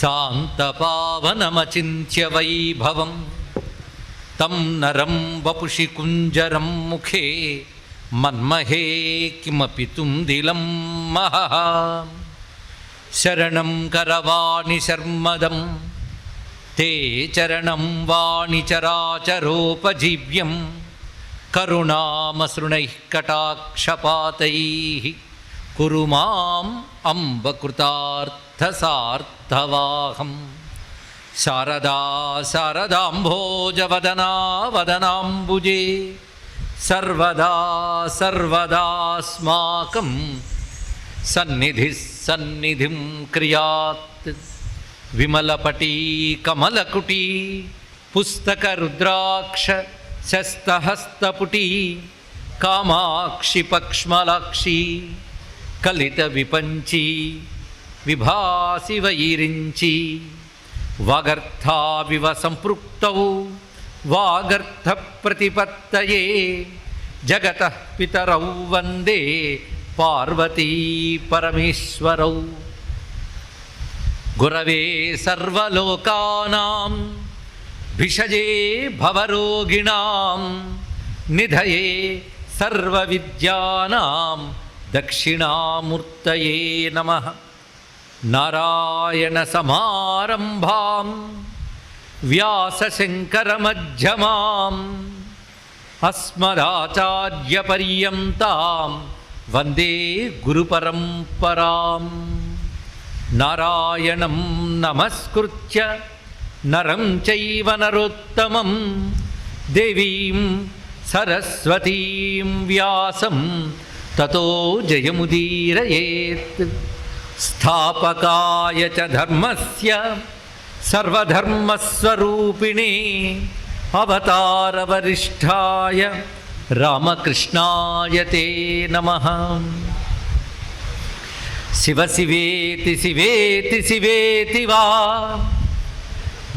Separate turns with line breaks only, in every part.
శాంతపావనమచింత్య వైభవం తం నరం వపుషి కుంజరం ముఖే మన్మహే కిమపి తుందిలం మహః శరణం కరవాణి శర్మదం తే చరణం వాణి చరాచరోపజీవ్యం కరుణామసృణైః కటాక్షపాతైః కురు మాం అంబ కృతార్థసార్థవాహం శారదా శారదాంభోజవదనా వదనాంబుజే సర్వదా సర్వదాస్మాకం సన్నిధిః సన్నిధిం క్రియాత్ విమలపటీ కమలకుటీ పుస్తకరుద్రాక్ష శస్తహస్తపుటీ కామాక్షి పక్ష్మలాక్షి కలిత విపంచి విభాసి వైరించి వాగర్థావివ సంపృక్తౌ వాగర్థ ప్రతిపత్తయే జగతః పితరౌ వందే పార్వతీ పరమేశ్వరౌ గురవే సర్వలోకానాం భిషజే భవరోగిణాం నిధయే సర్వవిద్యానాం దక్షిణామూర్తయే నమః నారాయణ సమారంభాం వ్యాసశంకరమధ్యమాం అస్మదాచార్యపర్యంతాం వందే గురుపరంపరాం నారాయణం నమస్కృత్య నరం చైవ నరోత్తమం దేవీం సరస్వతీం వ్యాసం తతో జయముదీరయేత్ స్థాపకాయ చ ధర్మస్య సర్వధర్మస్వరూపిణే అవతారవరిష్ఠాయ రామకృష్ణాయ తే నమః శివ శివేతి శివేతి శివేతి వా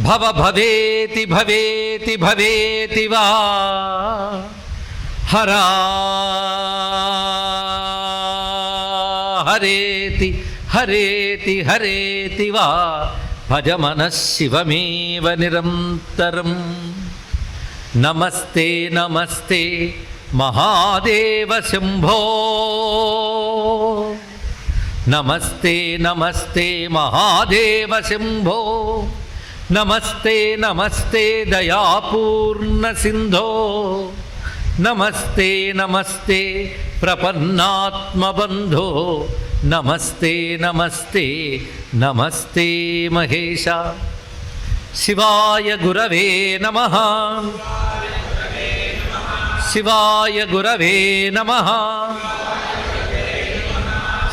భవ భవేతి భవేతి భవేతి వా హరా హరేతి హరేతి హరేతి వా భజ మనః శివమేవ నిరంతరం నమస్తే నమస్తే మహాదేవ శంభో నమస్తే నమస్తే మహాదేవ శంభో నమస్తే నమస్తే దయాపూర్ణ సింధో నమస్తే నమస్తే ప్రపన్నాత్మబంధో నమస్తే నమస్తే నమస్తే మహేశ శివాయ గురవే నమః శివాయ గురవే నమః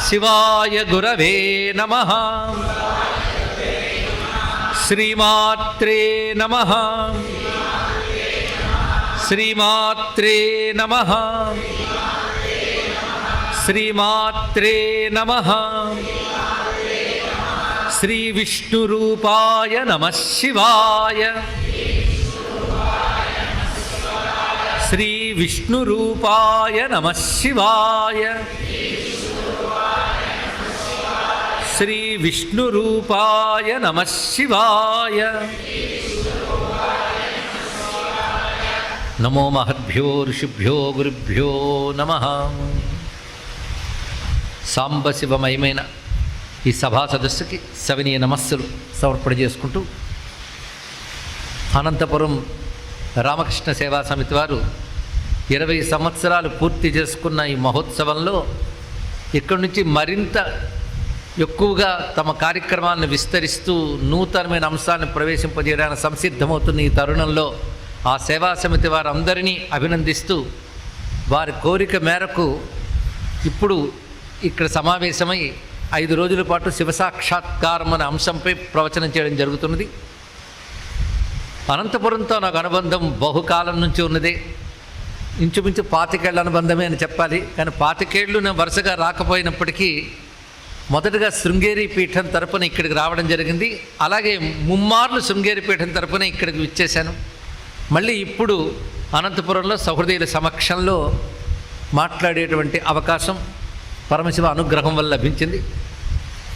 శివాయ గురవే నమః శ్రీమాత్రే నమః శ్రీమాత్రే నమః శ్రీమాత్రే నమః శ్రీ విష్ణురూపాయ నమః శివాయ శ్రీ విష్ణురూపాయ నమః శివాయ శ్రీ విష్ణురూపాయ నమః శివాయ నమో మహద్భ్యో ఋషిభ్యో గురుభ్యో నమః సాంబశివమయమైన ఈ సభా సదస్సుకి సవినీయ నమస్సులు సమర్పణ చేసుకుంటూ అనంతపురం రామకృష్ణ సేవా సమితి వారు 20 సంవత్సరాలు పూర్తి చేసుకున్న ఈ మహోత్సవంలో ఇక్కడి నుంచి మరింత ఎక్కువగా తమ కార్యక్రమాలను విస్తరిస్తూ నూతనమైన అంశాలను ప్రవేశింపజేయడానికి సంసిద్ధమవుతున్న ఈ తరుణంలో ఆ సేవా సమితి వారందరినీ అభినందిస్తూ వారి కోరిక మేరకు ఇప్పుడు ఇక్కడ సమావేశమై 5 రోజుల పాటు శివసాక్షాత్కారం అనే అంశంపై ప్రవచనం చేయడం జరుగుతున్నది. అనంతపురంతో నాకు అనుబంధం బహుకాలం నుంచి ఉన్నదే. ఇంచుమించు 25 ఏళ్ల అనుబంధమే అని చెప్పాలి. కానీ 25 ఏళ్ళు నేను వరుసగా రాకపోయినప్పటికీ మొదటగా శృంగేరి పీఠం తరపున ఇక్కడికి రావడం జరిగింది. అలాగే ముమ్మార్లు శృంగేరి పీఠం తరపున ఇక్కడికి విచ్చేశాను. మళ్ళీ ఇప్పుడు అనంతపురంలో సహృదయుల సమక్షంలో మాట్లాడేటువంటి అవకాశం పరమశివ అనుగ్రహం వల్ల లభించింది.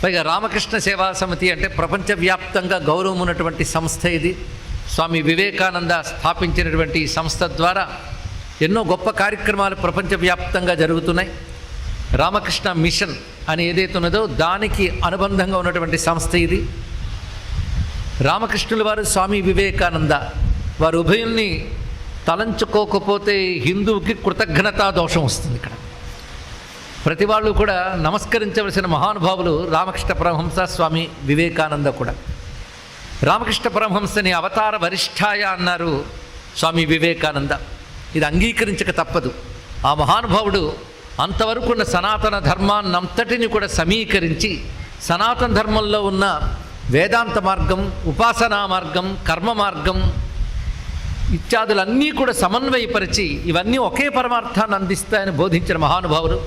పైగా రామకృష్ణ సేవా సమితి అంటే ప్రపంచవ్యాప్తంగా గౌరవం ఉన్నటువంటి సంస్థ ఇది. స్వామి వివేకానంద స్థాపించినటువంటి ఈ సంస్థ ద్వారా ఎన్నో గొప్ప కార్యక్రమాలు ప్రపంచవ్యాప్తంగా జరుగుతున్నాయి. రామకృష్ణ మిషన్ అని ఏదైతే ఉన్నదో దానికి అనుబంధంగా ఉన్నటువంటి సంస్థ ఇది. రామకృష్ణుల వారు, స్వామి వివేకానంద వారు ఉభయుల్ని తలంచుకోకపోతే హిందువుకి కృతజ్ఞతా దోషం వస్తుంది. ఇక్కడ ప్రతి వాళ్ళు కూడా నమస్కరించవలసిన మహానుభావులు రామకృష్ణ పరమహంస, స్వామి వివేకానంద కూడా. రామకృష్ణ పరమహంసని అవతార వరిష్ఠాయ అన్నారు స్వామి వివేకానంద. ఇది అంగీకరించక తప్పదు. ఆ మహానుభావుడు అంతవరకు ఉన్న సనాతన ధర్మాన్నంతటిని కూడా సమీకరించి సనాతన ధర్మంలో ఉన్న వేదాంత మార్గం, ఉపాసనా మార్గం, కర్మ మార్గం ఇత్యాదులన్నీ కూడా సమన్వయపరిచి ఇవన్నీ ఒకే పరమార్థాన్ని అందిస్తాయని బోధించిన మహానుభావుడు.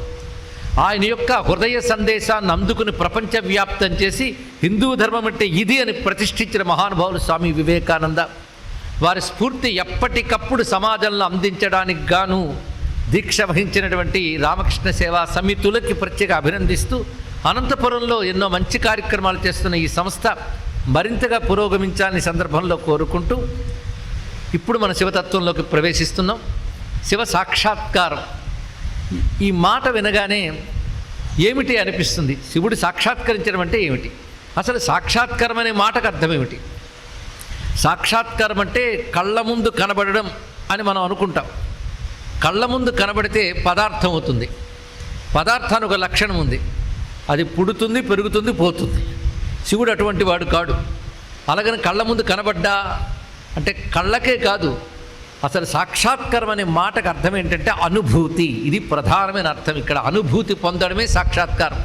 ఆయన యొక్క హృదయ సందేశాన్ని అందుకుని ప్రపంచవ్యాప్తం చేసి హిందూ ధర్మం అంటే ఇది అని ప్రతిష్ఠించిన మహానుభావులు స్వామి వివేకానంద. వారి స్ఫూర్తి ఎప్పటికప్పుడు సమాజంలో అందించడానికి గాను దీక్ష వహించినటువంటి రామకృష్ణ సేవా సమితులకి ప్రత్యేక అభినందిస్తూ, అనంతపురంలో ఎన్నో మంచి కార్యక్రమాలు చేస్తున్న ఈ సంస్థ మరింతగా పురోగమించాలని సందర్భంలో కోరుకుంటూ ఇప్పుడు మన శివతత్వంలోకి ప్రవేశిస్తున్నాం. శివ సాక్షాత్కారం ఈ మాట వినగానే ఏమిటి అనిపిస్తుంది? శివుడు సాక్షాత్కరించడం అంటే ఏమిటి? అసలు సాక్షాత్కారం అనే మాటకు అర్థం ఏమిటి? సాక్షాత్కారం అంటే కళ్ళ ముందు కనబడడం అని మనం అనుకుంటాం. కళ్ళ ముందు కనబడితే పదార్థం అవుతుంది. పదార్థానికి ఒక లక్షణం ఉంది, అది పుడుతుంది, పెరుగుతుంది, పోతుంది. శివుడు అటువంటి వాడు కాడు. అలాగని కళ్ళ ముందు కనబడ్డా అంటే కళ్ళకే కాదు, అసలు సాక్షాత్కారం అనే మాటకు అర్థం ఏంటంటే అనుభూతి. ఇది ప్రధానమైన అర్థం. ఇక్కడ అనుభూతి పొందడమే సాక్షాత్కారం.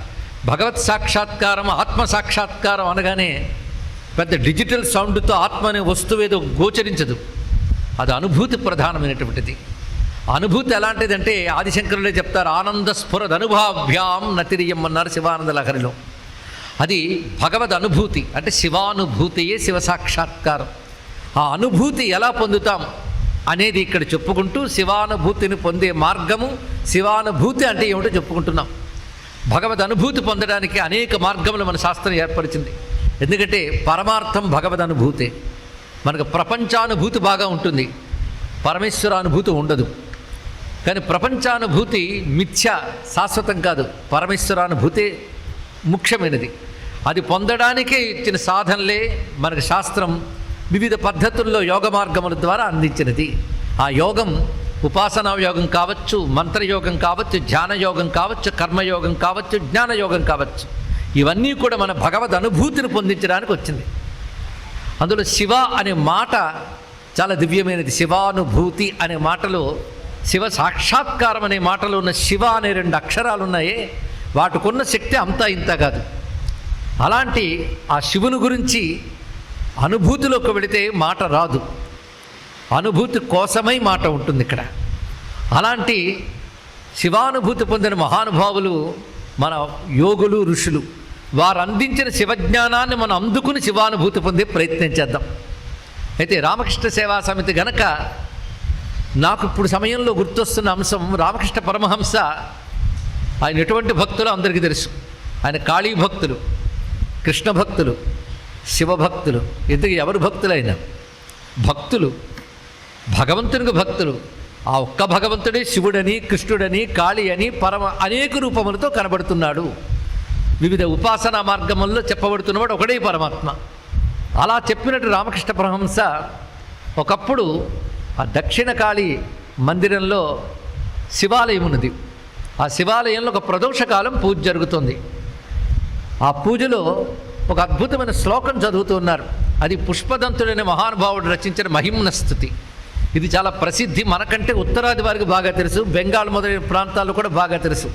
భగవత్ సాక్షాత్కారం, ఆత్మ సాక్షాత్కారం అనగానే పెద్ద డిజిటల్ సౌండ్తో ఆత్మ అనే వస్తువు ఏదో గోచరించదు. అది అనుభూతి ప్రధానమైనటువంటిది. అనుభూతి ఎలాంటిదంటే ఆదిశంకరులే చెప్తారు, ఆనంద స్ఫురద్ అనుభాభ్యాం నతిరియం అన్నారు శివానంద లహరిలో. అది భగవద్ అనుభూతి అంటే శివానుభూతియే శివ సాక్షాత్కారం. ఆ అనుభూతి ఎలా పొందుతాం అనేది ఇక్కడ చెప్పుకుంటూ శివానుభూతిని పొందే మార్గము, శివానుభూతి అంటే ఏమిటో చెప్పుకుంటున్నాం. భగవద్ అనుభూతి పొందడానికి అనేక మార్గములు మన శాస్త్రం ఏర్పరిచింది. ఎందుకంటే పరమార్థం భగవద్ అనుభూతే. మనకు ప్రపంచానుభూతి బాగా ఉంటుంది, పరమేశ్వరానుభూతి ఉండదు. కానీ ప్రపంచానుభూతి మిథ్య, శాశ్వతం కాదు. పరమేశ్వరానుభూతి ముఖ్యమైనది. అది పొందడానికే ఇచ్చిన సాధనలే మనకు శాస్త్రం వివిధ పద్ధతుల్లో యోగ మార్గముల ద్వారా అందించినది. ఆ యోగం ఉపాసనా యోగం కావచ్చు, మంత్రయోగం కావచ్చు, ధ్యానయోగం కావచ్చు, కర్మయోగం కావచ్చు, జ్ఞానయోగం కావచ్చు. ఇవన్నీ కూడా మన భగవద్ అనుభూతిని పొందించడానికి వచ్చింది. అందులో శివ అనే మాట చాలా దివ్యమైనది. శివానుభూతి అనే మాటలో, శివ సాక్షాత్కారం అనే మాటలో ఉన్న శివ అనే 2 అక్షరాలు ఉన్నాయే, వాటికున్న శక్తి అంతా ఇంత కాదు. అలాంటి ఆ శివుని గురించి అనుభూతిలోకి వెళితే మాట రాదు, అనుభూతి కోసమై మాట ఉంటుంది ఇక్కడ. అలాంటి శివానుభూతి పొందిన మహానుభావులు మన యోగులు, ఋషులు. వారు అందించిన శివజ్ఞానాన్ని మనం అందుకుని శివానుభూతి పొందే ప్రయత్నం చేద్దాం. అయితే రామకృష్ణ సేవా సమితి గనక నాకు ఇప్పుడు సమయంలో గుర్తొస్తున్న అంశం, రామకృష్ణ పరమహంస ఆయన ఎటువంటి భక్తులు అందరికీ తెలుసు. ఆయన కాళీ భక్తులు, కృష్ణ భక్తులు, శివభక్తులు. ఎందుకు ఎవరు భక్తులైనా భక్తులు, భగవంతునికి భక్తులు. ఆ ఒక్క భగవంతుడే శివుడని, కృష్ణుడని, కాళీ అని అనేక రూపములతో కనబడుతున్నాడు. వివిధ ఉపాసనా మార్గముల్లో చెప్పబడుతున్నవాడు ఒకడే పరమాత్మ. అలా చెప్పినట్టు రామకృష్ణ పరమహంస ఒకప్పుడు ఆ దక్షిణ కాళీ మందిరంలో శివాలయం ఉన్నది. ఆ శివాలయంలో ఒక ప్రదోషకాలం పూజ జరుగుతుంది. ఆ పూజలో ఒక అద్భుతమైన శ్లోకం చదువుతున్నారు. అది పుష్పదంతుడైన మహానుభావుడు రచించిన మహిమ్న స్తుతి. ఇది చాలా ప్రసిద్ధి. మనకంటే ఉత్తరాది వారికి బాగా తెలుసు, బెంగాల్ మొదలైన ప్రాంతాల్లో కూడా బాగా తెలుసు.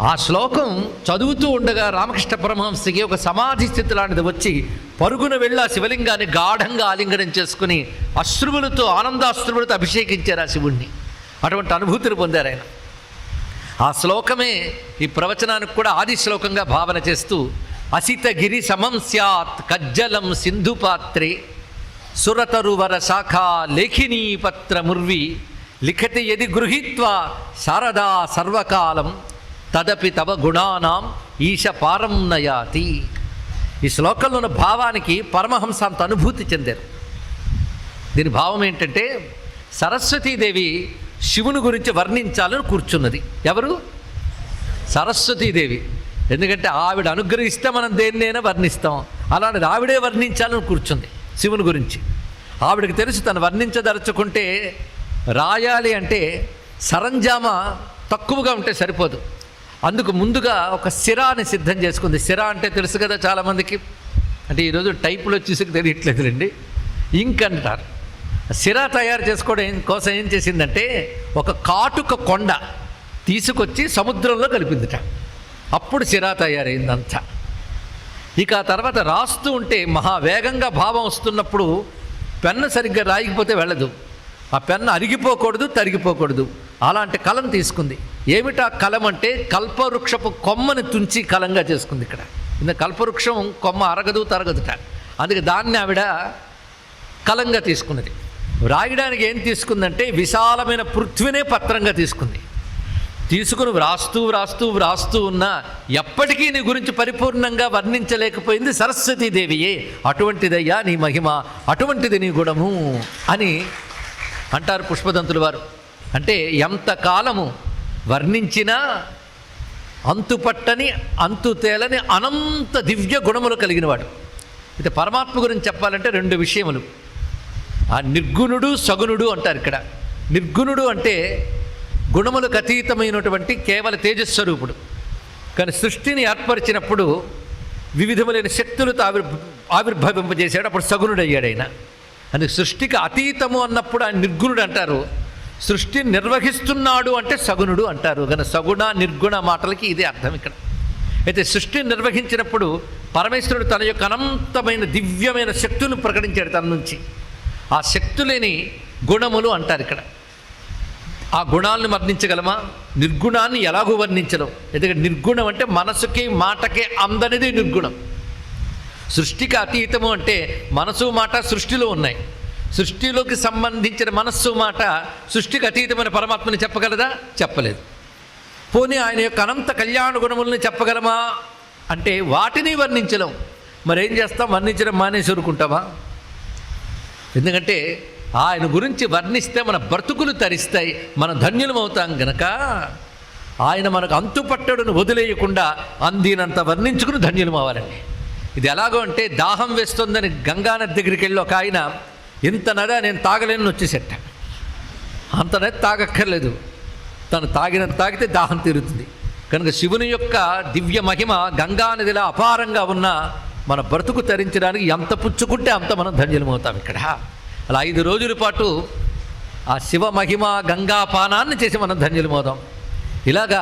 ఆ శ్లోకం చదువుతూ ఉండగా రామకృష్ణ పరమహంసకి ఒక సమాధి స్థితి లాంటిది వచ్చి పరుగున వెళ్ళి ఆ శివలింగాన్ని గాఢంగా ఆలింగనం చేసుకుని అశ్రువులతో, ఆనందాశ్రువులతో అభిషేకించారు ఆ శివుణ్ణి. అటువంటి అనుభూతిని పొందారు ఆయన. ఆ శ్లోకమే ఈ ప్రవచనానికి కూడా ఆది శ్లోకంగా భావన చేస్తూ, అసితగిరి సమం స్యాత్ కజ్జలం సింధుపాత్రే సురతరువర శాఖా లేఖినీ పత్రముర్వి లిఖతి యది గృహీత్వా శారదా సర్వకాలం తదపి తవ గుణానాం ఈశ పారం నయాతి. ఈ శ్లోకంలో ఉన్న భావానికి పరమహంస అంత అనుభూతి చెందారు. దీని భావం ఏంటంటే సరస్వతీదేవి శివుని గురించి వర్ణించాలని కూర్చున్నది. ఎవరు? సరస్వతీదేవి. ఎందుకంటే ఆవిడ అనుగ్రహిస్తే మనం దేన్నైనా వర్ణిస్తాం. అలాంటిది ఆవిడే వర్ణించాలని కూర్చుంది శివుని గురించి. ఆవిడకి తెలుసు తను వర్ణించదలుచుకుంటే రాయాలి అంటే సరంజామ తక్కువగా ఉంటే సరిపోదు. అందుకు ముందుగా ఒక సిరాని సిద్ధం చేసుకుంది. సిరా అంటే తెలుసు కదా చాలామందికి, అంటే ఈరోజు టైపులో చూసి తెలియట్లేదులేండి, ఇంక్ అంటారు. సిరా తయారు చేసుకోవడం కోసం ఏం చేసిందంటే ఒక కాటుక కొండ తీసుకొచ్చి సముద్రంలో కలిపిందిట. అప్పుడు సిరా తయారైందంతా. ఇక ఆ తర్వాత రాస్తూ ఉంటే మహావేగంగా భావం వస్తున్నప్పుడు పెన్ను సరిగ్గా రాయకపోతే వెళ్ళదు. ఆ పెన్ను అరిగిపోకూడదు, తరిగిపోకూడదు. అలాంటి కలం తీసుకుంది. ఏమిటా కలం అంటే కల్పవృక్షపు కొమ్మని తుంచి కలంగా చేసుకుంది. ఇక్కడ ఇంత కల్పవృక్షం కొమ్మ అరగదు, తరగదుట. అందుకే దాన్ని ఆవిడ కలంగా తీసుకున్నది. రాయడానికి ఏం తీసుకుందంటే విశాలమైన పృథ్వీనే పత్రంగా తీసుకుంది. తీసుకుని వ్రాస్తూ ఉన్నా ఎప్పటికీ నీ గురించి పరిపూర్ణంగా వర్ణించలేకపోయింది సరస్వతీదేవియే. అటువంటిదయ్యా నీ మహిమ, అటువంటిది నీ గుణము అని అంటారు పుష్పదంతుల వారు. అంటే ఎంతకాలము వర్ణించినా అంతుపట్టని అంతు తేలని అనంత దివ్య గుణములు కలిగినవాడు. అయితే పరమాత్మ గురించి చెప్పాలంటే రెండు విషయములు. ఆ నిర్గుణుడు, సగుణుడు అంటారు. ఇక్కడ నిర్గుణుడు అంటే గుణములకు అతీతమైనటువంటి కేవల తేజస్వరూపుడు. కానీ సృష్టిని ఏర్పరిచినప్పుడు వివిధములైన శక్తులతో ఆవిర్భవింపజేశాడు. అప్పుడు సగుణుడు అయ్యాడు ఆయన. అందుకే సృష్టికి అతీతము అన్నప్పుడు ఆయన నిర్గుణుడు అంటారు. సృష్టిని నిర్వహిస్తున్నాడు అంటే సగుణుడు అంటారు. కానీ సగుణ నిర్గుణ మాటలకి ఇదే అర్థం ఇక్కడ. అయితే సృష్టిని నిర్వహించినప్పుడు పరమేశ్వరుడు తన యొక్క అనంతమైన దివ్యమైన శక్తులను ప్రకటించాడు తన నుంచి. ఆ శక్తులేని గుణములు అంటారు ఇక్కడ. ఆ గుణాలను వర్ణించగలమా? నిర్గుణాన్ని ఎలాగూ వర్ణించలేం. ఎందుకంటే నిర్గుణం అంటే మనసుకి మాటకి అందనిది నిర్గుణం. సృష్టికి అతీతము అంటే మనసు మాట సృష్టిలో ఉన్నాయి. సృష్టిలోకి సంబంధించిన మనస్సు మాట సృష్టికి అతీతమైన పరమాత్మని చెప్పగలదా? చెప్పలేదు. పోనీ ఆయన యొక్క అనంత కళ్యాణ గుణములను చెప్పగలమా అంటే వాటిని వర్ణించలేం. మరేం చేస్తాం? వర్ణించడం మానేసి ఊరుకుంటామా? ఎందుకంటే ఆయన గురించి వర్ణిస్తే మన బ్రతుకులు తరిస్తాయి, మన ధన్యులమవుతాం గనక ఆయన మనకు అంతుపట్టడును వదిలేయకుండా అందినంత వర్ణించుకుని ధన్యులం అవ్వాలండి. ఇది ఎలాగో అంటే దాహం వేస్తుందని గంగానది దగ్గరికి వెళ్ళి ఒక ఆయన ఇంత నద నేను తాగలేని వచ్చేసెట్ట. అంత నది తాగక్కర్లేదు, తను తాగినంత తాగితే దాహం తీరుతుంది. కనుక శివుని యొక్క దివ్య మహిమ గంగానదిలా అపారంగా ఉన్న మన బ్రతుకు తరించడానికి ఎంత పుచ్చుకుంటే అంత మనం ధన్యులమవుతాం. ఇక్కడ అలా 5 రోజుల పాటు ఆ శివ మహిమ గంగాపానాన్ని చేసి మనం ధన్యులమవుతాం. ఇలాగా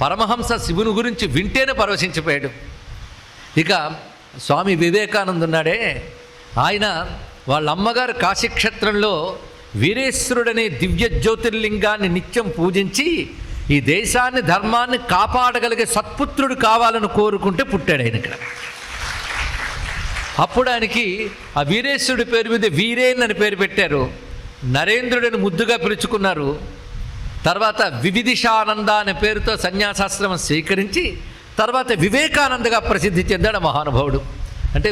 పరమహంస శివుని గురించి వింటేనే పరవశించిపోయాడు. ఇక స్వామి వివేకానంద ఉన్నాడే, ఆయన వాళ్ళ అమ్మగారు కాశీక్షేత్రంలో వీరేశ్వరుడనే దివ్య జ్యోతిర్లింగాన్ని నిత్యం పూజించి ఈ దేశాన్ని ధర్మాన్ని కాపాడగలిగే సత్పుత్రుడు కావాలని కోరుకుంటే పుట్టాడు ఆయన ఇక్కడ. అప్పుడు ఆయనకి ఆ వీరేశ్వరుడి పేరు మీద వీరేన్ అని పేరు పెట్టారు. నరేంద్రుడిని ముద్దుగా పిలుచుకున్నారు. తర్వాత వివిధిషానంద అనే పేరుతో సన్యాసాశ్రమం స్వీకరించి తర్వాత వివేకానందగా ప్రసిద్ధి చెందాడు మహానుభావుడు. అంటే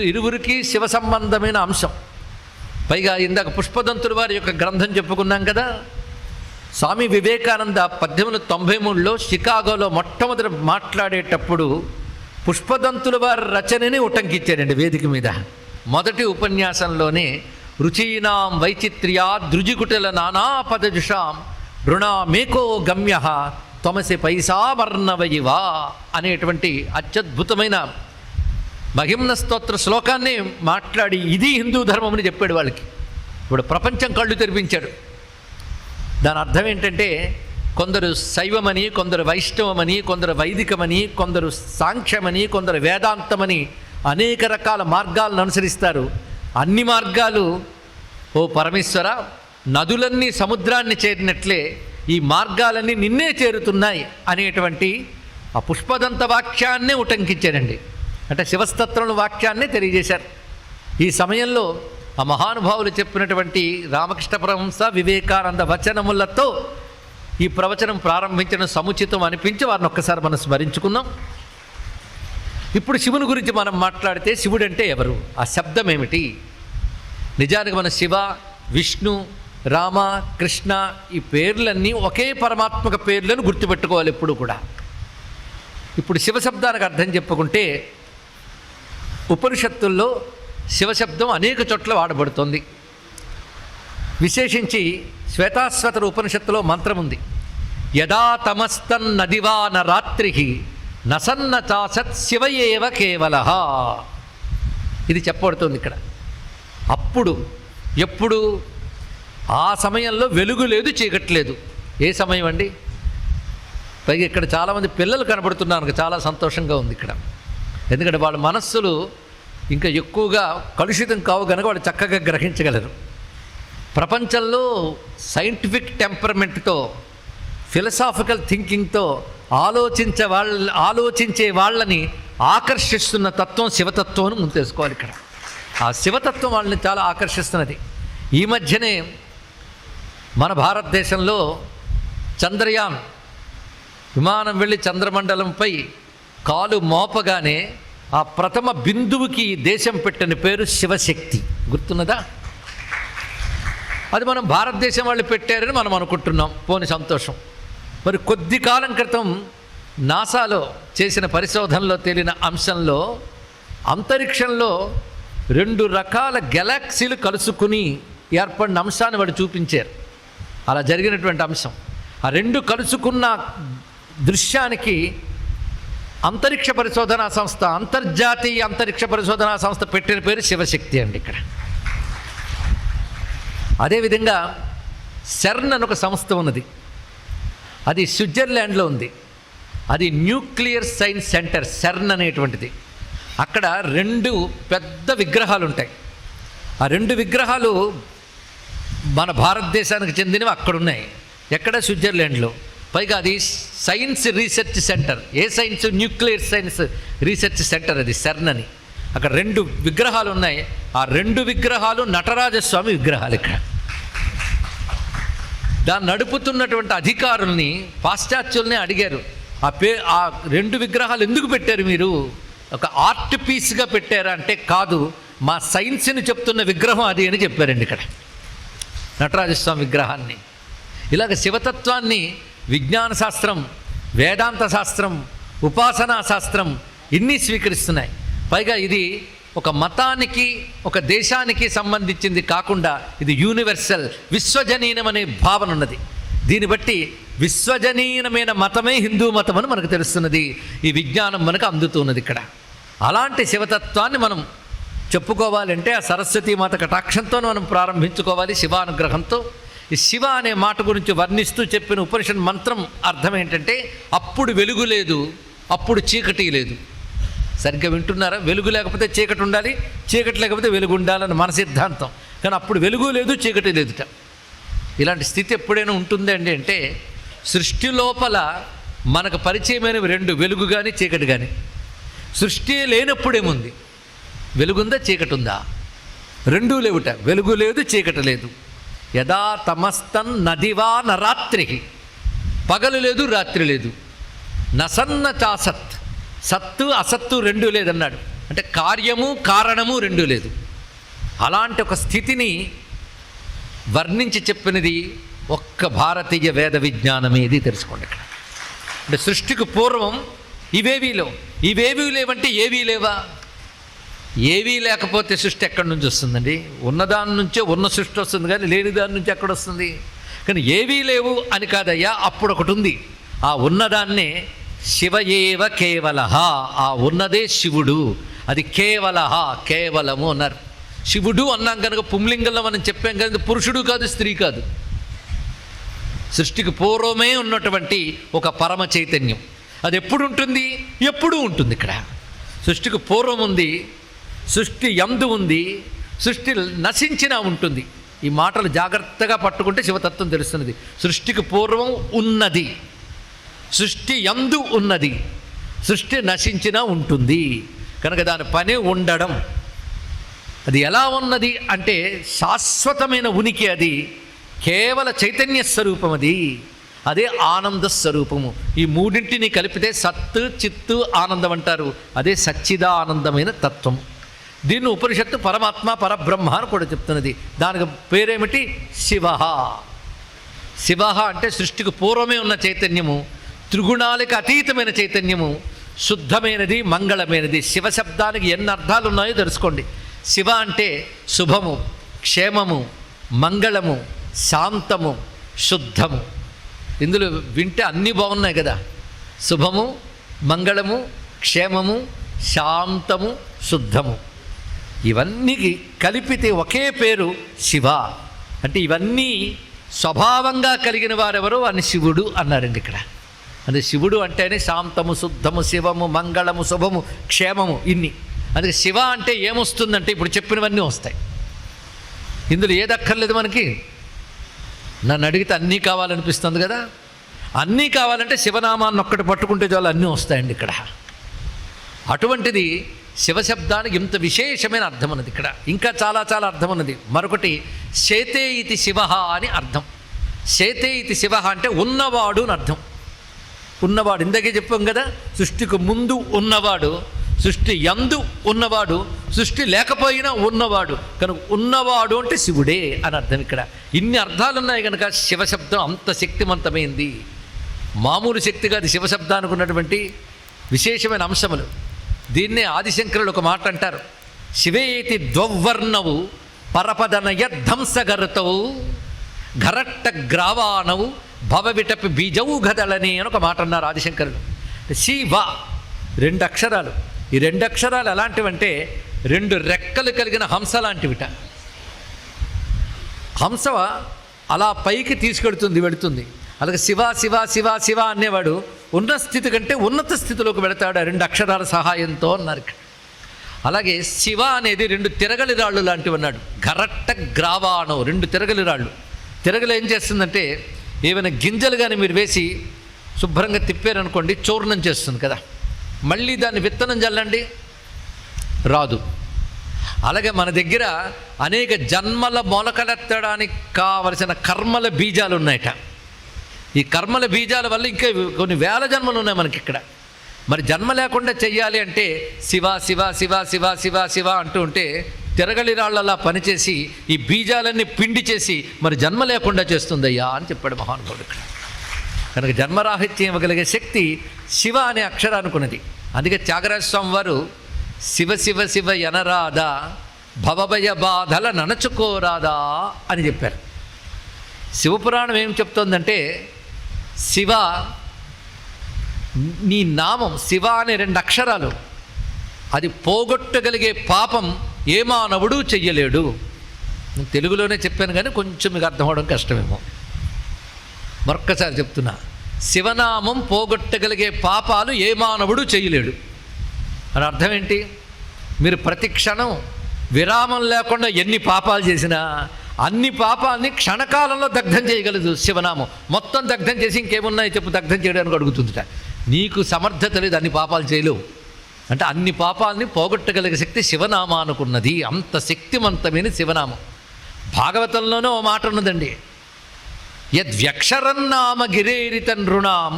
ఇరువురికి శివ సంబంధమైన అంశం. పైగా ఇందాక పుష్పదంతుల వారి యొక్క గ్రంథం చెప్పుకున్నాం కదా. స్వామి వివేకానంద 1893లో షికాగోలో మొట్టమొదటి మాట్లాడేటప్పుడు పుష్పదంతుల వారి రచనని ఉటంకిచ్చాడండి వేదిక మీద. మొదటి ఉపన్యాసంలోనే రుచీనాం వైచిత్ర్యా దృజికుటల నానాపదజుషాం రుణామేకో గమ్య త్వమసి పైసావర్ణవయివా అనేటువంటి అత్యద్భుతమైన మహిమ్న స్తోత్ర శ్లోకాన్ని మాట్లాడి ఇది హిందూ ధర్మం అని చెప్పాడు వాళ్ళకి. ఇప్పుడు ప్రపంచం కళ్ళు తెరిపించాడు. దాని అర్థం ఏంటంటే కొందరు శైవమని, కొందరు వైష్ణవమని, కొందరు వైదికమని, కొందరు సాంఖ్యమని, కొందరు వేదాంతమని అనేక రకాల మార్గాలను అనుసరిస్తారు. అన్ని మార్గాలు ఓ పరమేశ్వర నదులన్నీ సముద్రాన్ని చేరినట్లే ఈ మార్గాలన్నీ నిన్నే చేరుతున్నాయి అనేటువంటి ఆ పుష్పదంత వాక్యాన్నే ఉటంకించాడండి. అంటే శివస్తత్వం వాక్యాన్నే తెలియజేశారు. ఈ సమయంలో ఆ మహానుభావులు చెప్పినటువంటి రామకృష్ణ పరమహంస వివేకానంద వచనములతో ఈ ప్రవచనం ప్రారంభించడం సముచితం అనిపించి వారిని ఒక్కసారి మనం స్మరించుకున్నాం. ఇప్పుడు శివుని గురించి మనం మాట్లాడితే శివుడు అంటే ఎవరు, ఆ శబ్దం ఏమిటి? నిజానికి మన శివ, విష్ణు, రామ, కృష్ణ ఈ పేర్లన్నీ ఒకే పరమాత్మక పేర్లను గుర్తుపెట్టుకోవాలి ఎప్పుడు కూడా. ఇప్పుడు శివశబ్దానికి అర్థం చెప్పుకుంటే ఉపనిషత్తుల్లో శివశబ్దం అనేక చోట్ల వాడబడుతుంది. విశేషించి శ్వేతాశ్వతర ఉపనిషత్తులో మంత్రం ఉంది, యదా తమస్తన్ నదివా న రాత్రి నసన్న చాసత్ శివయేవ కేవలః. ఇది చెప్పబడుతుంది ఇక్కడ. అప్పుడు ఎప్పుడు ఆ సమయంలో వెలుగు లేదు, చీకటి లేదు. ఏ సమయం అండి? పైగా ఇక్కడ చాలామంది పిల్లలు కనబడుతున్నారు, చాలా సంతోషంగా ఉంది ఇక్కడ. ఎందుకంటే వాళ్ళ మనస్సులు ఇంకా ఎక్కువగా కలుషితం కావు కనుక వాళ్ళు చక్కగా గ్రహించగలరు. ప్రపంచంలో సైంటిఫిక్ టెంపర్మెంట్తో, ఫిలసాఫికల్ థింకింగ్తో ఆలోచించే వాళ్ళని ఆకర్షిస్తున్న తత్వం శివతత్వం అని ముందు తెలుసుకోవాలి. ఇక్కడ ఆ శివతత్వం వాళ్ళని చాలా ఆకర్షిస్తున్నది. ఈ మధ్యనే మన భారతదేశంలో చంద్రయాన్ విమానం వెళ్ళి చంద్రమండలంపై కాలు మోపగానే ఆ ప్రథమ బిందువుకి దేశం పెట్టిన పేరు శివశక్తి. గుర్తున్నదా? అది మనం భారతదేశం వాళ్ళు పెట్టారని మనం అనుకుంటున్నాం. పోని సంతోషం. మరి కొద్ది కాలం క్రితం నాసాలో చేసిన పరిశోధనలో తేలిన అంశంలో అంతరిక్షంలో 2 రకాల గెలాక్సీలు కలుసుకుని ఏర్పడిన అంశాన్ని వాడు చూపించారు. అలా జరిగినటువంటి అంశం, ఆ 2 కలుసుకున్న దృశ్యానికి అంతరిక్ష పరిశోధనా సంస్థ, అంతర్జాతీయ అంతరిక్ష పరిశోధనా సంస్థ పెట్టిన పేరు శివశక్తి అండి ఇక్కడ. అదేవిధంగా సెర్న్ అని ఒక సంస్థ ఉన్నది, అది స్విట్జర్లాండ్లో ఉంది. అది న్యూక్లియర్ సైన్స్ సెంటర్ సెర్న్ అనేటువంటిది. అక్కడ 2 పెద్ద విగ్రహాలు ఉంటాయి. ఆ 2 విగ్రహాలు మన భారతదేశానికి చెందినవి అక్కడున్నాయి. ఎక్కడ? స్విట్జర్లాండ్లో. పైగా అది సైన్స్ రీసెర్చ్ సెంటర్. ఏ science? Nuclear science research centre అది సెర్న్ అని. అక్కడ 2 విగ్రహాలు ఉన్నాయి. ఆ 2 విగ్రహాలు నటరాజస్వామి విగ్రహాలు. ఇక్కడ దాన్ని నడుపుతున్నటువంటి అధికారుల్ని, పాశ్చాత్యుల్ని అడిగారు, ఆ 2 విగ్రహాలు ఎందుకు పెట్టారు మీరు? ఒక ఆర్ట్ పీస్గా పెట్టారా అంటే, కాదు, మా సైన్స్ని చెప్తున్న విగ్రహం అది అని చెప్పారండి ఇక్కడ నటరాజస్వామి విగ్రహాన్ని. ఇలాగ శివతత్వాన్ని విజ్ఞాన శాస్త్రం, వేదాంత శాస్త్రం, ఉపాసనా శాస్త్రం ఇన్ని స్వీకరిస్తున్నాయి. పైగా ఇది ఒక మతానికి, ఒక దేశానికి సంబంధించింది కాకుండా ఇది యూనివర్సల్, విశ్వజనీనం అనే భావన ఉన్నది. దీన్ని బట్టి విశ్వజనీనమైన మతమే హిందూ మతం అని మనకు తెలుస్తున్నది. ఈ విజ్ఞానం మనకు అందుతున్నది ఇక్కడ. అలాంటి శివతత్వాన్ని మనం చెప్పుకోవాలంటే ఆ సరస్వతీమాత కటాక్షంతో మనం ప్రారంభించుకోవాలి, శివానుగ్రహంతో. ఈ శివ అనే మాట గురించి వర్ణిస్తూ చెప్పిన ఉపనిషత్ మంత్రం అర్థం ఏంటంటే, అప్పుడు వెలుగు లేదు, అప్పుడు చీకటి లేదు. సరిగ్గా వింటున్నారా? వెలుగు లేకపోతే చీకటి ఉండాలి, చీకటి లేకపోతే వెలుగు ఉండాలని మన సిద్ధాంతం. కానీ అప్పుడు వెలుగు లేదు, చీకటి లేదుట. ఇలాంటి స్థితి ఎప్పుడైనా ఉంటుందండి అంటే, సృష్టి లోపల మనకు పరిచయమైనవి 2, వెలుగు కానీ చీకటి కానీ. సృష్టి లేనప్పుడేముంది? వెలుగుందా, చీకటి ఉందా? 2 లేవుట. వెలుగు లేదు, చీకటి లేదు. యదా తమస్తన్ నదివా న రాత్రి, పగలు లేదు, రాత్రి లేదు. నసన్న చాసత్, సత్తు అసత్తు 2 లేదన్నాడు. అంటే కార్యము కారణము 2 లేదు. అలాంటి ఒక స్థితిని వర్ణించి చెప్పినది ఒక్క భారతీయ వేద విజ్ఞానమే. ఇది తెలుసుకోండి ఇక్కడ. అంటే సృష్టికి పూర్వం ఇవేవీ లేవంటే ఏవీ లేవా? ఏవీ లేకపోతే సృష్టి ఎక్కడి నుంచి వస్తుందండి? ఉన్నదాని నుంచే ఉన్న సృష్టి వస్తుంది, కానీ లేని దాని నుంచి ఎక్కడొస్తుంది? కానీ ఏవీ లేవు అని కాదయ్యా, అప్పుడు ఒకటి ఉంది. ఆ ఉన్నదాన్నే శివయేవ కేవలః, ఆ ఉన్నదే శివుడు, అది కేవలః, కేవలము అన్నారు. శివుడు అన్నాం కనుక పుంలింగంలో మనం చెప్పాం కనుక పురుషుడు కాదు, స్త్రీ కాదు. సృష్టికి పూర్వమే ఉన్నటువంటి ఒక పరమ చైతన్యం. అది ఎప్పుడు ఉంటుంది? ఎప్పుడూ ఉంటుంది. ఇక్కడ సృష్టికి పూర్వం ఉంది, సృష్టి యందు ఉంది, సృష్టి నశించినా ఉంటుంది. ఈ మాటలు జాగ్రత్తగా పట్టుకుంటే శివతత్వం తెలుస్తున్నది. సృష్టికి పూర్వం ఉన్నది, సృష్టి యందు ఉన్నది, సృష్టి నశించినా ఉంటుంది. కనుక దాని పని ఉండడం. అది ఎలా ఉన్నది అంటే శాశ్వతమైన ఉనికి, అది కేవల చైతన్య స్వరూపం. అది అదే ఆనంద స్వరూపము. ఈ మూడింటిని కలిపితే సత్తు చిత్తు ఆనందం అంటారు. అదే సచ్చిదానందమైన తత్వము. దీన్ని ఉపనిషత్తు పరమాత్మ పరబ్రహ్మ అని కూడా చెప్తున్నది. దానికి పేరేమిటి? శివ. శివ అంటే సృష్టికి పూర్వమే ఉన్న చైతన్యము, త్రిగుణాలకు అతీతమైన చైతన్యము, శుద్ధమైనది, మంగళమైనది. శివశబ్దానికి ఎన్ని అర్థాలు ఉన్నాయో తెలుసుకోండి. శివ అంటే శుభము, క్షేమము, మంగళము, శాంతము, శుద్ధము. ఇందులో వింటే అన్నీ బాగున్నాయి కదా. శుభము, మంగళము, క్షేమము, శాంతము, శుద్ధము, ఇవన్నీ కలిపితే ఒకే పేరు శివ. అంటే ఇవన్నీ స్వభావంగా కలిగిన వారెవరో అని శివుడు అన్నారండి ఇక్కడ. అంటే శివుడు అంటేనే శాంతము, శుద్ధము, శివము, మంగళము, శుభము, క్షేమము, ఇన్ని. అందుకే శివ అంటే ఏమొస్తుందంటే ఇప్పుడు చెప్పినవన్నీ వస్తాయి. ఇందులో ఏది అక్కర్లేదు మనకి. నన్ను అడిగితే అన్నీ కావాలనిపిస్తుంది కదా. అన్నీ కావాలంటే శివనామాన్ని ఒక్కటి పట్టుకుంటే చాలు అన్నీ వస్తాయండి ఇక్కడ. అటువంటిది శివశబ్దానికి ఇంత విశేషమైన అర్థం ఉన్నది ఇక్కడ. ఇంకా చాలా చాలా అర్థం ఉన్నది. మరొకటి శేతే ఇతి శివ అని అర్థం. శేతే ఇతి శివ అంటే ఉన్నవాడు అని అర్థం. ఉన్నవాడు ఇందాకే చెప్పాం కదా, సృష్టికి ముందు ఉన్నవాడు, సృష్టి యందు ఉన్నవాడు, సృష్టి లేకపోయినా ఉన్నవాడు. కనుక ఉన్నవాడు అంటే శివుడే అని అర్థం ఇక్కడ. ఇన్ని అర్థాలు ఉన్నాయి కనుక శివశబ్దం అంత శక్తివంతమైంది. మామూలు శక్తి కాదు శివశబ్దానికి ఉన్నటువంటి విశేషమైన అంశములు. దీన్నే ఆదిశంకరులు ఒక మాట అంటారు, శివేతి ద్వవర్ణవు పరపదనయధ్వంసగరుతవు ఘరట్ట గ్రావానవు భవవిటపి బీజవు గదలని అని ఒక మాట అన్నారు ఆదిశంకరులు. శివ 2 అక్షరాలు. ఈ 2 అక్షరాలు ఎలాంటివంటే 2 రెక్కలు కలిగిన హంస లాంటివిట. హంస అలా పైకి తీసుకెడుతుంది, వెళుతుంది. అలాగే శివ శివ శివ శివ అనేవాడు ఉన్న స్థితి కంటే ఉన్నత స్థితిలోకి వెళతాడు 2 అక్షరాల సహాయంతో అన్నారు. అలాగే శివ అనేది 2 తిరగలి రాళ్ళు లాంటివి అన్నాడు. ఘరట్ట గ్రావాణం 2 తిరగలి రాళ్ళు. తిరగలు ఏం చేస్తుందంటే ఏమైనా గింజలు కానీ మీరు వేసి శుభ్రంగా తిప్పారనుకోండి చూర్ణం చేస్తుంది కదా. మళ్ళీ దాన్ని విత్తనం చల్లండి, రాదు. అలాగే మన దగ్గర అనేక జన్మల మొలకలెత్తడానికి కావలసిన కర్మల బీజాలు ఉన్నాయట. ఈ కర్మల బీజాల వల్ల ఇంకా కొన్ని వేల జన్మలు ఉన్నాయి మనకి ఇక్కడ. మరి జన్మ లేకుండా చెయ్యాలి అంటే శివ శివ శివ శివ శివ శివ అంటూ ఉంటే తిరగలి రాళ్ళలా పనిచేసి ఈ బీజాలన్నీ పిండి చేసి మరి జన్మ లేకుండా చేస్తుందయ్యా అని చెప్పాడు మహానుభావుడు ఇక్కడ. కనుక జన్మరాహిత్యం ఇవ్వగలిగే శక్తి శివ అనే అక్షరానికి ఉన్నది. అందుకే త్యాగరాజ స్వామి వారు శివ శివ శివ ఎనరాదా భవభయ బాధల ననచుకోరాదా అని చెప్పారు. శివపురాణం ఏం చెప్తోందంటే శివ నీ నామం శివ అనే 2 అక్షరాలు అది పోగొట్టగలిగే పాపం ఏ మానవుడు చెయ్యలేడు. నేను తెలుగులోనే చెప్పాను కానీ కొంచెం మీకు అర్థం అవడం కష్టమేమో. మరొక్కసారి చెప్తున్నా, శివనామం పోగొట్టగలిగే పాపాలు ఏ మానవుడు చెయ్యలేడు అని అర్థం ఏంటి? మీరు ప్రతి క్షణం విరామం లేకుండా ఎన్ని పాపాలు చేసినా అన్ని పాపాలని క్షణకాలంలో దగ్ధం చేయగలదు శివనామం. మొత్తం దగ్ధం చేసి ఇంకేమున్నాయి చెప్పు దగ్ధం చేయడానికి అడుగుతుందిట. నీకు సమర్థత లేదు, అన్ని పాపాలు చేయలేవు. అంటే అన్ని పాపాలని పోగొట్టగలిగే శక్తి శివనామానుకున్నది. అంత శక్తివంతమైన శివనామం. భాగవతంలోనే ఓ మాట ఉన్నదండి, యద్వ్యక్షరన్నామ గిరేరిత నృణాం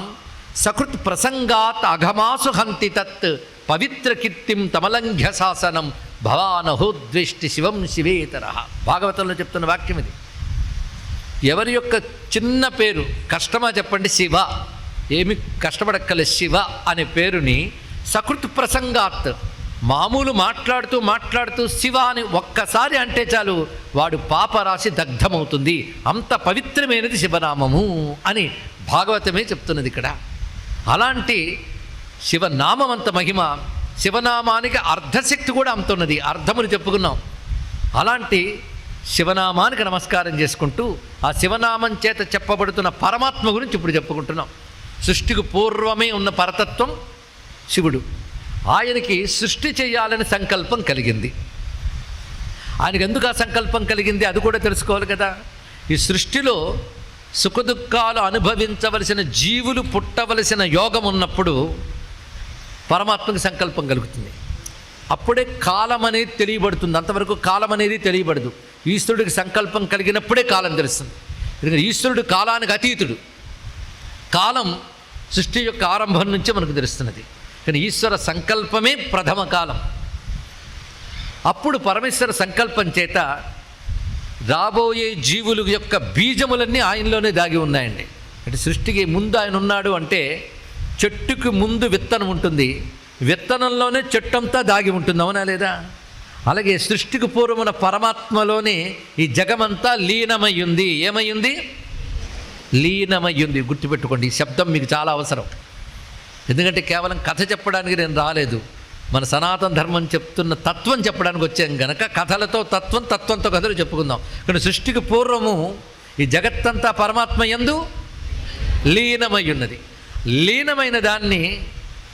సకృత్ ప్రసంగాత్ అఘమాసు హంతి తత్ పవిత్ర కీర్తిం తమలంఘ్య శాసనం భవానహోద్వేష్టి శివం శివేతర. భాగవతంలో చెప్తున్న వాక్యం ఇది. ఎవరి యొక్క చిన్న పేరు కష్టమా చెప్పండి, శివ. ఏమి కష్టపడక్కలే. శివ అనే పేరుని సకృత్ ప్రసంగాత్ మామూలు మాట్లాడుతూ మాట్లాడుతూ శివ అని ఒక్కసారి అంటే చాలు వాడు పాపరాశి దగ్ధమవుతుంది. అంత పవిత్రమైనది శివనామము అని భాగవతమే చెప్తున్నది ఇక్కడ. అలాంటి శివనామం అంత మహిమ. శివనామానికి అర్ధశక్తి కూడా అంత ఉన్నది. అర్థములు చెప్పుకున్నాం. అలాంటి శివనామానికి నమస్కారం చేసుకుంటూ ఆ శివనామం చేత చెప్పబడుతున్న పరమాత్మ గురించి ఇప్పుడు చెప్పుకుంటున్నాం. సృష్టికి పూర్వమే ఉన్న పరతత్వం శివుడు. ఆయనకి సృష్టి చేయాలని సంకల్పం కలిగింది. ఆయనకు ఎందుకు ఆ సంకల్పం కలిగింది అది కూడా తెలుసుకోవాలి కదా. ఈ సృష్టిలో సుఖదుఖాలు అనుభవించవలసిన జీవులు పుట్టవలసిన యోగం ఉన్నప్పుడు పరమాత్మకి సంకల్పం కలుగుతుంది. అప్పుడే కాలం అనేది తెలియబడుతుంది. అంతవరకు కాలం అనేది తెలియబడదు. ఈశ్వరుడికి సంకల్పం కలిగినప్పుడే కాలం తెలుస్తుంది. ఎందుకంటే ఈశ్వరుడు కాలానికి అతీతుడు. కాలం సృష్టి యొక్క ఆరంభం నుంచే మనకు తెలుస్తున్నది. కానీ ఈశ్వర సంకల్పమే ప్రథమ కాలం. అప్పుడు పరమేశ్వర సంకల్పం చేత రాబోయే జీవుల యొక్క బీజములన్నీ ఆయనలోనే దాగి ఉన్నాయండి. అంటే సృష్టికి ముందు ఆయన ఉన్నాడు అంటే చెట్టుకు ముందు విత్తనం ఉంటుంది, విత్తనంలోనే చెట్టంతా దాగి ఉంటుంది, అవునా లేదా? అలాగే సృష్టికి పూర్వమున పరమాత్మలోనే ఈ జగమంతా లీనమయ్యింది. ఏమయ్యింది? లీనమయ్యింది. గుర్తుపెట్టుకోండి, ఈ శబ్దం మీకు చాలా అవసరం. ఎందుకంటే కేవలం కథ చెప్పడానికి నేను రాలేదు, మన సనాతన ధర్మం చెప్తున్న తత్వం చెప్పడానికి వచ్చాం గనక కథలతో తత్వం, తత్వంతో కథలు చెప్పుకుందాం. కానీ సృష్టికి పూర్వము ఈ జగత్తంతా పరమాత్మ యందు లీనమై ఉన్నది. లీనమైన దాన్ని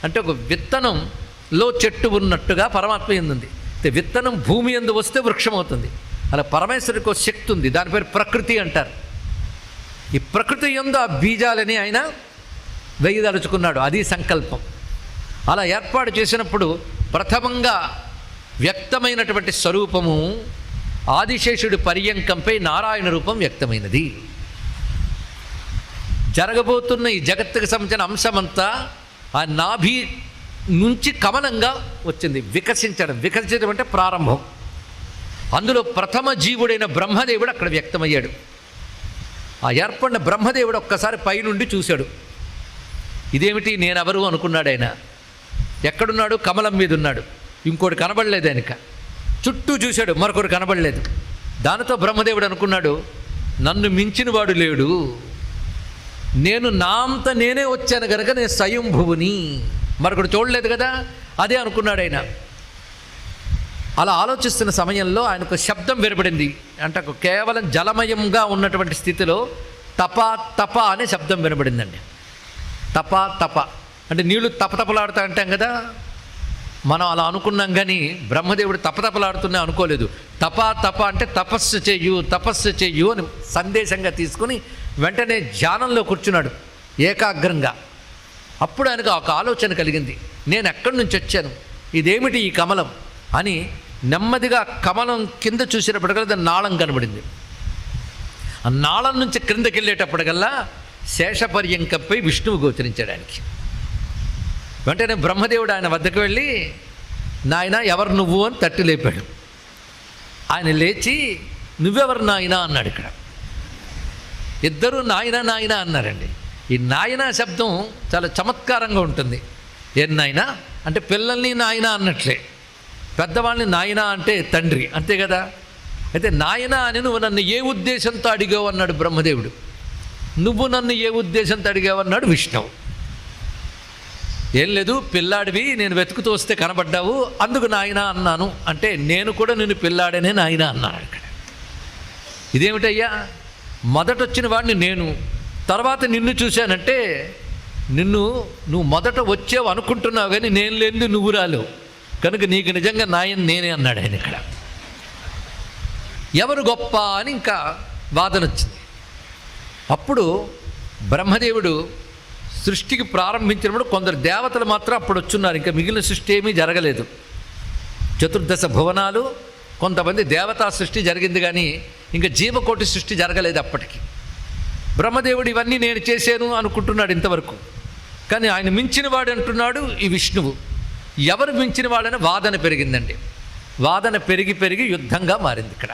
అంటే ఒక విత్తనంలో చెట్టు ఉన్నట్టుగా పరమాత్మ యందుంది. విత్తనం భూమి యందు వస్తే వృక్షం అవుతుంది. అలా పరమేశ్వరికి ఒక శక్తి ఉంది, దాని పేరు ప్రకృతి అంటారు. ఈ ప్రకృతి యందు ఆ బీజాలని ఆయన వేయదలుచుకున్నాడు, అది సంకల్పం. అలా ఏర్పాటు చేసినప్పుడు ప్రథమంగా వ్యక్తమైనటువంటి స్వరూపము ఆదిశేషుడి పర్యంకంపై నారాయణ రూపం వ్యక్తమైనది. జరగబోతున్న ఈ జగత్తుకు సంబంధించిన అంశమంతా ఆ నాభి నుంచి కమలంగా వచ్చింది. వికసించడం అంటే ప్రారంభం. అందులో ప్రథమ జీవుడైన బ్రహ్మదేవుడు అక్కడ వ్యక్తమయ్యాడు. ఆ ఏర్పడిన బ్రహ్మదేవుడు ఒక్కసారి పైనుండి చూశాడు. ఇదేమిటి, నేనెవరు అనుకున్నాడు ఆయన. ఎక్కడున్నాడు? కమలం మీద ఉన్నాడు. ఇంకోటి కనబడలేదు ఆయనక. చుట్టూ చూశాడు, మరొకరు కనబడలేదు. దానితో బ్రహ్మదేవుడు అనుకున్నాడు, నన్ను మించిన వాడు లేడు, నేను నా అంత నేనే వచ్చాను కనుక నేను స్వయంభువుని, మరొకడు చూడలేదు కదా, అదే అనుకున్నాడు ఆయన. అలా ఆలోచిస్తున్న సమయంలో ఆయనకు శబ్దం వినబడింది. అంటే కేవలం జలమయంగా ఉన్నటువంటి స్థితిలో తప తప అనే శబ్దం వినబడిందండి. తప తప అంటే నీళ్లు తపతపలాడుతా అంటాం కదా, మనం అలా అనుకున్నాం. కానీ బ్రహ్మదేవుడు తపతపలాడుతున్నా అనుకోలేదు. తప తప అంటే తపస్సు చెయ్యు అని సందేశంగా తీసుకుని వెంటనే ధ్యానంలో కూర్చున్నాడు ఏకాగ్రంగా. అప్పుడు ఆయనకు ఒక ఆలోచన కలిగింది, నేను ఎక్కడి నుంచి వచ్చాను, ఇదేమిటి ఈ కమలం అని నెమ్మదిగా కమలం కింద చూసేటప్పటికల్లా దాని నాళం కనబడింది. ఆ నాళం నుంచి క్రిందకి వెళ్ళేటప్పటికల్లా శేషపర్యంకంపై విష్ణువు గోచరించాడు ఆయనకి. వెంటనే బ్రహ్మదేవుడు ఆయన వద్దకు వెళ్ళి, నాయన ఎవరు నువ్వు అని తట్టి లేపాడు. ఆయన లేచి, నువ్వెవరు నాయన అన్నాడు. ఇక్కడ ఇద్దరు నాయన నాయన అన్నారండి. ఈ నాయన శబ్దం చాలా చమత్కారంగా ఉంటుంది. ఏం నాయన అంటే పిల్లల్ని నాయన అన్నట్లే, పెద్దవాళ్ళని నాయన అంటే తండ్రి, అంతే కదా. అయితే నాయన అని నువ్వు నన్ను ఏ ఉద్దేశంతో అడిగావు అన్నాడు బ్రహ్మదేవుడు. నువ్వు నన్ను ఏ ఉద్దేశంతో అడిగావు అన్నాడు విష్ణువు. ఏం లేదు, పిల్లాడివి, నేను వెతుకుతూ వస్తే కనబడ్డావు, అందుకు నాయన అన్నాను అంటే నేను కూడా నిన్ను పిల్లాడనే నాయన అన్నాను. ఇక్కడ ఇదేమిటయ్యా, మొదట వచ్చిన వాడిని నేను, తర్వాత నిన్ను చూశానంటే నువ్వు మొదట వచ్చావు అనుకుంటున్నావు, కానీ నేను లేనిది నువ్వు రాలేవు, కనుక నీకు నిజంగా నాయన నేనే అన్నాడు ఆయన. ఇక్కడ ఎవరు గొప్ప అని ఇంకా వాదన వచ్చింది. అప్పుడు బ్రహ్మదేవుడు సృష్టికి ప్రారంభించినప్పుడు కొందరు దేవతలు మాత్రం అప్పుడు వచ్చున్నారు, ఇంకా మిగిలిన సృష్టి ఏమీ జరగలేదు. చతుర్దశ భువనాలు, కొంతమంది దేవతా సృష్టి జరిగింది, కానీ ఇంకా జీవకోటి సృష్టి జరగలేదు అప్పటికి. బ్రహ్మదేవుడు ఇవన్నీ నేను చేశాను అనుకుంటున్నాడు ఇంతవరకు, కానీ ఆయన మించిన వాడు అంటున్నాడు ఈ విష్ణువు. ఎవరు మించిన వాడని వాదన పెరిగిందండి. వాదన పెరిగి యుద్ధంగా మారింది. ఇక్కడ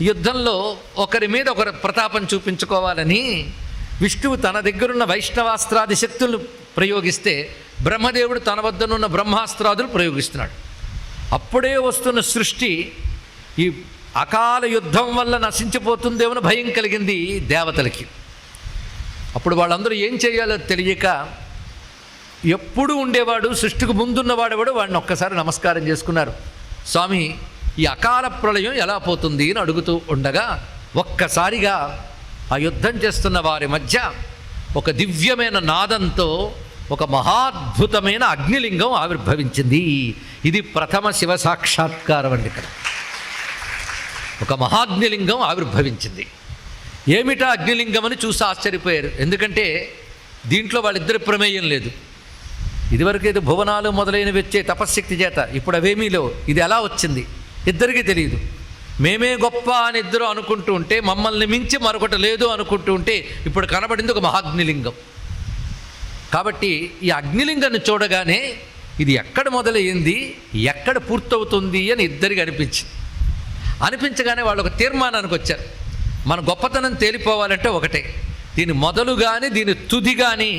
యుద్ధంలో ఒకరి మీద ఒకరు ప్రతాపం చూపించుకోవాలని విష్ణువు తన దగ్గరున్న వైష్ణవాస్త్రాది శక్తులను ప్రయోగిస్తే బ్రహ్మదేవుడు తన వద్దనున్న బ్రహ్మాస్త్రాదులు ప్రయోగిస్తున్నాడు. అప్పుడే వస్తున్న సృష్టి ఈ అకాల యుద్ధం వల్ల నశించిపోతుందేమో భయం కలిగింది దేవతలకి. అప్పుడు వాళ్ళందరూ ఏం చేయాలో తెలియక, ఎప్పుడు ఉండేవాడు సృష్టికి ముందున్నవాడేవాడు వాడిని ఒక్కసారి నమస్కారం చేసుకున్నారు. స్వామి, ఈ అకాల ప్రళయం ఎలా పోతుంది అని అడుగుతూ ఉండగా ఒక్కసారిగా ఆ యుద్ధం చేస్తున్న వారి మధ్య ఒక దివ్యమైన నాదంతో ఒక మహాద్భుతమైన అగ్నిలింగం ఆవిర్భవించింది. ఇది ప్రథమ శివ సాక్షాత్కారం అండి. ఇక్కడ ఒక మహాగ్నిలింగం ఆవిర్భవించింది. ఏమిటా అగ్నిలింగం అని చూసి ఆశ్చర్యపోయారు. ఎందుకంటే దీంట్లో వాళ్ళిద్దరి ప్రమేయం లేదు. ఇదివరకు ఏదో భువనాలు మొదలైనవి వచ్చే తపశ్శక్తి చేత, ఇప్పుడు అవేమీ లేవు. ఇది ఎలా వచ్చింది ఇద్దరికీ తెలియదు. మేమే గొప్ప అని ఇద్దరు అనుకుంటూ ఉంటే, మమ్మల్ని మించి మరొకటి లేదు అనుకుంటూ ఉంటే, ఇప్పుడు కనబడింది ఒక మహాగ్నిలింగం. కాబట్టి ఈ అగ్నిలింగాన్ని చూడగానే ఇది ఎక్కడ మొదలయ్యింది, ఎక్కడ పూర్తవుతుంది అని ఇద్దరికి అనిపించగానే వాళ్ళు ఒక తీర్మానానికి వచ్చారు. మన గొప్పతనం తేలిపోవాలంటే ఒకటే, దీని మొదలు కానీ దీని తుది కానీ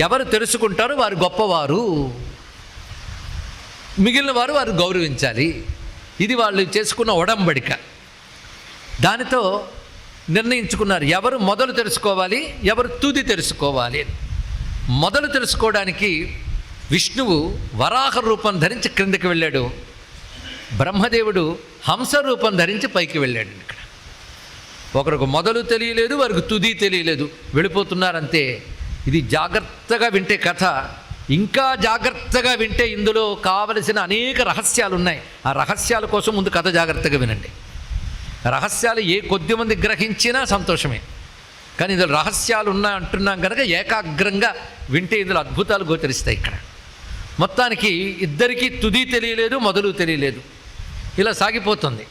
ఎవరు తెలుసుకుంటారో వారు గొప్పవారు, మిగిలిన వారు గౌరవించాలి. ఇది వాళ్ళు చేసుకున్న ఒడంబడిక. దానితో నిర్ణయించుకున్నారు ఎవరు మొదలు తెలుసుకోవాలి, ఎవరు తుది తెలుసుకోవాలి. మొదలు తెలుసుకోవడానికి విష్ణువు వరాహ రూపం ధరించి క్రిందకి వెళ్ళాడు, బ్రహ్మదేవుడు హంస రూపం ధరించి పైకి వెళ్ళాడు. ఇక్కడ ఒకరికి మొదలు తెలియలేదు, వారికి తుది తెలియలేదు, వెళ్ళిపోతున్నారంతే. ఇది జాగ్రత్తగా వింటే కథ, ఇంకా జాగ్రత్తగా వింటే ఇందులో కావలసిన అనేక రహస్యాలు ఉన్నాయి. ఆ రహస్యాల కోసం ముందు కథ జాగ్రత్తగా వినండి. రహస్యాలు ఏ కొద్ది మంది గ్రహించినా సంతోషమే, కానీ ఇందులో రహస్యాలు ఉన్నాయి అంటున్నాం కనుక ఏకాగ్రంగా వింటే ఇందులో అద్భుతాలు గోచరిస్తాయి. ఇక్కడ మొత్తానికి ఇద్దరికీ తుది తెలియలేదు, మొదలు తెలియలేదు. ఇలా సాగిపోతుంది.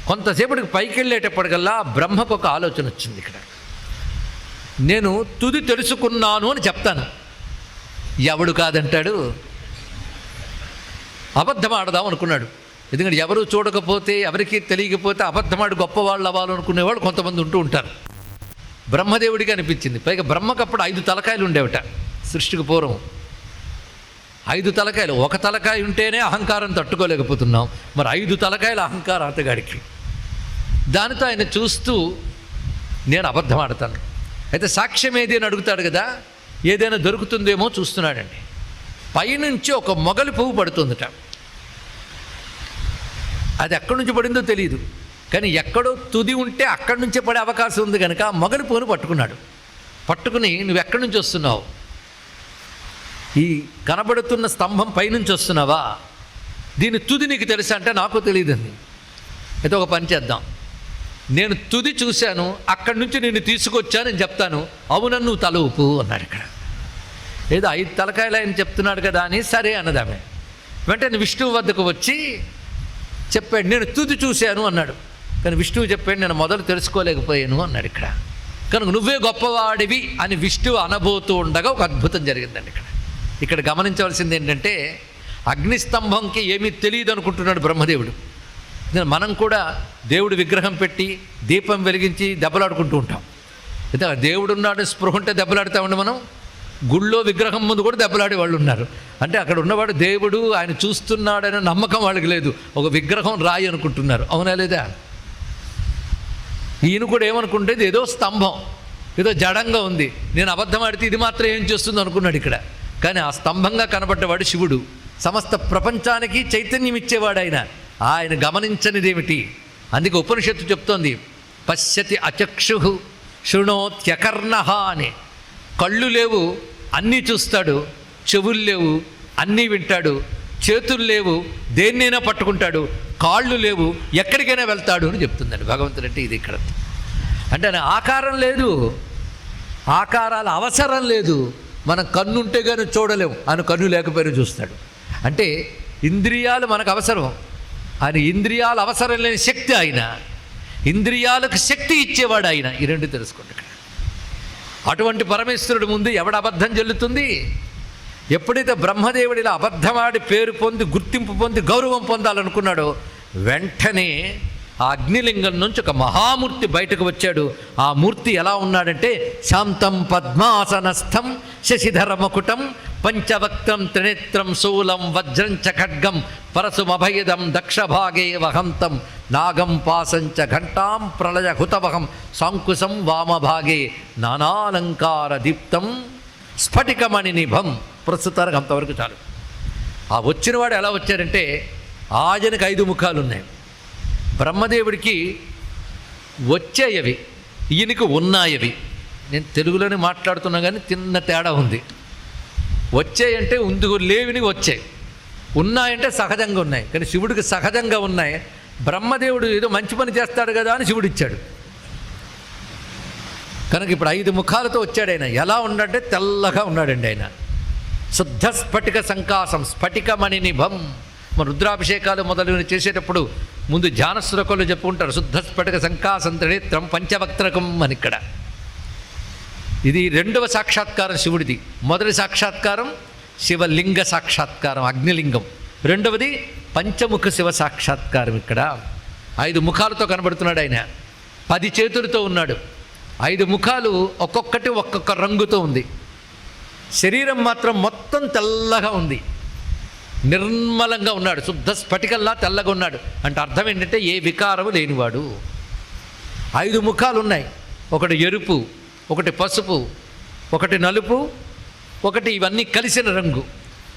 కొంతసేపటికి పైకి వెళ్ళేటప్పటికల్లా బ్రహ్మకు ఒక ఆలోచన వచ్చింది. ఇక్కడ నేను తుది తెలుసుకున్నాను అని చెప్తాను, ఎవడు కాదంటాడు. అబద్ధం ఆడదాం అనుకున్నాడు. ఎందుకంటే ఎవరు చూడకపోతే, ఎవరికి తెలియకపోతే అబద్ధమాడు గొప్పవాళ్ళు అవ్వాలనుకునేవాళ్ళు కొంతమంది ఉంటూ ఉంటారు. బ్రహ్మదేవుడికి అనిపించింది. పైగా బ్రహ్మకప్పుడు 5 తలకాయలు ఉండేవట సృష్టికి పూర్వం. 5 తలకాయలు, ఒక తలకాయ ఉంటేనే అహంకారం తట్టుకోలేకపోతున్నాం, మరి 5 తలకాయల అహంకారం అతగాడికి. దానితో ఆయన చూస్తూ నేను అబద్ధం ఆడతాను, అయితే సాక్ష్యం ఏది అని అడుగుతాడు కదా, ఏదైనా దొరుకుతుందేమో చూస్తున్నాడండి. పైనుంచి ఒక మొగలి పువ్వు పడుతుందట. అది ఎక్కడి నుంచి పడిందో తెలియదు, కానీ ఎక్కడో తుది ఉంటే అక్కడి నుంచే పడే అవకాశం ఉంది కనుక మొగలి పువ్వును పట్టుకున్నాడు. పట్టుకుని నువ్వు ఎక్కడి నుంచి వస్తున్నావు, ఈ కనబడుతున్న స్తంభం పైనుంచి వస్తున్నావా, దీని తుది నీకు తెలుసా అంటే నాకు తెలియదండి. అయితే ఒక పని చేద్దాం, నేను తుది చూశాను, అక్కడి నుంచి నేను తీసుకొచ్చానని చెప్తాను, అవునన్ను నువ్వు తల ఊపు అన్నాడు. ఇక్కడ ఏదో 5 తలకాయలు ఆయన చెప్తున్నాడు కదా అని సరే అన్నదామె. వెంటనే విష్ణువు వద్దకు వచ్చి చెప్పాడు, నేను తుది చూశాను అన్నాడు. కానీ విష్ణువు చెప్పాడు, నేను మొదలు తెలుసుకోలేకపోయాను అన్నాడు. ఇక్కడ కనుక నువ్వే గొప్పవాడివి అని విష్ణువు అనబోతూ ఉండగా ఒక అద్భుతం జరిగిందండి. ఇక్కడ గమనించవలసింది ఏంటంటే, అగ్నిస్తంభంకి ఏమీ తెలియదు అనుకుంటున్నాడు బ్రహ్మదేవుడు. మనం కూడా దేవుడు విగ్రహం పెట్టి దీపం వెలిగించి దెబ్బలాడుకుంటూ ఉంటాం. అయితే దేవుడు ఉన్నాడు స్పృహ ఉంటే దెబ్బలాడుతామండి. మనం గుళ్ళో విగ్రహం ముందు కూడా దెబ్బలాడే వాళ్ళు ఉన్నారు. అంటే అక్కడ ఉన్నవాడు దేవుడు, ఆయన చూస్తున్నాడనే నమ్మకం వాళ్ళకి లేదు, ఒక విగ్రహం రాయి అనుకుంటున్నారు. అవునా లేదా? ఈయన కూడా ఏమనుకుంటే ఏదో స్తంభం, ఏదో జడంగా ఉంది, నేను అబద్ధం ఆడితే ఇది మాత్రం ఏం చేస్తుంది అనుకున్నాడు ఇక్కడ. కానీ ఆ స్తంభంగా కనబడ్డవాడు శివుడు, సమస్త ప్రపంచానికి చైతన్యం ఇచ్చేవాడు ఆయన. ఆయన గమనించనిదేమిటి? అందుకే ఉపనిషత్తు చెప్తోంది, పశ్యతి అచక్షు శృణోత్యకర్ణః అని. కళ్ళు లేవు అన్నీ చూస్తాడు, చెవులు లేవు అన్నీ వింటాడు, చేతులు లేవు దేన్నైనా పట్టుకుంటాడు, కాళ్ళు లేవు ఎక్కడికైనా వెళ్తాడు అని చెప్తుందండి భగవంతుడు. అంటే ఇది ఇక్కడ అంటే ఆయన ఆకారం లేదు, ఆకారాల అవసరం లేదు. మనం కన్నుంటే కానీ చూడలేము, ఆయన కన్ను లేకపోయినా చూస్తాడు. అంటే ఇంద్రియాలు మనకు అవసరం, ఆయన ఇంద్రియాలు అవసరం లేని శక్తి ఆయన, ఇంద్రియాలకు శక్తి ఇచ్చేవాడు ఆయన. ఈ రెండు తెలుసుకోండి. ఇక్కడ అటువంటి పరమేశ్వరుడు ముందు ఎవడ అబద్ధం చెల్లుతుంది? ఎప్పుడైతే బ్రహ్మదేవుడిలా అబద్ధమాడి పేరు పొంది గుర్తింపు పొంది గౌరవం పొందాలనుకున్నాడో, వెంటనే ఆ అగ్నిలింగం నుంచి ఒక మహామూర్తి బయటకు వచ్చాడు. ఆ మూర్తి ఎలా ఉన్నాడంటే, శాంతం పద్మాసనస్థం శశిధరమకుటం పంచవక్త్రం త్రినేత్రం శూలం వజ్రం చ ఖడ్గం పరశుమభయదం దక్షభాగే వహంతం నాగం పాసంచ ఘంటాం ప్రళయ హుతవహం సాంకుశం వామభాగే నానాలంకార దీప్తం స్ఫటికమణి నిభం. ప్రస్తుతానికి అంతవరకు చాలు. ఆ వచ్చినవాడు ఎలా వచ్చారంటే, ఆయనకి 5 ముఖాలు ఉన్నాయి. బ్రహ్మదేవుడికి వచ్చేయవి, ఈయనకి ఉన్నాయవి. నేను తెలుగులోనే మాట్లాడుతున్నా కానీ తిన్న తేడా ఉంది. వచ్చాయంటే ఉందుకు లేవిని వచ్చాయి, ఉన్నాయంటే సహజంగా ఉన్నాయి. కానీ శివుడికి సహజంగా ఉన్నాయి. బ్రహ్మదేవుడు ఏదో మంచి పని చేస్తాడు కదా అని శివుడు ఇచ్చాడు కనుక ఇప్పుడు 5 ముఖాలతో వచ్చాడు ఆయన. ఎలా ఉన్నాడంటే తెల్లగా ఉన్నాడండి ఆయన. శుద్ధ స్ఫటిక సంకాసం స్ఫటికమణి నిభం. మన రుద్రాభిషేకాలు మొదలు చేసేటప్పుడు ముందు ధ్యాన శ్లోకంలో చెప్పుకుంటారు, శుద్ధ స్ఫటిక సంకాసం త్రినేత్రం పంచవక్త్రకం అని. ఇక్కడ ఇది రెండవ సాక్షాత్కారం శివుడిది. మొదటి సాక్షాత్కారం శివలింగ సాక్షాత్కారం, అగ్నిలింగం. రెండవది పంచముఖ శివ సాక్షాత్కారం. ఇక్కడ 5 ముఖాలతో కనబడుతున్నాడు ఆయన, 10 చేతులతో ఉన్నాడు. 5 ముఖాలు ఒక్కొక్కటి ఒక్కొక్క రంగుతో ఉంది. శరీరం మాత్రం మొత్తం తెల్లగా ఉంది, నిర్మలంగా ఉన్నాడు, శుద్ధ స్ఫటికల్లా తెల్లగా ఉన్నాడు. అంటే అర్థం ఏంటంటే ఏ వికారము లేనివాడు. 5 ముఖాలు ఉన్నాయి, ఒకటి ఎరుపు, ఒకటి పసుపు, ఒకటి నలుపు, ఒకటి ఇవన్నీ కలిసిన రంగు.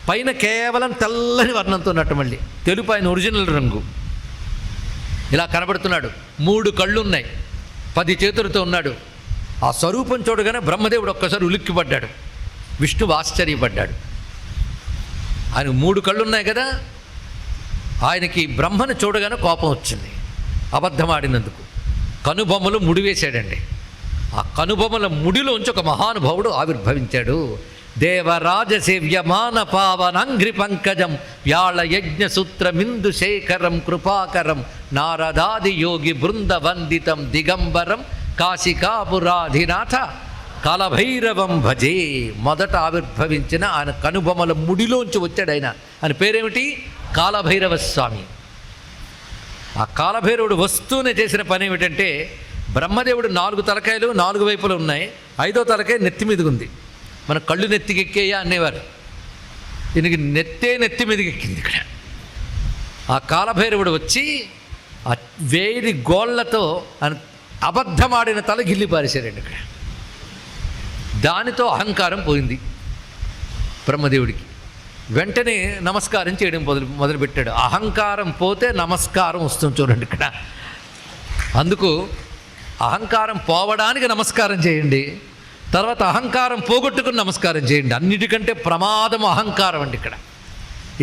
పైన కేవలం తెల్లని వర్ణంతో ఉన్నట్టు, మళ్ళీ తెలుపు ఆయన ఒరిజినల్ రంగు. ఇలా కనబడుతున్నాడు. 3 కళ్ళు ఉన్నాయి, 10 చేతులతో ఉన్నాడు. ఆ స్వరూపం చూడగానే బ్రహ్మదేవుడు ఒక్కసారి ఉలిక్కిపడ్డాడు, విష్ణువు ఆశ్చర్యపడ్డాడు. ఆయన 3 కళ్ళు ఉన్నాయి కదా, ఆయనకి బ్రహ్మను చూడగానే కోపం వచ్చింది అబద్ధం ఆడినందుకు. కనుబొమ్మలు ముడివేశాడండి. ఆ కనుబొమ్మల ముడిలోంచి ఒక మహానుభావుడు ఆవిర్భవించాడు. దేవరాజ సేవ్యమాన పావనాంఘ్రి పంకజం వ్యాళ యజ్ఞ సూత్రమిందు శేఖరం కృపాకరం నారదాది యోగి బృంద వందితం దిగంబరం కాశికాపురాధినాథ కాలభైరవం భజే. మొదట ఆవిర్భవించిన ఆయన కనుబొమ్మల ముడిలోంచి వచ్చాడు ఆయన. ఆయన పేరేమిటి? కాలభైరవ స్వామి. ఆ కాలభైరవుడు వస్తూనే చేసిన పని ఏమిటంటే, బ్రహ్మదేవుడు 4 తలకాయలు 4 వైపులు ఉన్నాయి, 5వ తలకాయ నెత్తి మీదకి ఉంది. మన కళ్ళు నెత్తికెక్కేయా అనేవారు, దీనికి నెత్తి మీదకి ఎక్కింది. ఇక్కడ ఆ కాలభైరవుడు వచ్చి ఆ 1000 గోళ్లతో అబద్ధమాడిన తల గిల్లి పారేశారండి. ఇక్కడ దానితో అహంకారం పోయింది బ్రహ్మదేవుడికి. వెంటనే నమస్కారం చేయడం మొదలుపెట్టాడు. అహంకారం పోతే నమస్కారం వస్తుంది చూడండి ఇక్కడ. అందుకు అహంకారం పోవడానికి నమస్కారం చేయండి, తర్వాత అహంకారం పోగొట్టుకుని నమస్కారం చేయండి. అన్నిటికంటే ప్రమాదం అహంకారం అండి. ఇక్కడ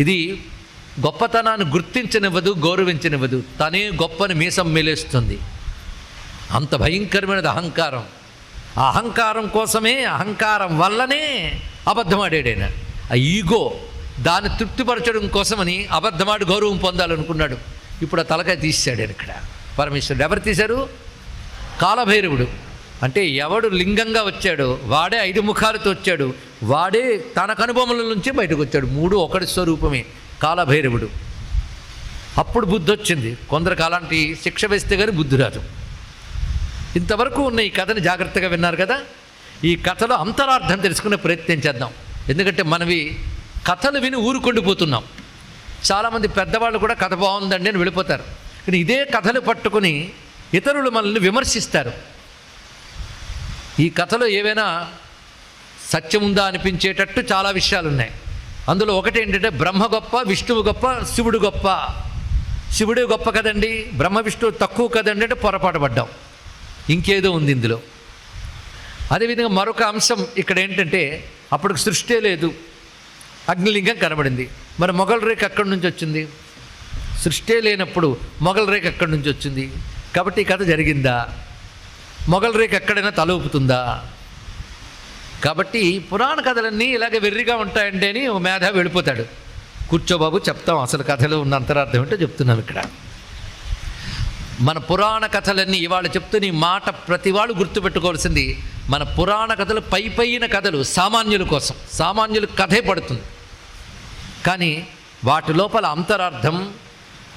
ఇది గొప్పతనాన్ని గుర్తించనివ్వదు, గౌరవించనివ్వదు, తనే గొప్పని మీసం మేలేస్తుంది. అంత భయంకరమైనది అహంకారం. ఆ అహంకారం కోసమే, అహంకారం వల్లనే అబద్ధమాడాడైనా. ఆ ఈగో దాన్ని తృప్తిపరచడం కోసమని అబద్ధమాడి గౌరవం పొందాలనుకున్నాడు. ఇప్పుడు ఆ తలకాయ తీశాడు ఇక్కడ పరమేశ్వరుడు. ఎవరు తీశారు? కాలభైరవుడు. అంటే ఎవడు లింగంగా వచ్చాడో వాడే 5 ముఖాలతో వచ్చాడు, వాడే తన కనుబొమ్మల నుంచి బయటకు వచ్చాడు. 3 ఒకటి స్వరూపమే కాలభైరవుడు. అప్పుడు బుద్ధి వచ్చింది. కొందరికి అలాంటి శిక్ష వేస్తే కానీ బుద్ధి రాదు. ఇంతవరకు ఉన్న ఈ కథని జాగ్రత్తగా విన్నారు కదా. ఈ కథలో అంతరార్థం తెలుసుకునే ప్రయత్నం చేద్దాం. ఎందుకంటే మనవి కథలు విని ఊరుకొండిపోతున్నాం. చాలామంది పెద్దవాళ్ళు కూడా కథ బాగుందండి అని వెళ్ళిపోతారు. కానీ ఇదే కథలు పట్టుకుని ఇతరులు మనల్ని విమర్శిస్తారు. ఈ కథలో ఏవైనా సత్యం ఉందా అనిపించేటట్టు చాలా విషయాలు ఉన్నాయి. అందులో ఒకటి ఏంటంటే బ్రహ్మ గొప్ప, విష్ణువు గొప్ప, శివుడు గొప్ప. శివుడే గొప్ప కదండి, బ్రహ్మ విష్ణువు తక్కువ కదండి అంటే పొరపాటు పడ్డాం. ఇంకేదో ఉంది ఇందులో. అదేవిధంగా మరొక అంశం ఇక్కడ ఏంటంటే, అప్పటికి సృష్టి లేదు, అగ్నిలింగం కనబడింది. మరి మొగల్ రేఖ ఎక్కడి నుంచి వచ్చింది? సృష్టి లేనప్పుడు మొగల్ రేఖ ఎక్కడి నుంచి వచ్చింది? కాబట్టి ఈ కథ జరిగిందా? మొగల్ రేఖ ఎక్కడైనా తలూపుతుందా? కాబట్టి పురాణ కథలన్నీ ఇలాగే వెర్రిగా ఉంటాయంటే అని ఒక మేధావి వెళ్ళిపోతాడు. కూర్చోబాబు చెప్తాం, అసలు కథలో ఉన్న అంతరార్థం ఏంటో చెప్తున్నాం. ఇక్కడ మన పురాణ కథలన్నీ ఇవాళ చెప్తున్న ఈ మాట ప్రతి వాళ్ళు గుర్తుపెట్టుకోవాల్సింది, మన పురాణ కథలు పైన కథలు సామాన్యుల కోసం, సామాన్యుల కథే పడుతుంది. కానీ వాటి లోపల అంతరార్థం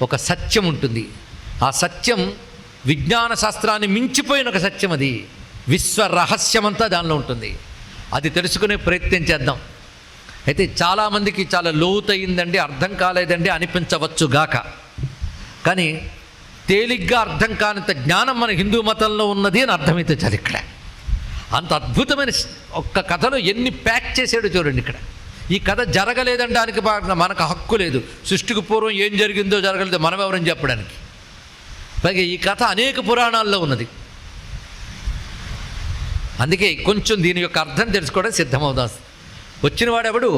ఒక సత్యం ఉంటుంది. ఆ సత్యం విజ్ఞాన శాస్త్రాన్ని మించిపోయిన ఒక సత్యం. అది విశ్వ రహస్యమంతా దానిలో ఉంటుంది. అది తెలుసుకునే ప్రయత్నం చేద్దాం. అయితే చాలామందికి చాలా లోతయిందండి, అర్థం కాలేదండి అనిపించవచ్చుగాక. కానీ తేలిగ్గా అర్థం కానంత జ్ఞానం మన హిందూ మతంలో ఉన్నది అని అర్థమైతే చాలు. ఇక్కడ అంత అద్భుతమైన ఒక్క కథలో ఎన్ని ప్యాక్ చేసాడో చూడండి. ఇక్కడ ఈ కథ జరగలేదనడానికి మనకు హక్కు లేదు. సృష్టికి పూర్వం ఏం జరిగిందో జరగలేదో మనం ఎవరని చెప్పడానికి. పైగా ఈ కథ అనేక పురాణాల్లో ఉన్నది. అందుకే కొంచెం దీని యొక్క అర్థం తెలుసుకోవడం సిద్ధమవుదాం. వచ్చినవాడెవడు?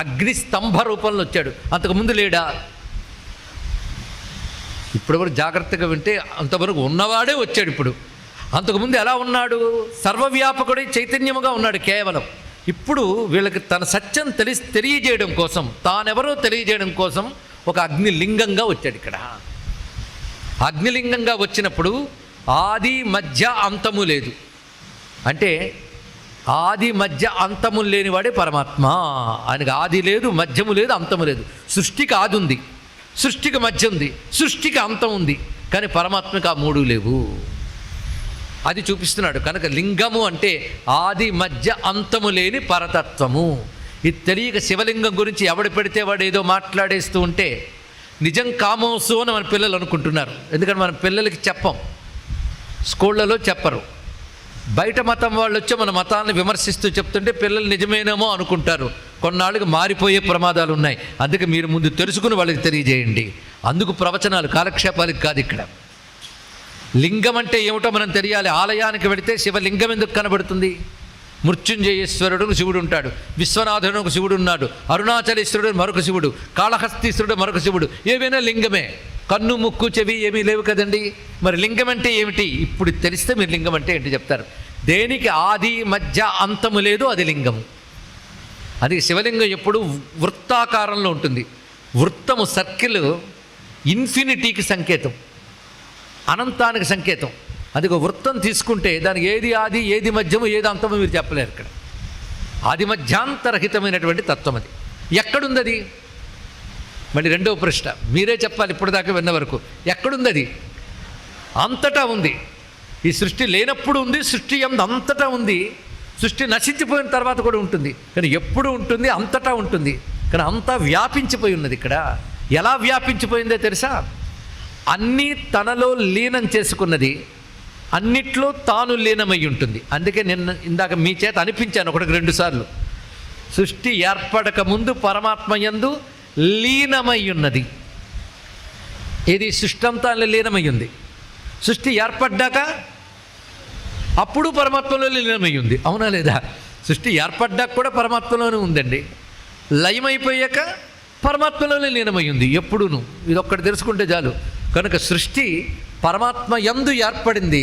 అగ్ని స్తంభ రూపంలో వచ్చాడు. అంతకుముందు లేడా? ఇప్పటివరకు జాగ్రత్తగా వింటే అంతవరకు ఉన్నవాడే వచ్చాడు. ఇప్పుడు అంతకుముందు ఎలా ఉన్నాడు? సర్వవ్యాపకుడై చైతన్యముగా ఉన్నాడు కేవలం. ఇప్పుడు వీళ్ళకి తన సత్యం తెలియజేయడం కోసం, తానెవరో తెలియజేయడం కోసం ఒక అగ్నిలింగంగా వచ్చాడు. ఇక్కడ అగ్నిలింగంగా వచ్చినప్పుడు ఆది మధ్య అంతము లేదు. అంటే ఆది మధ్య అంతము లేనివాడే పరమాత్మ. ఆయనకు ఆది లేదు, మధ్యము లేదు, అంతము లేదు. సృష్టికి ఆది ఉంది, సృష్టికి మధ్య ఉంది, సృష్టికి అంతం ఉంది, కానీ పరమాత్మకి ఆ మూడు లేవు. అది చూపిస్తున్నాడు. కనుక లింగము అంటే ఆది మధ్య అంతము లేని పరతత్వము. ఇది తెలియక శివలింగం గురించి ఎవడు పెడితే వాడు ఏదో మాట్లాడేస్తూ ఉంటే నిజం కామోసు అని మన పిల్లలు అనుకుంటున్నారు. ఎందుకంటే మన పిల్లలకి చెప్పం, స్కూళ్ళలో చెప్పరు. బయట మతం వాళ్ళు వచ్చి మన మతాన్ని విమర్శిస్తూ చెప్తుంటే పిల్లలు నిజమేనేమో అనుకుంటారు. కొన్నాళ్ళకి మారిపోయే ప్రమాదాలు ఉన్నాయి. అందుకే మీరు ముందు తెలుసుకుని వాళ్ళకి తెలియజేయండి. అందుకు ప్రవచనాలు, కాలక్షేపాలకు కాదు. ఇక్కడ లింగం అంటే ఏమిటో మనం తెలియాలి. ఆలయానికి వెళితే శివలింగం ఎందుకు కనబడుతుంది? మృత్యుంజయేశ్వరుడు శివుడు ఉంటాడు, విశ్వనాథుడు ఒక శివుడు ఉన్నాడు, అరుణాచలేశ్వరుడు మరొక శివుడు, కాళహస్తీశ్వరుడు మరొక శివుడు. ఏవైనా లింగమే. కన్ను ముక్కు చెవి ఏమీ లేవు కదండి. మరి లింగం అంటే ఏమిటి? ఇప్పుడు తెలిస్తే మీరు లింగం అంటే ఏంటి చెప్తారు. దేనికి ఆది మధ్య అంతము లేదు, అది లింగము. అది శివలింగం ఎప్పుడు వృత్తాకారంలో ఉంటుంది. వృత్తము, సర్కిల్ ఇన్ఫినిటీకి సంకేతం, అనంతానికి సంకేతం. అది ఒక వృత్తం తీసుకుంటే దానికి ఏది ఆది, ఏది మధ్యము, ఏది అంతము మీరు చెప్పలేరు. ఇక్కడ ఆది మధ్యాంతరహితమైనటువంటి తత్వం. అది ఎక్కడుంది? అది మళ్ళీ రెండవ ప్రశ్న మీరే చెప్పాలి. ఇప్పటిదాకా విన్న వరకు ఎక్కడుంది? అది అంతటా ఉంది. ఈ సృష్టి లేనప్పుడు ఉంది, సృష్టి అంతటా ఉంది. సృష్టి నశించిపోయిన తర్వాత కూడా ఉంటుంది, కానీ ఎప్పుడు ఉంటుంది, అంతటా ఉంటుంది. కానీ అంతా వ్యాపించిపోయి ఉన్నది. ఇక్కడ ఎలా వ్యాపించిపోయిందో తెలుసా? అన్నీ తనలో లీనం చేసుకున్నది, అన్నిట్లో తాను లీనమై ఉంటుంది. అందుకే ఇందాక మీ చేత అనిపించాను ఒకటికి 2 సార్లు. సృష్టి ఏర్పడక ముందు పరమాత్మ యందు లీనమై ఉన్నది. ఇది సృష్టి అంతా లీనమై ఉంది. సృష్టి ఏర్పడ్డాక అప్పుడు పరమాత్మలో లీనమై ఉంది. అవునా లేదా? సృష్టి ఏర్పడ్డాక కూడా పరమాత్మలోనే ఉందండి. లయమైపోయాక పరమాత్మలోనే లీనమై ఉంది ఎప్పుడూను. ఇదొక్కటి తెలుసుకుంటే చాలు. కనుక సృష్టి పరమాత్మ యందు ఏర్పడింది,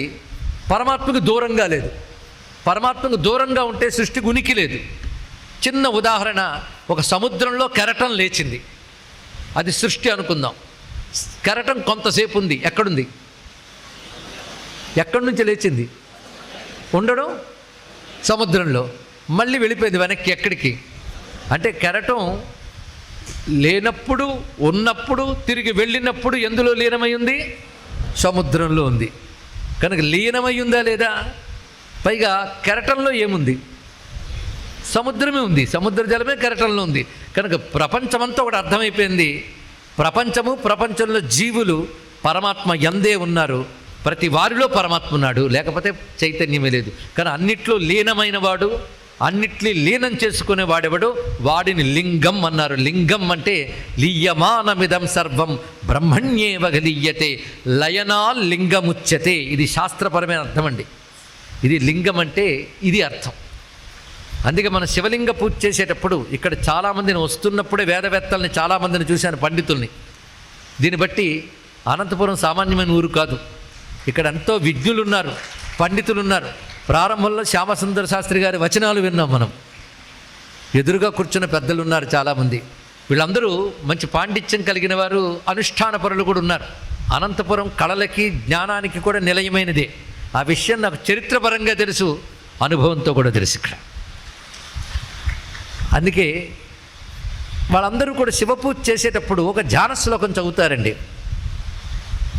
పరమాత్మకు దూరంగా లేదు. పరమాత్మకు దూరంగా ఉంటే సృష్టికి ఉనికి లేదు. చిన్న ఉదాహరణ, ఒక సముద్రంలో కెరటం లేచింది, అది సృష్టి అనుకుందాం. కెరటం కొంతసేపు ఉంది, ఎక్కడుంది? ఎక్కడి నుంచి లేచింది? ఉండడం సముద్రంలో, మళ్ళీ వెళ్ళిపోయింది వెనక్కి. ఎక్కడికి అంటే కెరటం లేనప్పుడు, ఉన్నప్పుడు, తిరిగి వెళ్ళినప్పుడు ఎందులో లీనమై ఉంది? సముద్రంలో ఉంది. కనుక లీనమై ఉందా లేదా? పైగా కెరటంలో ఏముంది? సముద్రమే ఉంది, సముద్ర జలమే కెరటంలో ఉంది. కనుక ప్రపంచమంతా ఒకటి అర్థమైపోయింది. ప్రపంచము, ప్రపంచంలో జీవులు పరమాత్మ యందే ఉన్నారు. ప్రతి వారిలో పరమాత్మ ఉన్నాడు, లేకపోతే చైతన్యమే లేదు. కానీ అన్నిట్లో లీనమైన వాడు, అన్నిట్ని లీనం చేసుకునే వాడెవడు? వాడిని లింగం అన్నారు. లింగం అంటే లీయమానమిదం సర్వం బ్రహ్మణ్యేవ గలీయతే లయనా లింగముచ్యతే. ఇది శాస్త్రపరమైన అర్థం అండి. ఇది లింగం అంటే ఇది అర్థం. అందుకే మనం శివలింగ పూజ చేసేటప్పుడు ఇక్కడ చాలామందిని వస్తున్నప్పుడే వేదవేత్తల్ని చాలామందిని చూశాను, పండితుల్ని. దీన్ని బట్టి అనంతపురం సామాన్యమైన ఊరు కాదు. ఇక్కడ ఎంతో విజ్ఞులు ఉన్నారు, పండితులు ఉన్నారు. ప్రారంభంలో శ్యామసుందర శాస్త్రి గారి వచనాలు విన్నాం మనం. ఎదురుగా కూర్చున్న పెద్దలు ఉన్నారు చాలామంది. వీళ్ళందరూ మంచి పాండిత్యం కలిగిన వారు, అనుష్ఠాన పరులు కూడా ఉన్నారు. అనంతపురం కళలకి, జ్ఞానానికి కూడా నిలయమైనదే. ఆ విషయం నాకు చరిత్రపరంగా తెలుసు, అనుభవంతో కూడా తెలుసు ఇక్కడ. అందుకే వాళ్ళందరూ కూడా శివపూజ చేసేటప్పుడు ఒక ధ్యాన శ్లోకం చదువుతారండి.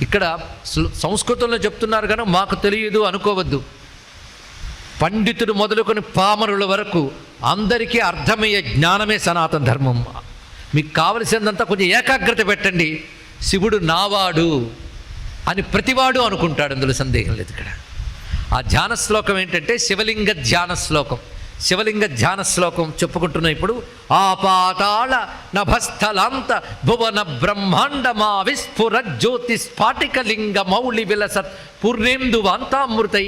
ఇక్కడ సంస్కృతంలో చెప్తున్నారు కానీ మాకు తెలియదు అనుకోవద్దు. పండితుడు మొదలుకొని పామరుల వరకు అందరికీ అర్థమయ్యే జ్ఞానమే సనాతన ధర్మం. మీకు కావలసిందంతా కొంచెం ఏకాగ్రత పెట్టండి. శివుడు నావాడు అని ప్రతివాడు అనుకుంటాడు, అందులో సందేహం లేదు. ఇక్కడ ఆ ధ్యాన శ్లోకం ఏంటంటే శివలింగ ధ్యాన శ్లోకం. శివలింగ ధ్యాన శ్లోకం చెప్పుకుంటున్నాం ఇప్పుడు. ఆపాతాళ నభస్థలాంత భువన బ్రహ్మాండమా విస్ఫుర జ్యోతి స్ఫాటికలింగ మౌళి విలసత్ పూర్ణేందు వాంతామృతై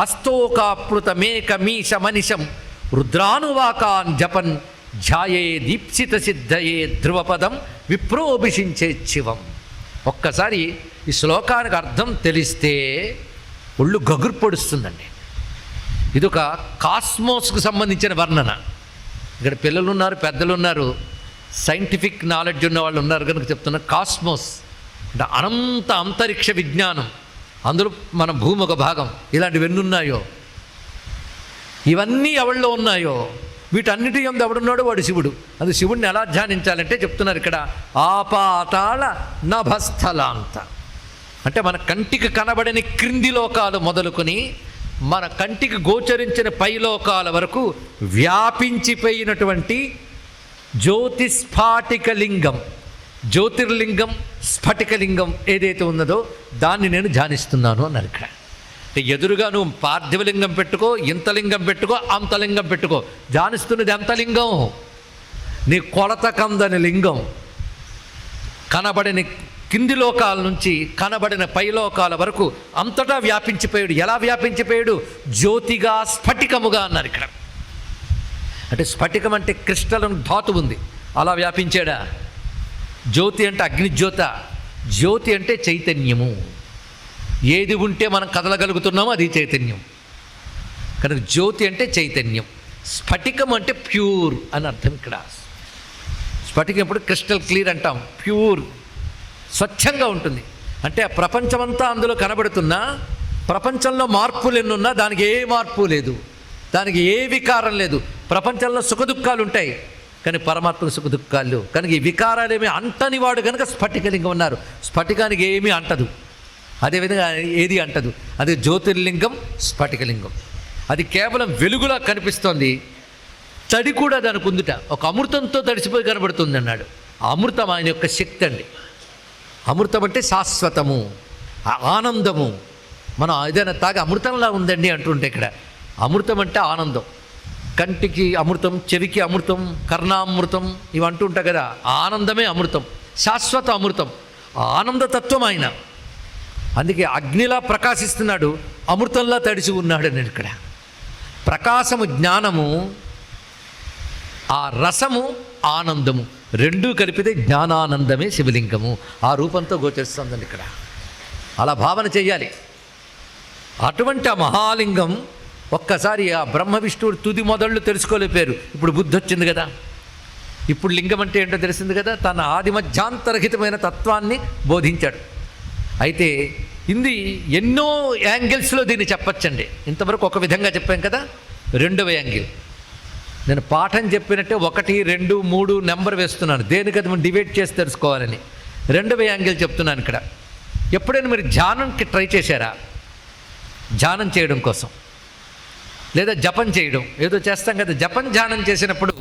అస్తోకాప్లుతమేకమీశ మనిషం రుద్రానువాకాన్ జపన్ ధ్యాయే దీప్సిత సిద్ధయే ధ్రువపదం విప్రోభిషించే శివం. ఒక్కసారి ఈ శ్లోకానికి అర్థం తెలిస్తే ఒళ్ళు గగురు పొడుస్తుందండి. ఇదొక కాస్మోస్కు సంబంధించిన వర్ణన. ఇక్కడ పిల్లలు ఉన్నారు, పెద్దలు ఉన్నారు, సైంటిఫిక్ నాలెడ్జ్ ఉన్న వాళ్ళు ఉన్నారు కనుక చెప్తున్నా. కాస్మోస్ అంటే అనంత అంతరిక్ష విజ్ఞానం, అందులో మన భూమి ఒక భాగం. ఇలాంటివి ఎన్ని ఉన్నాయో ఇవన్నీ ఎవరిలో ఉన్నాయో వీటన్నిటి యందు ఎవడున్నాడో వాడు శివుడు. అది శివుడిని ఎలా ధ్యానించాలంటే చెప్తున్నారు ఇక్కడ, ఆపాతాళ నభస్థలాంత. అంటే మన కంటికి కనబడని క్రింది లోకాలు మొదలుకొని మన కంటికి గోచరించిన పైలోకాల వరకు వ్యాపించిపోయినటువంటి జ్యోతిస్ఫాటికలింగం, జ్యోతిర్లింగం, స్ఫటికలింగం ఏదైతే ఉన్నదో దాన్ని నేను ధ్యానిస్తున్నాను అన్నారు ఇక్కడ. అంటే ఎదురుగా నువ్వు పార్థివలింగం పెట్టుకో, ఇంత లింగం పెట్టుకో, అంత లింగం పెట్టుకో, ధ్యానిస్తున్నది ఎంత లింగం? నీ కొలత కందని లింగం. కనబడిన కింది లోకాల నుంచి కనబడిన పైలోకాల వరకు అంతటా వ్యాపించిపోయాడు. ఎలా వ్యాపించిపోయాడు? జ్యోతిగా, స్ఫటికముగా అన్నారు ఇక్కడ. అంటే స్ఫటికం అంటే క్రిస్టల్ ధాతు ఉంది, అలా వ్యాపించాడా? జ్యోతి అంటే అగ్నిజ్యోత, జ్యోతి అంటే చైతన్యము. ఏది ఉంటే మనం కదలగలుగుతున్నామో అది చైతన్యం. కనుక జ్యోతి అంటే చైతన్యం, స్ఫటికం అంటే ప్యూర్ అని అర్థం ఇక్కడ. స్ఫటికం ఎప్పుడు క్రిస్టల్ క్లియర్ అంటాం, ప్యూర్, స్వచ్ఛంగా ఉంటుంది. అంటే ఆ ప్రపంచమంతా అందులో కనబడుతున్నా, ప్రపంచంలో మార్పులు ఎన్నున్నా దానికి ఏ మార్పు లేదు, దానికి ఏ వికారం లేదు. ప్రపంచంలో సుఖదుఖాలు ఉంటాయి కానీ పరమాత్మ సుఖదుఖాలు. కనుక ఈ వికారాలు ఏమీ అంటని వాడు కనుక స్ఫటికలింగం ఉన్నారు. స్ఫటికానికి ఏమీ అంటదు, అదేవిధంగా ఏది అంటదు. అది జ్యోతిర్లింగం, స్ఫటికలింగం. అది కేవలం వెలుగులా కనిపిస్తోంది, తడి కూడా దానికి ఉందిట. ఒక అమృతంతో తడిసిపోయి కనబడుతుంది అన్నాడు. అమృతం ఆయన యొక్క శక్తి అండి. అమృతం అంటే శాశ్వతము, ఆనందము. మనం ఏదైనా తాగి అమృతంలా ఉందండి అంటుంటే ఇక్కడ అమృతం అంటే ఆనందం. కంటికి అమృతం, చెవికి అమృతం, కర్ణామృతం ఇవి అంటూ ఉంటాయి కదా. ఆనందమే అమృతం, శాశ్వత అమృతం, ఆనందతత్వం ఆయన. అందుకే అగ్నిలా ప్రకాశిస్తున్నాడు, అమృతంలా తడిసి ఉన్నాడు అని ఇక్కడ. ప్రకాశము జ్ఞానము, ఆ రసము ఆనందము రెండూ కలిపితే జ్ఞానానందమే శివలింగము. ఆ రూపంతో గోచరిస్తుందండి ఇక్కడ. అలా భావన చెయ్యాలి. అటువంటి ఆ మహాలింగం ఒక్కసారి ఆ బ్రహ్మ విష్ణువుడు తుది మొదళ్ళు తెలుసుకోలేపారు. ఇప్పుడు బుద్ధి వచ్చింది కదా, ఇప్పుడు లింగం అంటే ఏంటో తెలిసింది కదా. తన ఆది మధ్యాంతరహితమైన తత్వాన్ని బోధించాడు. అయితే ఇది ఎన్నో యాంగిల్స్లో దీన్ని చెప్పచ్చండి. ఇంతవరకు ఒక విధంగా చెప్పాం కదా. రెండవ యాంగిల్ నేను పాఠం చెప్పినట్టే 1, 2, 3 నెంబర్ వేస్తున్నాను, దేనికది మనం డివైడ్ చేసి తెలుసుకోవాలని. రెండవ యాంగిల్ చెప్తున్నాను ఇక్కడ. ఎప్పుడైనా మీరు ధ్యానంకి ట్రై చేశారా? ధ్యానం చేయడం కోసం లేదా జపం చేయడం ఏదో చేస్తాం కదా. జపం ధ్యానం చేసినప్పుడు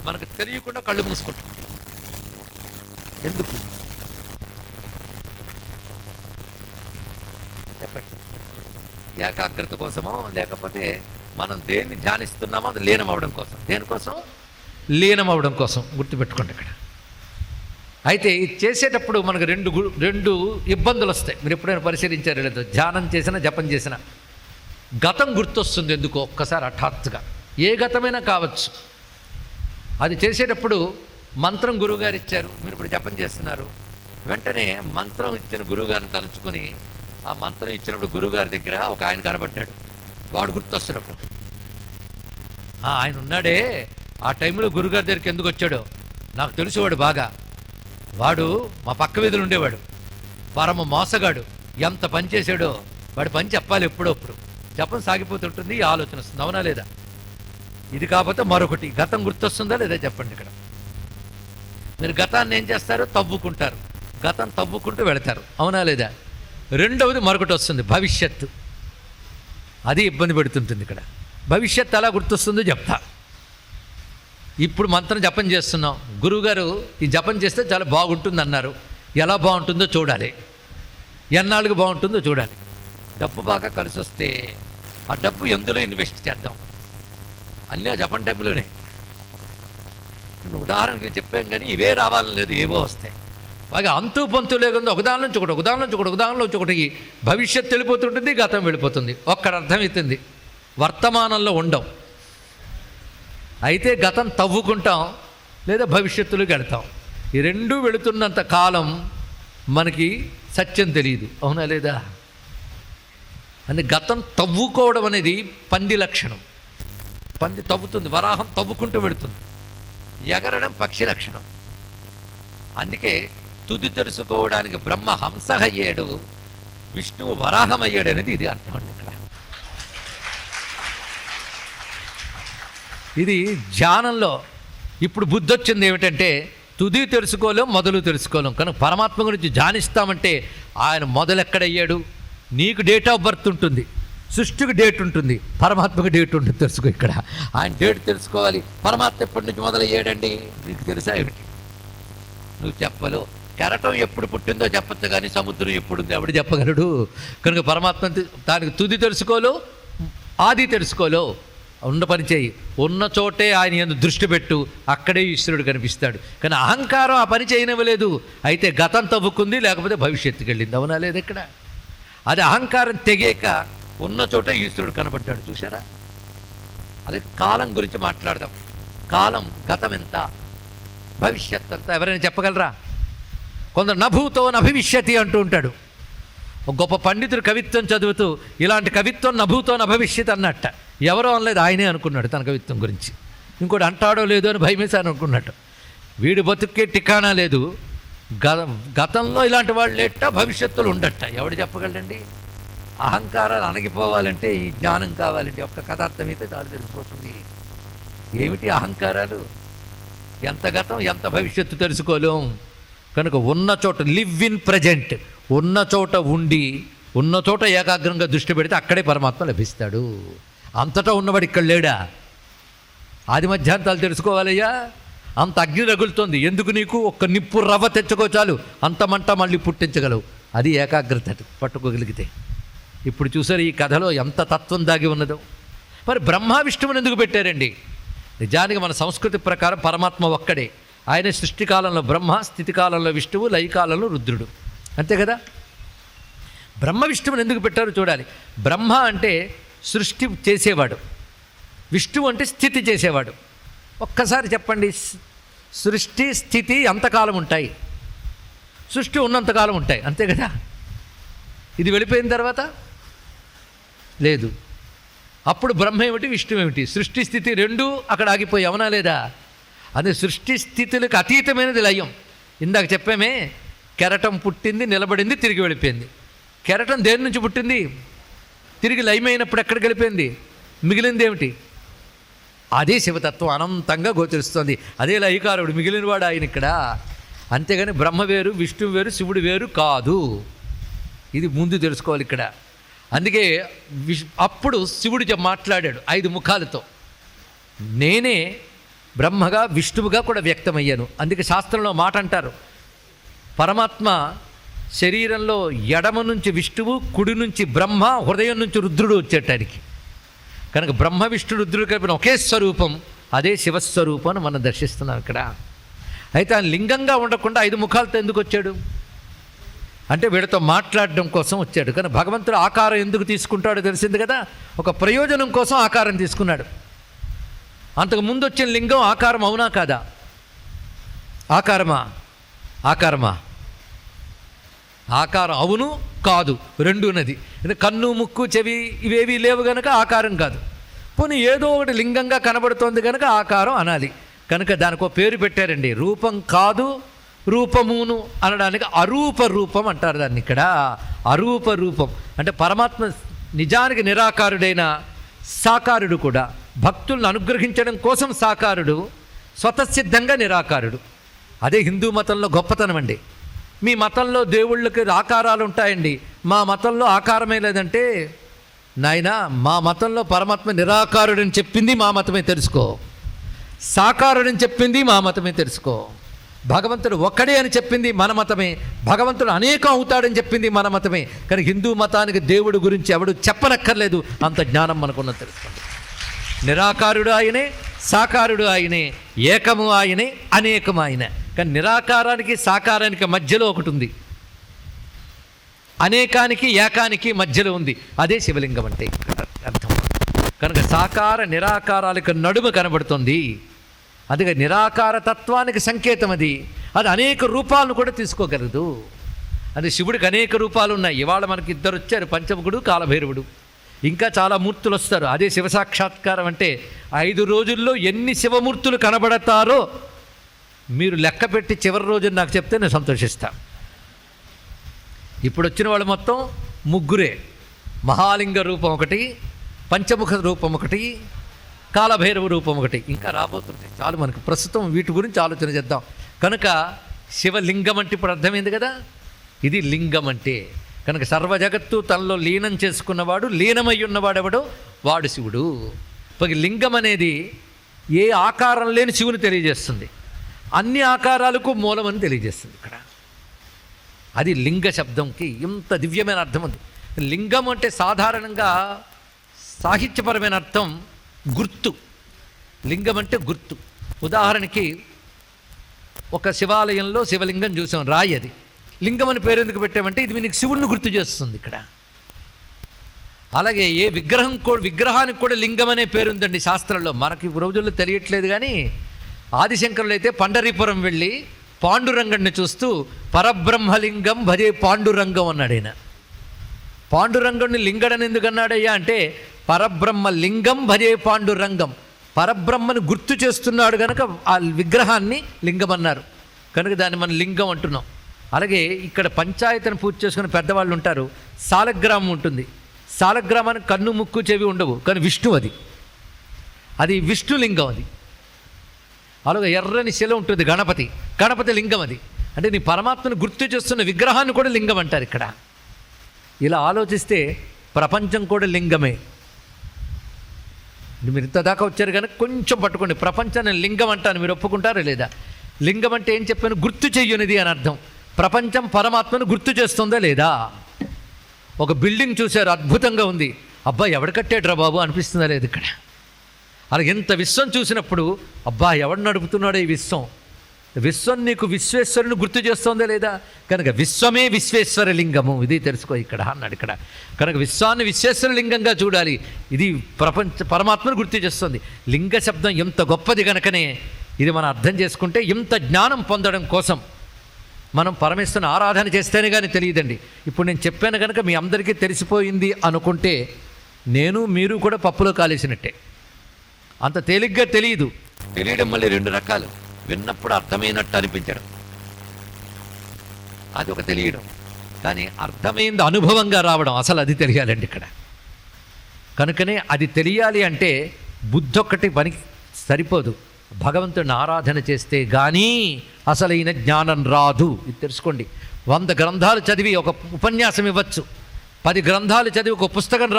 మనకు తెలియకుండా కళ్ళు మూసుకుంటాం. ఎందుకు చెప్పండి? ఏకాగ్రత కోసమో లేకపోతే మనం దేన్ని ధ్యానిస్తున్నామో అది లీనం అవ్వడం కోసం. దేనికోసం? లీనం అవ్వడం కోసం. గుర్తుపెట్టుకోండి ఇక్కడ. అయితే ఇది చేసేటప్పుడు మనకు రెండు ఇబ్బందులు వస్తాయి. మీరు ఎప్పుడైనా పరిశీలించారో లేదో, ధ్యానం చేసినా జపం చేసినా గతం గుర్తొస్తుంది ఎందుకో ఒక్కసారి హఠాత్తుగా. ఏ గతమైనా కావచ్చు. అది చేసేటప్పుడు మంత్రం గురువుగారు ఇచ్చారు, మీరు ఇప్పుడు జపం చేస్తున్నారు, వెంటనే మంత్రం ఇచ్చిన గురువుగారిని తలుచుకొని ఆ మంత్రం ఇచ్చినప్పుడు గురువుగారి దగ్గర ఒక ఆయన కనబడ్డాడు. వాడు గుర్తొస్తున్నప్పుడు ఆయన ఉన్నాడే, ఆ టైంలో గురుగారి దగ్గరికి ఎందుకు వచ్చాడో నాకు తెలిసేవాడు బాగా. వాడు మా పక్క వీధులు ఉండేవాడు, పరమ మోసగాడు. ఎంత పని చేశాడో వాడి పని చెప్పాలి ఎప్పుడప్పుడు. జపం సాగిపోతుంటుంది, ఈ ఆలోచన వస్తుంది, అవునా లేదా? ఇది కాకపోతే మరొకటి గతం గుర్తొస్తుందా లేదా చెప్పండి ఇక్కడ. మీరు గతాన్ని ఏం చేస్తారు? తవ్వుకుంటారు. గతం తవ్వుకుంటూ వెళతారు, అవునా లేదా? రెండవది మరొకటి వస్తుంది, భవిష్యత్తు. అది ఇబ్బంది పెడుతుంటుంది ఇక్కడ. భవిష్యత్తు ఎలా గుర్తొస్తుందో చెప్తా. ఇప్పుడు మంత్రం జపం చేస్తున్నాం, గురువుగారు ఈ జపం చేస్తే చాలా బాగుంటుంది అన్నారు. ఎలా బాగుంటుందో చూడాలి, ఎన్నాళ్ళకి బాగుంటుందో చూడాలి. డబ్బు బాగా కలిసి వస్తే ఆ డబ్బు ఎందులో ఇన్వెస్ట్ చేద్దాం, అన్నీ ఆ జపం టైంలోనే. ఉదాహరణకి చెప్పాం కానీ ఇవే రావాలని లేదు, ఏవో వస్తాయి. బాగా అంతు పొంతు లేకుండా ఒకదాని నుంచి ఒకటి, ఒకదాని నుంచి ఒకటి, ఒకదాని నుంచి ఒకటి భవిష్యత్తు వెళ్ళిపోతుంటుంది, గతం వెళ్ళిపోతుంది. ఒక్కడ అర్థమవుతుంది, వర్తమానంలో ఉండవు. అయితే గతం తవ్వుకుంటాం లేదా భవిష్యత్తులోకి వెళతాం. ఈ రెండూ వెళుతున్నంత కాలం మనకి సత్యం తెలియదు, అవునా లేదా? అంటే గతం తవ్వుకోవడం అనేది పంది లక్షణం. పంది తవ్వుతుంది, వరాహం తవ్వుకుంటూ వెళుతుంది. ఎగరడం పక్షి లక్షణం. అందుకే తుది తెలుసుకోవడానికి బ్రహ్మ హంస అయ్యాడు, విష్ణువు వరాహం అయ్యాడు అనేది ఇది అర్థం అండి ఇక్కడ. ఇది ధ్యానంలో ఇప్పుడు బుద్ధి వచ్చింది ఏమిటంటే తుది తెలుసుకోలేం, మొదలు తెలుసుకోలేం. కనుక పరమాత్మ గురించి ధ్యానిస్తామంటే ఆయన మొదలు ఎక్కడయ్యాడు, నీకు డేట్ ఆఫ్ బర్త్ ఉంటుంది, సృష్టికి డేట్ ఉంటుంది, పరమాత్మకు డేట్ ఉంటుంది. తెలుసుకో, ఇక్కడ ఆయన డేట్ తెలుసుకోవాలి. పరమాత్మ ఎప్పటి నుంచి మొదలయ్యాడండి నీకు తెలుసా ఏమిటి? నువ్వు చెప్పలేవు. కెరటం ఎప్పుడు పుట్టిందో చెప్పచ్చు, కానీ సముద్రం ఎప్పుడుందో ఎవడు చెప్పగలడు? కనుక పరమాత్మ దానికి తుది తెలుసుకోలో, ఆది తెలుసుకోలో. ఉన్న పని చేయి, ఉన్న చోటే ఆయన యందు దృష్టి పెట్టు, అక్కడే ఈశ్వరుడు కనిపిస్తాడు. కానీ అహంకారం ఆ పని చేయనివ్వలేదు. అయితే గతం తవ్వుకుంది, లేకపోతే భవిష్యత్తుకి వెళ్ళింది. అవునా లేదు? ఇక్కడ అది అహంకారం తెగేక ఉన్న చోట ఈశ్వరుడు కనబడ్డాడు. చూసారా? అదే కాలం గురించి మాట్లాడదాం. కాలం, గతం ఎంత, భవిష్యత్ అంతా ఎవరైనా చెప్పగలరా? కొందరు నభూతో నభవిష్యతి అంటూ ఉంటాడు. ఒక గొప్ప పండితుడు కవిత్వం చదువుతూ ఇలాంటి కవిత్వం నభూతో నభవిష్యత్ అన్నట్ట. ఎవరో అనలేదు, ఆయనే అనుకున్నాడు తన కవిత్వం గురించి. ఇంకోటి అంటాడో లేదో అని భయమేసాను అనుకున్నట్టు. వీడి బతుక్కే టికాణా లేదు. గతంలో ఇలాంటి వాళ్ళు లేట, భవిష్యత్తులో ఉండట. ఎవడు చెప్పగలండి? అహంకారాలు అణగిపోవాలంటే ఈ జ్ఞానం కావాలండి. ఒక్క కథార్థం అయితే చాలు తెలిసిపోతుంది. ఏమిటి అహంకారాలు? ఎంత గతం, ఎంత భవిష్యత్తు తెలుసుకోలేం. కనుక ఉన్న చోట లివ్ ఇన్ ప్రజెంట్, ఉన్న చోట ఉండి ఉన్న చోట ఏకాగ్రంగా దృష్టి పెడితే అక్కడే పరమాత్మ లభిస్తాడు. అంతటా ఉన్నవాడు ఇక్కడ లేడా? ఆది మధ్యాంతాలు తెలుసుకోవాలయ్యా. అంత అగ్ని రగులుతోంది, ఎందుకు నీకు? ఒక్క నిప్పు రవ్వ తెచ్చుకో చాలు, అంత మంట మళ్ళీ పుట్టించగలవు. అది ఏకాగ్రత పట్టుకోగలిగితే. ఇప్పుడు చూసారు ఈ కథలో ఎంత తత్వం దాగి ఉన్నదో. మరి బ్రహ్మ విష్ణువుని ఎందుకు పెట్టారండి? నిజానికి మన సంస్కృతి ప్రకారం పరమాత్మ ఒక్కడే. ఆయన సృష్టికాలంలో బ్రహ్మ, స్థితికాలంలో విష్ణువు, లయకాలంలో రుద్రుడు. అంతే కదా? బ్రహ్మ విష్ణువుని ఎందుకు పెట్టారో చూడాలి. బ్రహ్మ అంటే సృష్టి చేసేవాడు, విష్ణువు అంటే స్థితి చేసేవాడు. ఒక్కసారి చెప్పండి, సృష్టి స్థితి ఎంతకాలం ఉంటాయి? సృష్టి ఉన్నంతకాలం ఉంటాయి, అంతే కదా? ఇది వెళ్ళిపోయిన తర్వాత లేదు. అప్పుడు బ్రహ్మ ఏమిటి, విష్ణువు ఏమిటి? సృష్టి స్థితి రెండూ అక్కడ ఆగిపోయి, అవునా లేదా? అదే సృష్టి స్థితులకు అతీతమైనది లయం. ఇందాక చెప్పామే, కెరటం పుట్టింది, నిలబడింది, తిరిగి వెళ్ళిపోయింది. కెరటం దేని నుంచి పుట్టింది? తిరిగి లయమైనప్పుడు ఎక్కడికి వెళ్ళిపోయింది? మిగిలింది ఏమిటి? అదే శివతత్వం అనంతంగా గోచరిస్తుంది. అదే లయకారుడు, మిగిలినవాడు ఆయన ఇక్కడ. అంతేగాని బ్రహ్మ వేరు, విష్ణువు వేరు, శివుడు వేరు కాదు. ఇది ముందు తెలుసుకోవాలి ఇక్కడ. అందుకే అప్పుడు శివుడు మాట్లాడాడు 5 ముఖాలతో. నేనే బ్రహ్మగా విష్ణువుగా కూడా వ్యక్తమయ్యాను. అందుకే శాస్త్రంలో మాట అంటారు, పరమాత్మ శరీరంలో ఎడమ నుంచి విష్ణువు, కుడి నుంచి బ్రహ్మ, హృదయం నుంచి రుద్రుడు వచ్చేటానికి. కనుక బ్రహ్మ విష్ణు రుద్రుడు కలిపిన ఒకే స్వరూపం, అదే శివస్వరూపం అని మనం దర్శిస్తున్నాం ఇక్కడ. అయితే ఆయన లింగంగా ఉండకుండా 5 ముఖాలతో ఎందుకు వచ్చాడు అంటే వీడితో మాట్లాడడం కోసం వచ్చాడు. కానీ భగవంతుడు ఆకారం ఎందుకు తీసుకుంటాడో తెలిసింది కదా, ఒక ప్రయోజనం కోసం ఆకారం తీసుకున్నాడు. అంతకు ముందు వచ్చిన లింగం ఆకారం అవునా కాదా? ఆకారమా? ఆకారం అవును కాదు రెండు ఉన్నది. కన్ను, ముక్కు, చెవి ఇవేవి లేవు గనక ఆకారం కాదు. పోనీ ఏదో ఒకటి లింగంగా కనబడుతోంది కనుక ఆకారం అనాలి. కనుక దానికి ఒక పేరు పెట్టారండి. రూపం కాదు, రూపమును అనడానికి అరూప రూపం అంటారు దాన్ని. ఇక్కడ అరూప రూపం అంటే పరమాత్మ నిజానికి నిరాకారుడైన సాకారుడు కూడా. భక్తులను అనుగ్రహించడం కోసం సాకారుడు, స్వతసిద్ధంగా నిరాకారుడు. అదే హిందూ మతంలో గొప్పతనం అండి. మీ మతంలో దేవుళ్ళకి ఆకారాలు ఉంటాయండి, మా మతంలో ఆకారమే లేదంటే, నాయనా మా మతంలో పరమాత్మ నిరాకారుడని చెప్పింది మా మతమే తెలుసుకో, సాకారుడని చెప్పింది మా మతమే తెలుసుకో. భగవంతుడు ఒక్కడే అని చెప్పింది మన మతమే, భగవంతుడు అనేకం అవుతాడని చెప్పింది మన మతమే. కానీ హిందూ మతానికి దేవుడి గురించి ఎవడు చెప్పనక్కర్లేదు, అంత జ్ఞానం మనకున్న తెలుసుకోండి. నిరాకారుడు ఆయనే, సాకారుడు ఆయనే, ఏకము ఆయనే, అనేకము ఆయనే. కానీ నిరాకారానికి సాకారానికి మధ్యలో ఒకటి ఉంది, అనేకానికి ఏకానికి మధ్యలో ఉంది, అదే శివలింగం అంటే అర్థం. కనుక సాకార నిరాకారాలకు నడుమ కనబడుతుంది. అందుకే నిరాకార తత్వానికి సంకేతం అది. అది అనేక రూపాలను కూడా తీసుకోగలదు. అది శివుడికి అనేక రూపాలు ఉన్నాయి. ఇవాళ మనకి 2 వచ్చారు, పంచముఖుడు, కాలభైరవుడు. ఇంకా చాలా మూర్తులు వస్తారు. అదే శివసాక్షాత్కారం అంటే 5 రోజుల్లో ఎన్ని శివమూర్తులు కనబడతారో మీరు లెక్క పెట్టి చివరి రోజు నాకు చెప్తే నేను సంతోషిస్తాను. ఇప్పుడు వచ్చిన వాళ్ళు మొత్తం 3. మహాలింగ రూపం ఒకటి, పంచముఖ రూపం ఒకటి, కాలభైరవ రూపం ఒకటి, ఇంకా రాబోతుంది. చాలు మనకు ప్రస్తుతం వీటి గురించి ఆలోచన చేద్దాం. కనుక శివలింగం అంటే ఇప్పుడు అర్థమైంది కదా, ఇది లింగం అంటే. కనుక సర్వజగత్తు తనలో లీనం చేసుకున్నవాడు, లీనమై ఉన్నవాడెవడో వాడు శివుడు. లింగం అనేది ఏ ఆకారం లేని శివుని తెలియజేస్తుంది, అన్ని ఆకారాలకు మూలమని తెలియజేస్తుంది. ఇక్కడ అది లింగ శబ్దంకి ఇంత దివ్యమైన అర్థం ఉంది. లింగం అంటే సాధారణంగా సాహిత్యపరమైన అర్థం గుర్తు. లింగం అంటే గుర్తు. ఉదాహరణకి ఒక శివాలయంలో శివలింగం చూసాం, రాయి. అది లింగం అని పేరు ఎందుకు పెట్టామంటే ఇది మీకు శివుడిని గుర్తు చేస్తుంది ఇక్కడ. అలాగే ఏ విగ్రహానికి కూడా లింగం అనే పేరుందండి శాస్త్రంలో. మనకి రోజుల్లో తెలియట్లేదు కానీ ఆదిశంకరులు అయితే పండరీపురం వెళ్ళి పాండురంగణ్ణి చూస్తూ పరబ్రహ్మలింగం భజే పాండురంగం అన్నాడు. ఆయన పాండురంగుడిని లింగడని ఎందుకు అన్నాడయ్యా అంటే పరబ్రహ్మ లింగం భజే పాండురంగం, పరబ్రహ్మను గుర్తు చేస్తున్నాడు కనుక ఆ విగ్రహాన్ని లింగం అన్నారు. కనుక దాన్ని మనం లింగం అంటున్నాం. అలాగే ఇక్కడ పంచాయతీని పూర్తి చేసుకుని పెద్దవాళ్ళు ఉంటారు. సాలగ్రామం ఉంటుంది. సాలగ్రామానికి కన్ను ముక్కు చెవి ఉండవు, కానీ విష్ణు అది విష్ణులింగం. అది అలాగే ఎర్రని శిల ఉంటుంది, గణపతి లింగం. అది అంటే నీ పరమాత్మను గుర్తు చేస్తున్న విగ్రహాన్ని కూడా లింగం అంటారు ఇక్కడ. ఇలా ఆలోచిస్తే ప్రపంచం కూడా లింగమే. మీరు ఇంతదాకా వచ్చారు కనుక కొంచెం పట్టుకోండి. ప్రపంచాన్ని లింగం అంటాను, మీరు ఒప్పుకుంటారా లేదా? లింగం అంటే ఏం చెప్పాను? గుర్తు చెయ్యనిది అని అర్థం. ప్రపంచం పరమాత్మను గుర్తు చేస్తుందా లేదా? ఒక బిల్డింగ్ చూశారు, అద్భుతంగా ఉంది, అబ్బా ఎవడు కట్టాడురా బాబు అనిపిస్తుందా లేదు ఇక్కడ? అలా ఎంత విశ్వం చూసినప్పుడు అబ్బా ఎవడు నడుపుతున్నాడో ఈ విశ్వం నీకు విశ్వేశ్వరుని గుర్తు చేస్తోందా లేదా? కనుక విశ్వమే విశ్వేశ్వర లింగము, ఇది తెలుసుకో ఇక్కడ అన్నాడు. ఇక్కడ కనుక విశ్వాన్ని విశ్వేశ్వర లింగంగా చూడాలి. ఇది పరమాత్మను గుర్తు చేస్తుంది. లింగ శబ్దం ఎంత గొప్పది కనుకనే ఇది మనం అర్థం చేసుకుంటే ఇంత జ్ఞానం పొందడం కోసం మనం పరమేశ్వరుని ఆరాధన చేస్తేనే కానీ తెలియదండి. ఇప్పుడు నేను చెప్పాను కనుక మీ అందరికీ తెలిసిపోయింది అనుకుంటే నేను మీరు కూడా పప్పులో కాలేసినట్టే. అంత తేలిగ్గా తెలియదు.
తెలియడం మళ్ళీ రెండు రకాలు. విన్నప్పుడు అర్థమైనట్టు అనిపించడం, అది ఒక తెలియడం.
కానీ అర్థమైంది అనుభవంగా రావడం, అసలు అది తెలియాలండి ఇక్కడ. కనుకనే అది తెలియాలి అంటే బుద్ధి ఒక్కటి పనికి సరిపోదు. భగవంతుడిని ఆరాధన చేస్తే కానీ అసలైన జ్ఞానం రాదు. ఇది తెలుసుకోండి. 100 గ్రంథాలు చదివి ఒక ఉపన్యాసం ఇవ్వచ్చు, 10 గ్రంథాలు చదివి ఒక పుస్తకం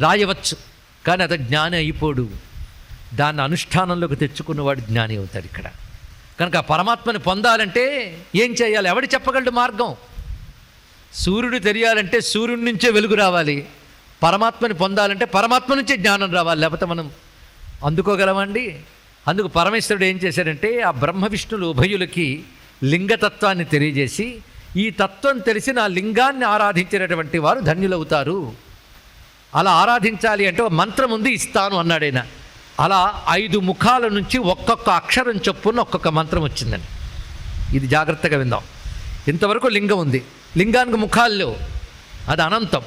రాయవచ్చు, కానీ అది జ్ఞాని అయిపోడు. దాన్ని అనుష్ఠానంలోకి తెచ్చుకున్నవాడు జ్ఞాని అవుతాడు ఇక్కడ. కనుక పరమాత్మని పొందాలంటే ఏం చేయాలి? ఎవడు చెప్పగలడు మార్గం? సూర్యుడు తెలియాలంటే సూర్యుడి నుంచే వెలుగు రావాలి. పరమాత్మని పొందాలంటే పరమాత్మ నుంచే జ్ఞానం రావాలి, లేకపోతే మనం అందుకోగలమండి? అందుకు పరమేశ్వరుడు ఏం చేశాడంటే ఆ బ్రహ్మ విష్ణులు ఉభయులకి లింగతత్వాన్ని తెలియజేసి ఈ తత్వం తెలిసి నా లింగాన్ని ఆరాధించినటువంటి వారు ధన్యులవుతారు. అలా ఆరాధించాలి అంటే ఒక మంత్రం ఉంది, ఇస్తాను అన్నాడైనా. అలా 5 ముఖాల నుంచి ఒక్కొక్క అక్షరం చొప్పున ఒక్కొక్క మంత్రం వచ్చిందండి. ఇది జాగ్రత్తగా విందాం. ఇంతవరకు లింగం ఉంది, లింగానికి ముఖాల్లో అది అనంతం.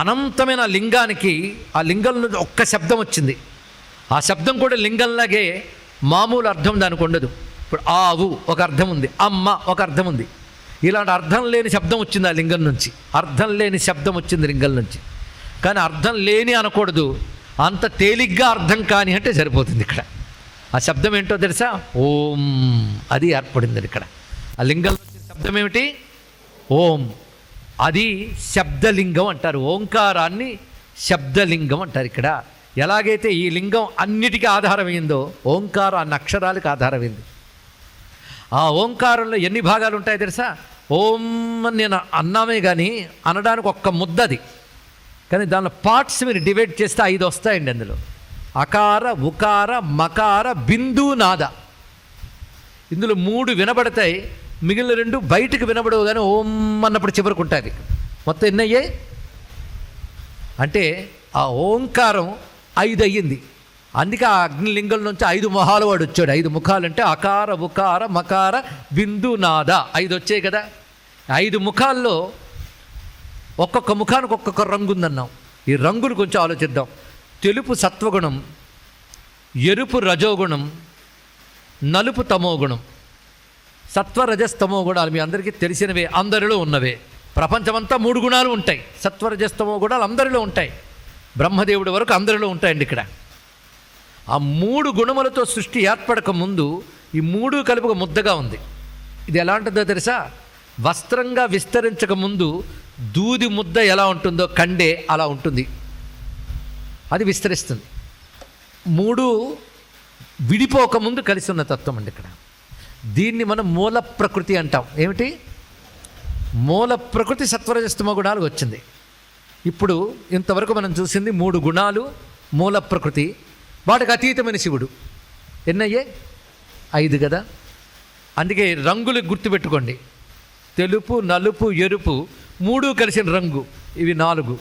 అనంతమైన లింగానికి ఆ లింగం నుంచి ఒక్క శబ్దం వచ్చింది. ఆ శబ్దం కూడా లింగంలాగే మామూలు అర్థం దానికి ఉండదు. ఇప్పుడు ఆవు ఒక అర్థం ఉంది, అమ్మ ఒక అర్థం ఉంది. ఇలాంటి అర్థం లేని శబ్దం వచ్చింది ఆ లింగం నుంచి. అర్థం లేని శబ్దం వచ్చింది లింగం నుంచి. కానీ అర్థం లేని అనకూడదు, అంత తేలిగ్గా అర్థం కాని అంటే సరిపోతుంది. ఇక్కడ ఆ శబ్దం ఏంటో తెలుసా? ఓం. అది ఏర్పడింది ఇక్కడ. ఆ లింగంలో వచ్చిన శబ్దం ఏమిటి? ఓం. అది శబ్దలింగం అంటారు. ఓంకారాన్ని శబ్దలింగం అంటారు ఇక్కడ. ఎలాగైతే ఈ లింగం అన్నిటికీ ఆధారమైందో ఓంకారం అన్న అక్షరాలకు ఆధారమైంది. ఆ ఓంకారంలో ఎన్ని భాగాలు ఉంటాయో తెలుసా? ఓం అని నేను అన్నామే కానీ అనడానికి ఒక్క ముద్దది, కానీ దానిలో పార్ట్స్ మీరు డివైడ్ చేస్తే 5 వస్తాయండి. అందులో అకార, ఉకార, మకార, బిందు, నాద. ఇందులో 3 వినబడతాయి, మిగిలిన 2 బయటకు వినబడవు, కానీ ఓం అన్నప్పుడు చివరికి ఉంటుంది. మొత్తం ఎన్ని అయ్యాయి అంటే ఆ ఓంకారం 5 అయ్యింది. అందుకే ఆ అగ్నిలింగం నుంచి 5 మొహాలు వాడు వచ్చాడు. 5 ముఖాలు అంటే అకార, ఉకార, మకార, బిందు, నాద 5 వచ్చాయి కదా. 5 ముఖాల్లో ఒక్కొక్క ముఖానికి ఒక్కొక్క రంగు ఉందన్నాం. ఈ రంగులు కొంచెం ఆలోచిద్దాం. తెలుపు సత్వగుణం, ఎరుపు రజోగుణం, నలుపు తమోగుణం. సత్వరజస్తమో గుణాలు మీ అందరికీ తెలిసినవే, అందరిలో ఉన్నవే. ప్రపంచమంతా 3 గుణాలు ఉంటాయి. సత్వరజస్తమో గుణాలు అందరిలో ఉంటాయి. బ్రహ్మదేవుడి వరకు అందరిలో ఉంటాయండి ఇక్కడ. ఆ 3 గుణములతో సృష్టి ఏర్పడక ముందు ఈ 3 కలిపి ఒక ముద్దగా ఉంది. ఇది ఎలా ఉంటుందో తెలుసా? వస్త్రంగా విస్తరించక ముందు దూది ముద్ద ఎలా ఉంటుందో కండే అలా ఉంటుంది, అది విస్తరిస్తుంది. 3 విడిపోకముందు కలిసి ఉన్న తత్వం అండి ఇక్కడ. దీన్ని మనం మూల ప్రకృతి అంటాం. ఏమిటి? మూల ప్రకృతి సత్వరజస్తమ గుణాలు వచ్చింది. ఇప్పుడు ఇంతవరకు మనం చూసింది 3 గుణాలు, మూల ప్రకృతి, వాటికి అతీతమైన శివుడు. ఎన్నయ్యే? 5 కదా. అందుకే రంగులు గుర్తుపెట్టుకోండి. తెలుపు, నలుపు, ఎరుపు 3 కలిసిన రంగు, ఇవి 4.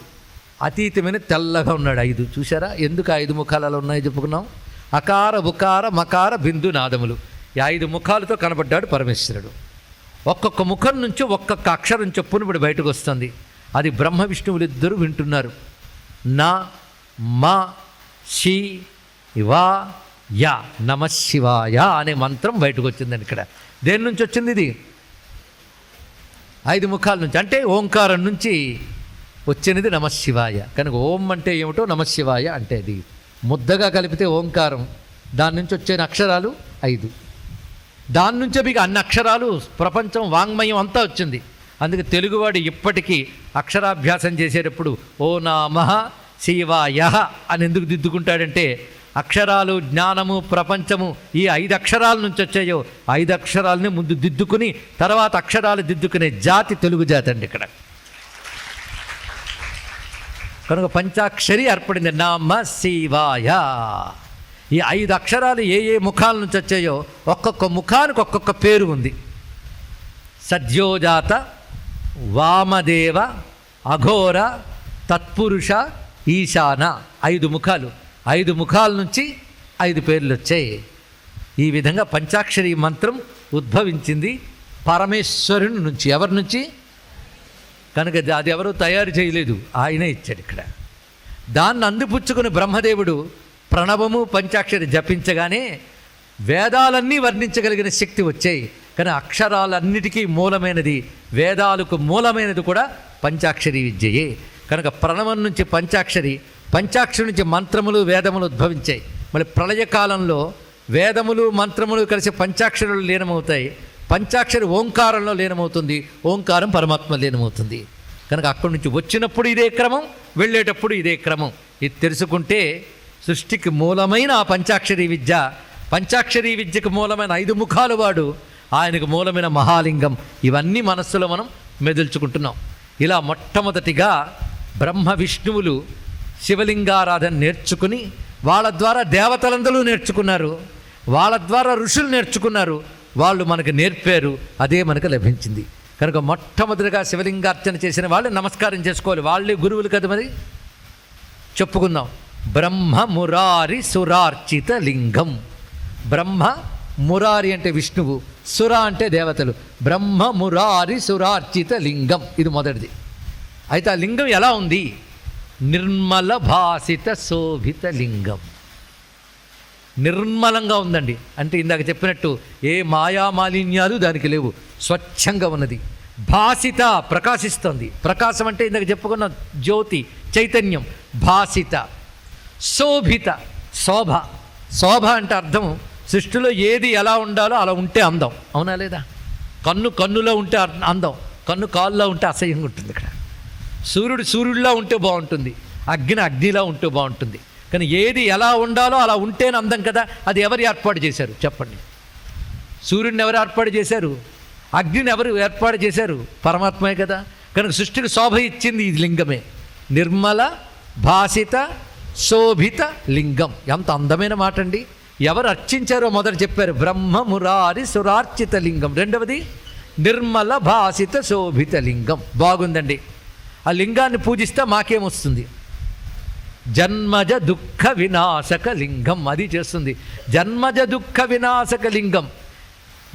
అతీతమైన తెల్లగా ఉన్నాడు 5. చూసారా ఎందుకు 5 ముఖాలు అలా ఉన్నాయో చెప్పుకున్నాం. అకార ఉకార మకార బిందు నాదములు, ఈ 5 ముఖాలతో కనబడ్డాడు పరమేశ్వరుడు. ఒక్కొక్క ముఖం నుంచి ఒక్కొక్క అక్షరం చొప్పున ఇప్పుడు బయటకు వస్తుంది. అది బ్రహ్మ విష్ణువులు ఇద్దరు వింటున్నారు. నా మా శి వా యా, నమశివాయ అనే మంత్రం బయటకు వచ్చిందండి. ఇక్కడ దేని నుంచి వచ్చింది? ఇది 5 ముఖాల నుంచి, అంటే ఓంకారం నుంచి వచ్చినది నమశివాయ. కనుక ఓం అంటే ఏమిటో, నమశివాయ అంటే అది ముద్దగా కలిపితే ఓంకారం, దాని నుంచి వచ్చే అక్షరాలు 5. దాని నుంచే మీకు అన్ని అక్షరాలు, ప్రపంచం, వాంగ్మయం అంతా వచ్చింది. అందుకే తెలుగువాడు ఇప్పటికీ అక్షరాభ్యాసం చేసేటప్పుడు ఓ నమః శివాయ అని ఎందుకు దిద్దుకుంటాడంటే, అక్షరాలు, జ్ఞానము, ప్రపంచము ఈ 5 అక్షరాల నుంచి వచ్చాయో 5 అక్షరాలని ముందు దిద్దుకుని తర్వాత అక్షరాలు దిద్దుకునే జాతి తెలుగు జాతి అండి ఇక్కడ. కనుక పంచాక్షరి ఏర్పడింది, నమ శివాయ. ఈ 5 అక్షరాలు ఏ ఏ ముఖాల నుంచి వచ్చాయో ఒక్కొక్క ముఖానికి ఒక్కొక్క పేరు ఉంది. సద్యోజాత, వామదేవ, అఘోర, తత్పురుష, ఈశాన, 5 ముఖాలు. 5 ముఖాల నుంచి 5 పేర్లు వచ్చాయి. ఈ విధంగా పంచాక్షరి మంత్రం ఉద్భవించింది పరమేశ్వరుని నుంచి. ఎవరి నుంచి? కనుక అది ఎవరూ తయారు చేయలేదు, ఆయనే ఇచ్చాడు ఇక్కడ. దాన్ని అందిపుచ్చుకుని బ్రహ్మదేవుడు ప్రణవము పంచాక్షరి జపించగానే వేదాలన్నీ వర్ణించగలిగిన శక్తి వచ్చాయి. కానీ అక్షరాలన్నిటికీ మూలమైనది, వేదాలకు మూలమైనది కూడా పంచాక్షరి విద్యయే. కనుక ప్రణవం నుంచి పంచాక్షరి, పంచాక్షరి నుంచి మంత్రములు, వేదములు ఉద్భవించాయి. మళ్ళీ ప్రళయకాలంలో వేదములు, మంత్రములు కలిసి పంచాక్షరులు లీనమవుతాయి. పంచాక్షరి ఓంకారంలో లీనమవుతుంది, ఓంకారం పరమాత్మ లీనమవుతుంది. కనుక అక్కడి నుంచి వచ్చినప్పుడు ఇదే క్రమం, వెళ్ళేటప్పుడు ఇదే క్రమం. ఇది తెలుసుకుంటే సృష్టికి మూలమైన ఆ పంచాక్షరి విద్య, పంచాక్షరి విద్యకు మూలమైన 5 ముఖాలు వాడు, ఆయనకు మూలమైన మహాలింగం, ఇవన్నీ మనస్సులో మనం మెదుల్చుకుంటున్నాం. ఇలా మొట్టమొదటిగా బ్రహ్మ విష్ణువులు శివలింగారాధన నేర్చుకుని వాళ్ళ ద్వారా దేవతలందరూ నేర్చుకున్నారు, వాళ్ళ ద్వారా ఋషులు నేర్చుకున్నారు, వాళ్ళు మనకు నేర్పారు, అదే మనకు లభించింది. కనుక మొట్టమొదటిగా శివలింగార్చన చేసిన వాళ్ళు నమస్కారం చేసుకోవాలి, వాళ్ళే గురువులు కదా. మరి చెప్పుకుందాం. బ్రహ్మ మురారి సురార్చిత లింగం. బ్రహ్మ మురారి అంటే విష్ణువు, సుర అంటే దేవతలు. బ్రహ్మ మురారి సురార్చిత లింగం, ఇది మొదటిది. అయితే ఆ లింగం ఎలా ఉంది? నిర్మల భాసిత శోభిత లింగం. నిర్మలంగా ఉందండి. అంటే ఇందాక చెప్పినట్టు ఏ మాయామాలిన్యాలు దానికి లేవు, స్వచ్ఛంగా ఉన్నది. భాసిత, ప్రకాశిస్తుంది. ప్రకాశం అంటే ఇందాక చెప్పుకున్న జ్యోతి, చైతన్యం. భాసిత. శోభిత, శోభ. శోభ అంటే అర్థం సృష్టిలో ఏది ఎలా ఉండాలో అలా ఉంటే అందం, అవునా లేదా? కన్నులో ఉంటే అందం, కన్ను కాళ్ళలో ఉంటే అసహ్యంగా ఉంటుంది. ఇక్కడ సూర్యుడిలా ఉంటే బాగుంటుంది, అగ్నిలా ఉంటే బాగుంటుంది. కానీ ఏది ఎలా ఉండాలో అలా ఉంటేనే అందం కదా. అది ఎవరు ఏర్పాటు చేశారు చెప్పండి? సూర్యుడిని ఎవరు ఏర్పాటు చేశారు? అగ్నిని ఎవరు ఏర్పాటు చేశారు? పరమాత్మే కదా. కనుక సృష్టికి శోభ ఇచ్చింది ఈ లింగమే. నిర్మల భాసిత శోభిత లింగం, ఎంత అందమైన మాట అండి. ఎవరు అర్చించారో మొదట చెప్పారు, బ్రహ్మ మురారి సురార్చిత లింగం. రెండవది నిర్మల భాసిత శోభిత లింగం. బాగుందండి. ఆ లింగాన్ని పూజిస్తే మాకేమొస్తుంది? జన్మజ దుఃఖ వినాశక లింగం, అది చేస్తుంది. జన్మజ దుఃఖ వినాశక లింగం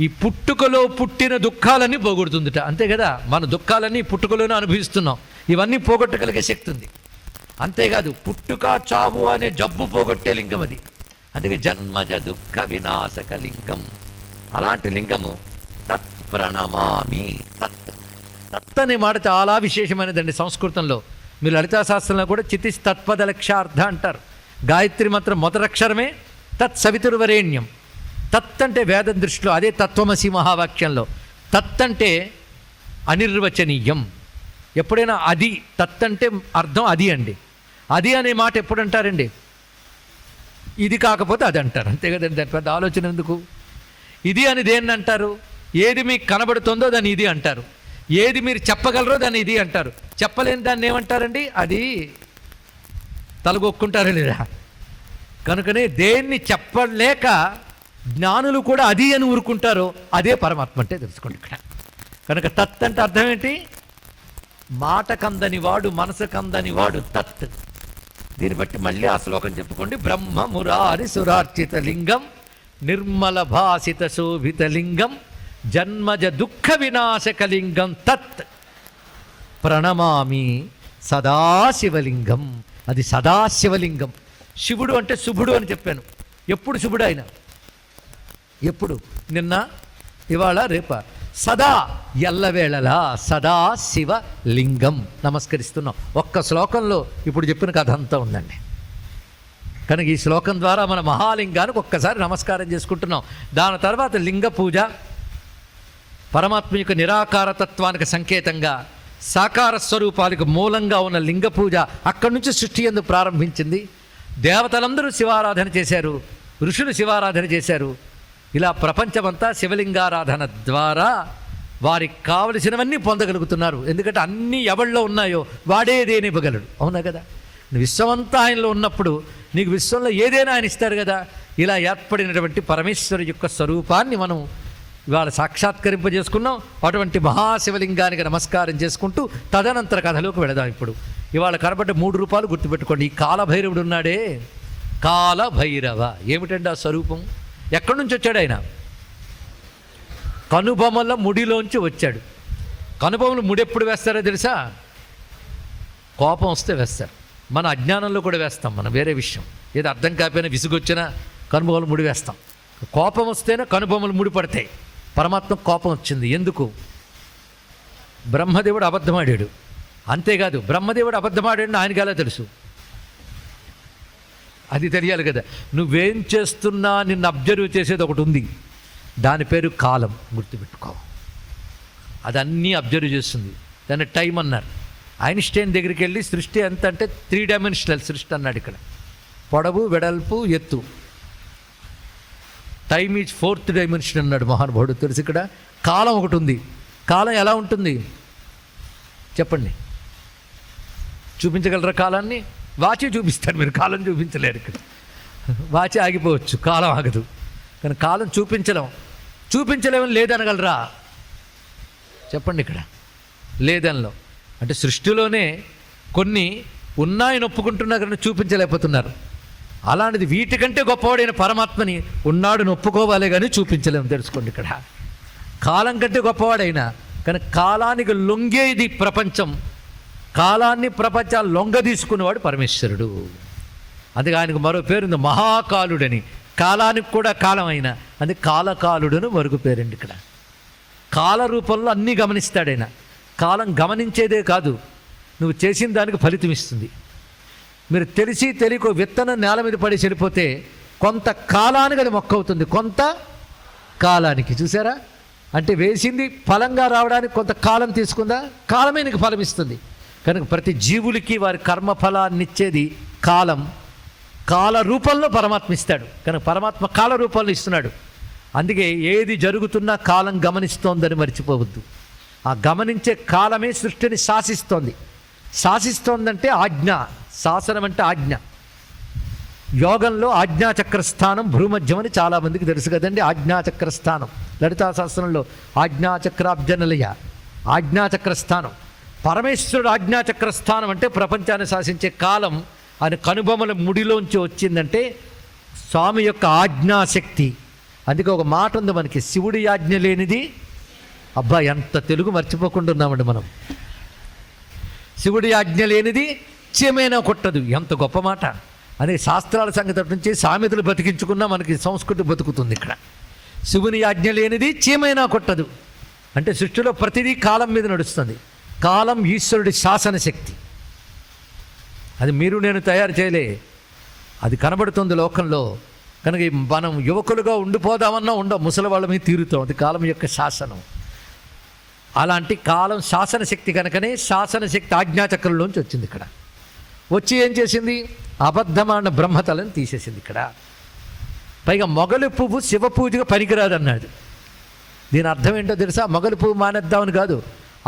ఈ పుట్టుకలో పుట్టిన దుఃఖాలన్నీ పోగొడుతుందిట, అంతే కదా. మన దుఃఖాలన్నీ పుట్టుకలోనే అనుభవిస్తున్నాం, ఇవన్నీ పోగొట్టగలిగే శక్తి ఉంది. అంతేకాదు పుట్టుక చావు అనే జబ్బు పోగొట్టే లింగం అది. అందుకే జన్మజ దుఃఖ వినాశక లింగం. అలాంటి లింగము తత్ప్రణమామి. తత్ అనే మాట చాలా విశేషమైనదండి సంస్కృతంలో. మీరు లలితా శాస్త్రంలో కూడా చితిస్తత్పద లక్ష్యార్థ అంటారు. గాయత్రి మంత్రం మొదటి అక్షరమే తత్ సవితుర్వరేణ్యం. తత్ అంటే వేదం దృష్టిలో అదే తత్వమసి మహావాక్యంలో. తత్ అంటే అనిర్వచనీయం. ఎప్పుడైనా అది తత్ అంటే అర్థం అది అండి. అది అనే మాట ఎప్పుడు అంటారండి? ఇది కాకపోతే అది అంటారు, అంతే కదండి. దాని పెద్ద ఆలోచన ఎందుకు? ఇది అని దేన్ని అంటారు? ఏది మీకు కనబడుతుందో దాన్ని ఇది అంటారు. ఏది మీరు చెప్పగలరో దాన్ని ఇది అంటారు. చెప్పలేని దాన్ని ఏమంటారండి? అది తలగొక్కుంటారా లేదా? కనుకనే దేన్ని చెప్పలేక జ్ఞానులు కూడా అది అని ఊరుకుంటారో అదే పరమాత్మ అంటే తెలుసుకోండి ఇక్కడ. కనుక తత్ అంటే అర్థం ఏంటి? మాట కందని వాడు, మనసు కందని వాడు తత్. దీన్ని బట్టి మళ్ళీ ఆ శ్లోకం చెప్పుకోండి. బ్రహ్మ మురారి సురార్చిత లింగం నిర్మల భాసిత శోభిత లింగం జన్మజ దుఃఖ వినాశకలింగం తత్ ప్రణమామి సదాశివలింగం. అది సదాశివలింగం. శివుడు అంటే శుభుడు అని చెప్పాను. ఎప్పుడు శుభుడు ఆయన? ఎప్పుడు? నిన్న, ఇవాళ, రేప. సదా ఎల్లవేళలా సదా శివలింగం నమస్కరిస్తున్నాం. ఒక్క శ్లోకంలో ఇప్పుడు చెప్పిన కథ అంతా ఉందండి. కనుక ఈ శ్లోకం ద్వారా మన మహాలింగానికి ఒక్కసారి నమస్కారం చేసుకుంటున్నాం. దాని తర్వాత లింగ పూజ, పరమాత్మ యొక్క నిరాకారతత్వానికి సంకేతంగా సాకార స్వరూపాలకు మూలంగా ఉన్న లింగ పూజ అక్కడి నుంచి సృష్టి ఎందుకు ప్రారంభించింది. దేవతలందరూ శివారాధన చేశారు, ఋషులు శివారాధన చేశారు. ఇలా ప్రపంచమంతా శివలింగారాధన ద్వారా వారికి కావలసినవన్నీ పొందగలుగుతున్నారు. ఎందుకంటే అన్నీ ఎవళ్ళలో ఉన్నాయో వాడే ఏదైనా ఇవ్వగలడు. అవునా కదా? విశ్వమంతా ఆయనలో ఉన్నప్పుడు నీకు విశ్వంలో ఏదైనా ఆయన ఇస్తారు కదా. ఇలా ఏర్పడినటువంటి పరమేశ్వరు యొక్క స్వరూపాన్ని మనం ఇవాళ సాక్షాత్కరింపజేసుకున్నాం. అటువంటి మహాశివలింగానికి నమస్కారం చేసుకుంటూ తదనంతర కథలోకి వెళదాం. ఇప్పుడు ఇవాళ కనబడ్డ 3 రూపాలు గుర్తుపెట్టుకోండి. ఈ కాలభైరవుడు ఉన్నాడే, కాలభైరవ. ఏమిటండి ఆ స్వరూపం? ఎక్కడి నుంచి వచ్చాడు ఆయన? కనుబొమల ముడిలోంచి వచ్చాడు. కనుబొమలు ముడి ఎప్పుడు వేస్తారో తెలుసా? కోపం వస్తే వేస్తారు. మన అజ్ఞానంలో కూడా వేస్తాం. మనం వేరే విషయం, ఏదో అర్థం కాకపోయినా విసుగొచ్చినా కనుబొమలు ముడి వేస్తాం. కోపం వస్తేనే కనుబొమలు ముడి పడతాయి. పరమాత్మ కోపం వచ్చింది. ఎందుకు? బ్రహ్మదేవుడు అబద్ధమాడాడు. అంతేకాదు, బ్రహ్మదేవుడు అబద్ధమాడాడని ఆయనకి ఎలా తెలుసు? అది తెలియాలి కదా. నువ్వేం చేస్తున్నా నిన్ను అబ్జర్వ్ చేసేది ఒకటి ఉంది, దాని పేరు కాలం. గుర్తుపెట్టుకో. అది అన్నీ అబ్జర్వ్ చేస్తుంది. దాన్ని టైం అన్నారు. ఐన్స్టైన్ దగ్గరికి వెళ్ళి సృష్టి ఎంత అంటే 3 డైమెన్షనల్ సృష్టి అన్నాడు. ఇక్కడ పొడవు, వెడల్పు, ఎత్తు. టైమ్ ఈజ్ 4th డైమెన్షన్ అన్నాడు మహానుభావుడు. తెలుసు. ఇక్కడ కాలం ఒకటి ఉంది. కాలం ఎలా ఉంటుంది చెప్పండి? చూపించగలరా కాలాన్ని? వాచి చూపిస్తాడు, మీరు కాలం చూపించలేరు. ఇక్కడ వాచి ఆగిపోవచ్చు, కాలం ఆగదు. కానీ కాలం చూపించలేమని లేదనగలరా? చెప్పండి. ఇక్కడ లేదనలో అంటే సృష్టిలోనే కొన్ని ఉన్నాయని ఒప్పుకుంటున్నా కానీ చూపించలేకపోతున్నారు. అలాంటిది వీటికంటే గొప్పవాడైన పరమాత్మని ఉన్నాడుని ఒప్పుకోవాలి కానీ చూపించలేము. తెలుసుకోండి. ఇక్కడ కాలం కంటే గొప్పవాడైనా కానీ కాలానికి లొంగేది ప్రపంచం. కాలాన్ని ప్రపంచాన్ని లొంగ తీసుకునేవాడు పరమేశ్వరుడు. అందుకే ఆయనకు మరో పేరుంది, మహాకాలుడని. కాలానికి కూడా కాలం అయినా అది కాలకాలుడని మరొక పేరండి. ఇక్కడ కాల రూపంలో అన్నీ గమనిస్తాడైనా. కాలం గమనించేదే కాదు, నువ్వు చేసిన దానికి ఫలితం ఇస్తుంది. మీరు తెలిసి తెలియకో విత్తనం నేల మీద పడి చెడిపోతే కొంత కాలానికి అది మొక్క అవుతుంది, కొంత కాలానికి. చూసారా? అంటే వేసింది ఫలంగా రావడానికి కొంత కాలం తీసుకుందా, కాలమే నీకు ఫలం ఇస్తుంది. కనుక ప్రతి జీవులకి వారి కర్మఫలాన్ని ఇచ్చేది కాలం. కాల రూపంలో పరమాత్మ ఇస్తాడు. కనుక పరమాత్మ కాల రూపంలో ఇస్తున్నాడు. అందుకే ఏది జరుగుతున్నా కాలం గమనిస్తోందని మర్చిపోవద్దు. ఆ గమనించే కాలమే సృష్టిని శాసిస్తోందంటే ఆజ్ఞ. శాసనం అంటే ఆజ్ఞ. యోగంలో ఆజ్ఞాచక్రస్థానం భ్రూమధ్యం అని చాలామందికి తెలుసు కదండి. ఆజ్ఞాచక్రస్థానం లలితా శాస్త్రంలో ఆజ్ఞాచక్రాబ్జనలయ, ఆజ్ఞాచక్రస్థానం. పరమేశ్వరుడు ఆజ్ఞాచక్రస్థానం అంటే ప్రపంచాన్ని శాసించే కాలం ఆయన కనుబొమల ముడిలోంచి వచ్చిందంటే స్వామి యొక్క ఆజ్ఞాశక్తి. అందుకే ఒక మాట ఉంది మనకి, శివుడి ఆజ్ఞ లేనిది. అబ్బా, ఎంత తెలుగు మర్చిపోకుండా ఉన్నామండి మనం. శివుడి ఆజ్ఞ లేనిది చీమైనా కొట్టదు. ఎంత గొప్ప మాట. అదే శాస్త్రాల సంగతి నుంచి సామెతలు బతికించుకున్నా మనకి సంస్కృతి బతుకుతుంది. ఇక్కడ శివుని ఆజ్ఞ లేనిది చీమైనా కొట్టదు అంటే సృష్టిలో ప్రతిదీ కాలం మీద నడుస్తుంది. కాలం ఈశ్వరుడి శాసన శక్తి. అది మీరు నేను తయారు చేయలే, అది కనబడుతుంది లోకంలో. కనుక మనం యువకులుగా ఉండిపోదామన్నా ఉండవు, ముసలి వాళ్ళ మీద తీరుతాం. అది కాలం యొక్క శాసనం. అలాంటి కాలం శాసనశక్తి కనుకనే శాసనశక్తి ఆజ్ఞాచక్రంలోంచి వచ్చింది. ఇక్కడ వచ్చి ఏం చేసింది? అబద్ధమైన బ్రహ్మతలను తీసేసింది. ఇక్కడ పైగా మొగలి పువ్వు శివ పూజగా పనికిరాదన్నాడు. దీని అర్థం ఏంటో తెలుసా? మొగలి పువ్వు మానేద్దామని కాదు,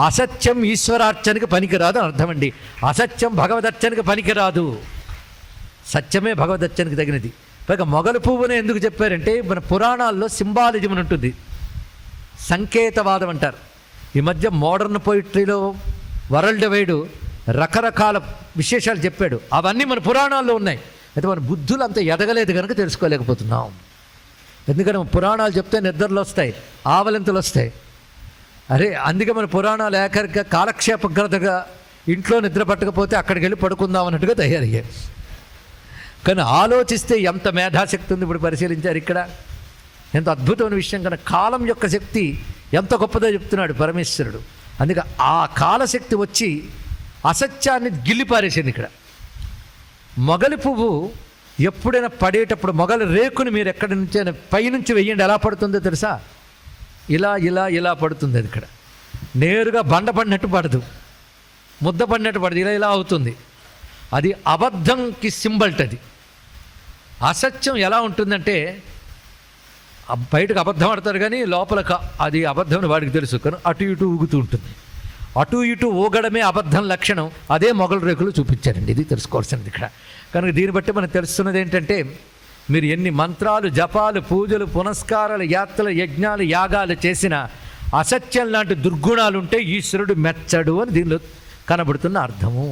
అసత్యం ఈశ్వరార్చనకి పనికిరాదు అని అర్థం అండి. అసత్యం భగవదర్చనకి పనికిరాదు, సత్యమే భగవదర్చనకి తగినది. పైగా మొగలి పువ్వునే ఎందుకు చెప్పారంటే, మన పురాణాల్లో సింబాలిజం అని ఉంటుంది, సంకేతవాదం అంటారు. ఈ మధ్య మోడర్న్ పోయిట్రీలో వరల్డ్ వైడ్ రకరకాల విశేషాలు చెప్పాడు. అవన్నీ మన పురాణాల్లో ఉన్నాయి. అయితే మన బుద్ధులు అంత ఎదగలేదు కనుక తెలుసుకోలేకపోతున్నాం. ఎందుకంటే పురాణాలు చెప్తే నిద్రలు వస్తాయి, ఆవలింతలు వస్తాయి. అరే అందుకే మన పురాణాలు ఏకరిక కాలక్షేపగ్రతగా ఇంట్లో నిద్ర పట్టకపోతే అక్కడికి వెళ్ళి పడుకుందాం అన్నట్టుగా తయారయ్యాయి. కానీ ఆలోచిస్తే ఎంత మేధాశక్తి ఉంది. ఇప్పుడు పరిశీలించారు ఇక్కడ ఎంత అద్భుతమైన విషయం. కనుక కాలం యొక్క శక్తి ఎంత గొప్పదో చెప్తున్నాడు పరమేశ్వరుడు. అందుకే ఆ కాలశక్తి వచ్చి అసత్యాన్ని గిల్లిపారేసింది. ఇక్కడ మొగలి పువ్వు ఎప్పుడైనా పడేటప్పుడు మొగలి రేకుని మీరు ఎక్కడి నుంచైనా పైనుంచి వెయ్యండి, ఎలా పడుతుందో తెలుసా? ఇలా ఇలా ఇలా పడుతుంది. అది ఇక్కడ నేరుగా బండ పడినట్టు పడదు, ముద్ద పడినట్టు పడదు, ఇలా ఇలా అవుతుంది. అది అబద్ధంకి సింబల్ట్. అది అసత్యం ఎలా ఉంటుందంటే బయటకు అబద్ధం ఆడతారు కానీ లోపల అది అబద్ధం అని వాడికి తెలుసు, కానీ అటు ఇటు ఊగుతూ ఉంటుంది. అటు ఇటు ఊగడమే అబద్ధం లక్షణం. అదే మొగలు రేకులు చూపించారండి. ఇది తెలుసుకోవాల్సింది ఇక్కడ. కనుక దీన్ని బట్టి మనకు తెలుస్తున్నది ఏంటంటే, మీరు ఎన్ని మంత్రాలు, జపాలు, పూజలు, పునస్కారాలు, యాత్రలు, యజ్ఞాలు, యాగాలు చేసిన అసత్యం లాంటి దుర్గుణాలు ఉంటే ఈశ్వరుడు మెచ్చడు అని దీనిలో కనబడుతున్న అర్థము.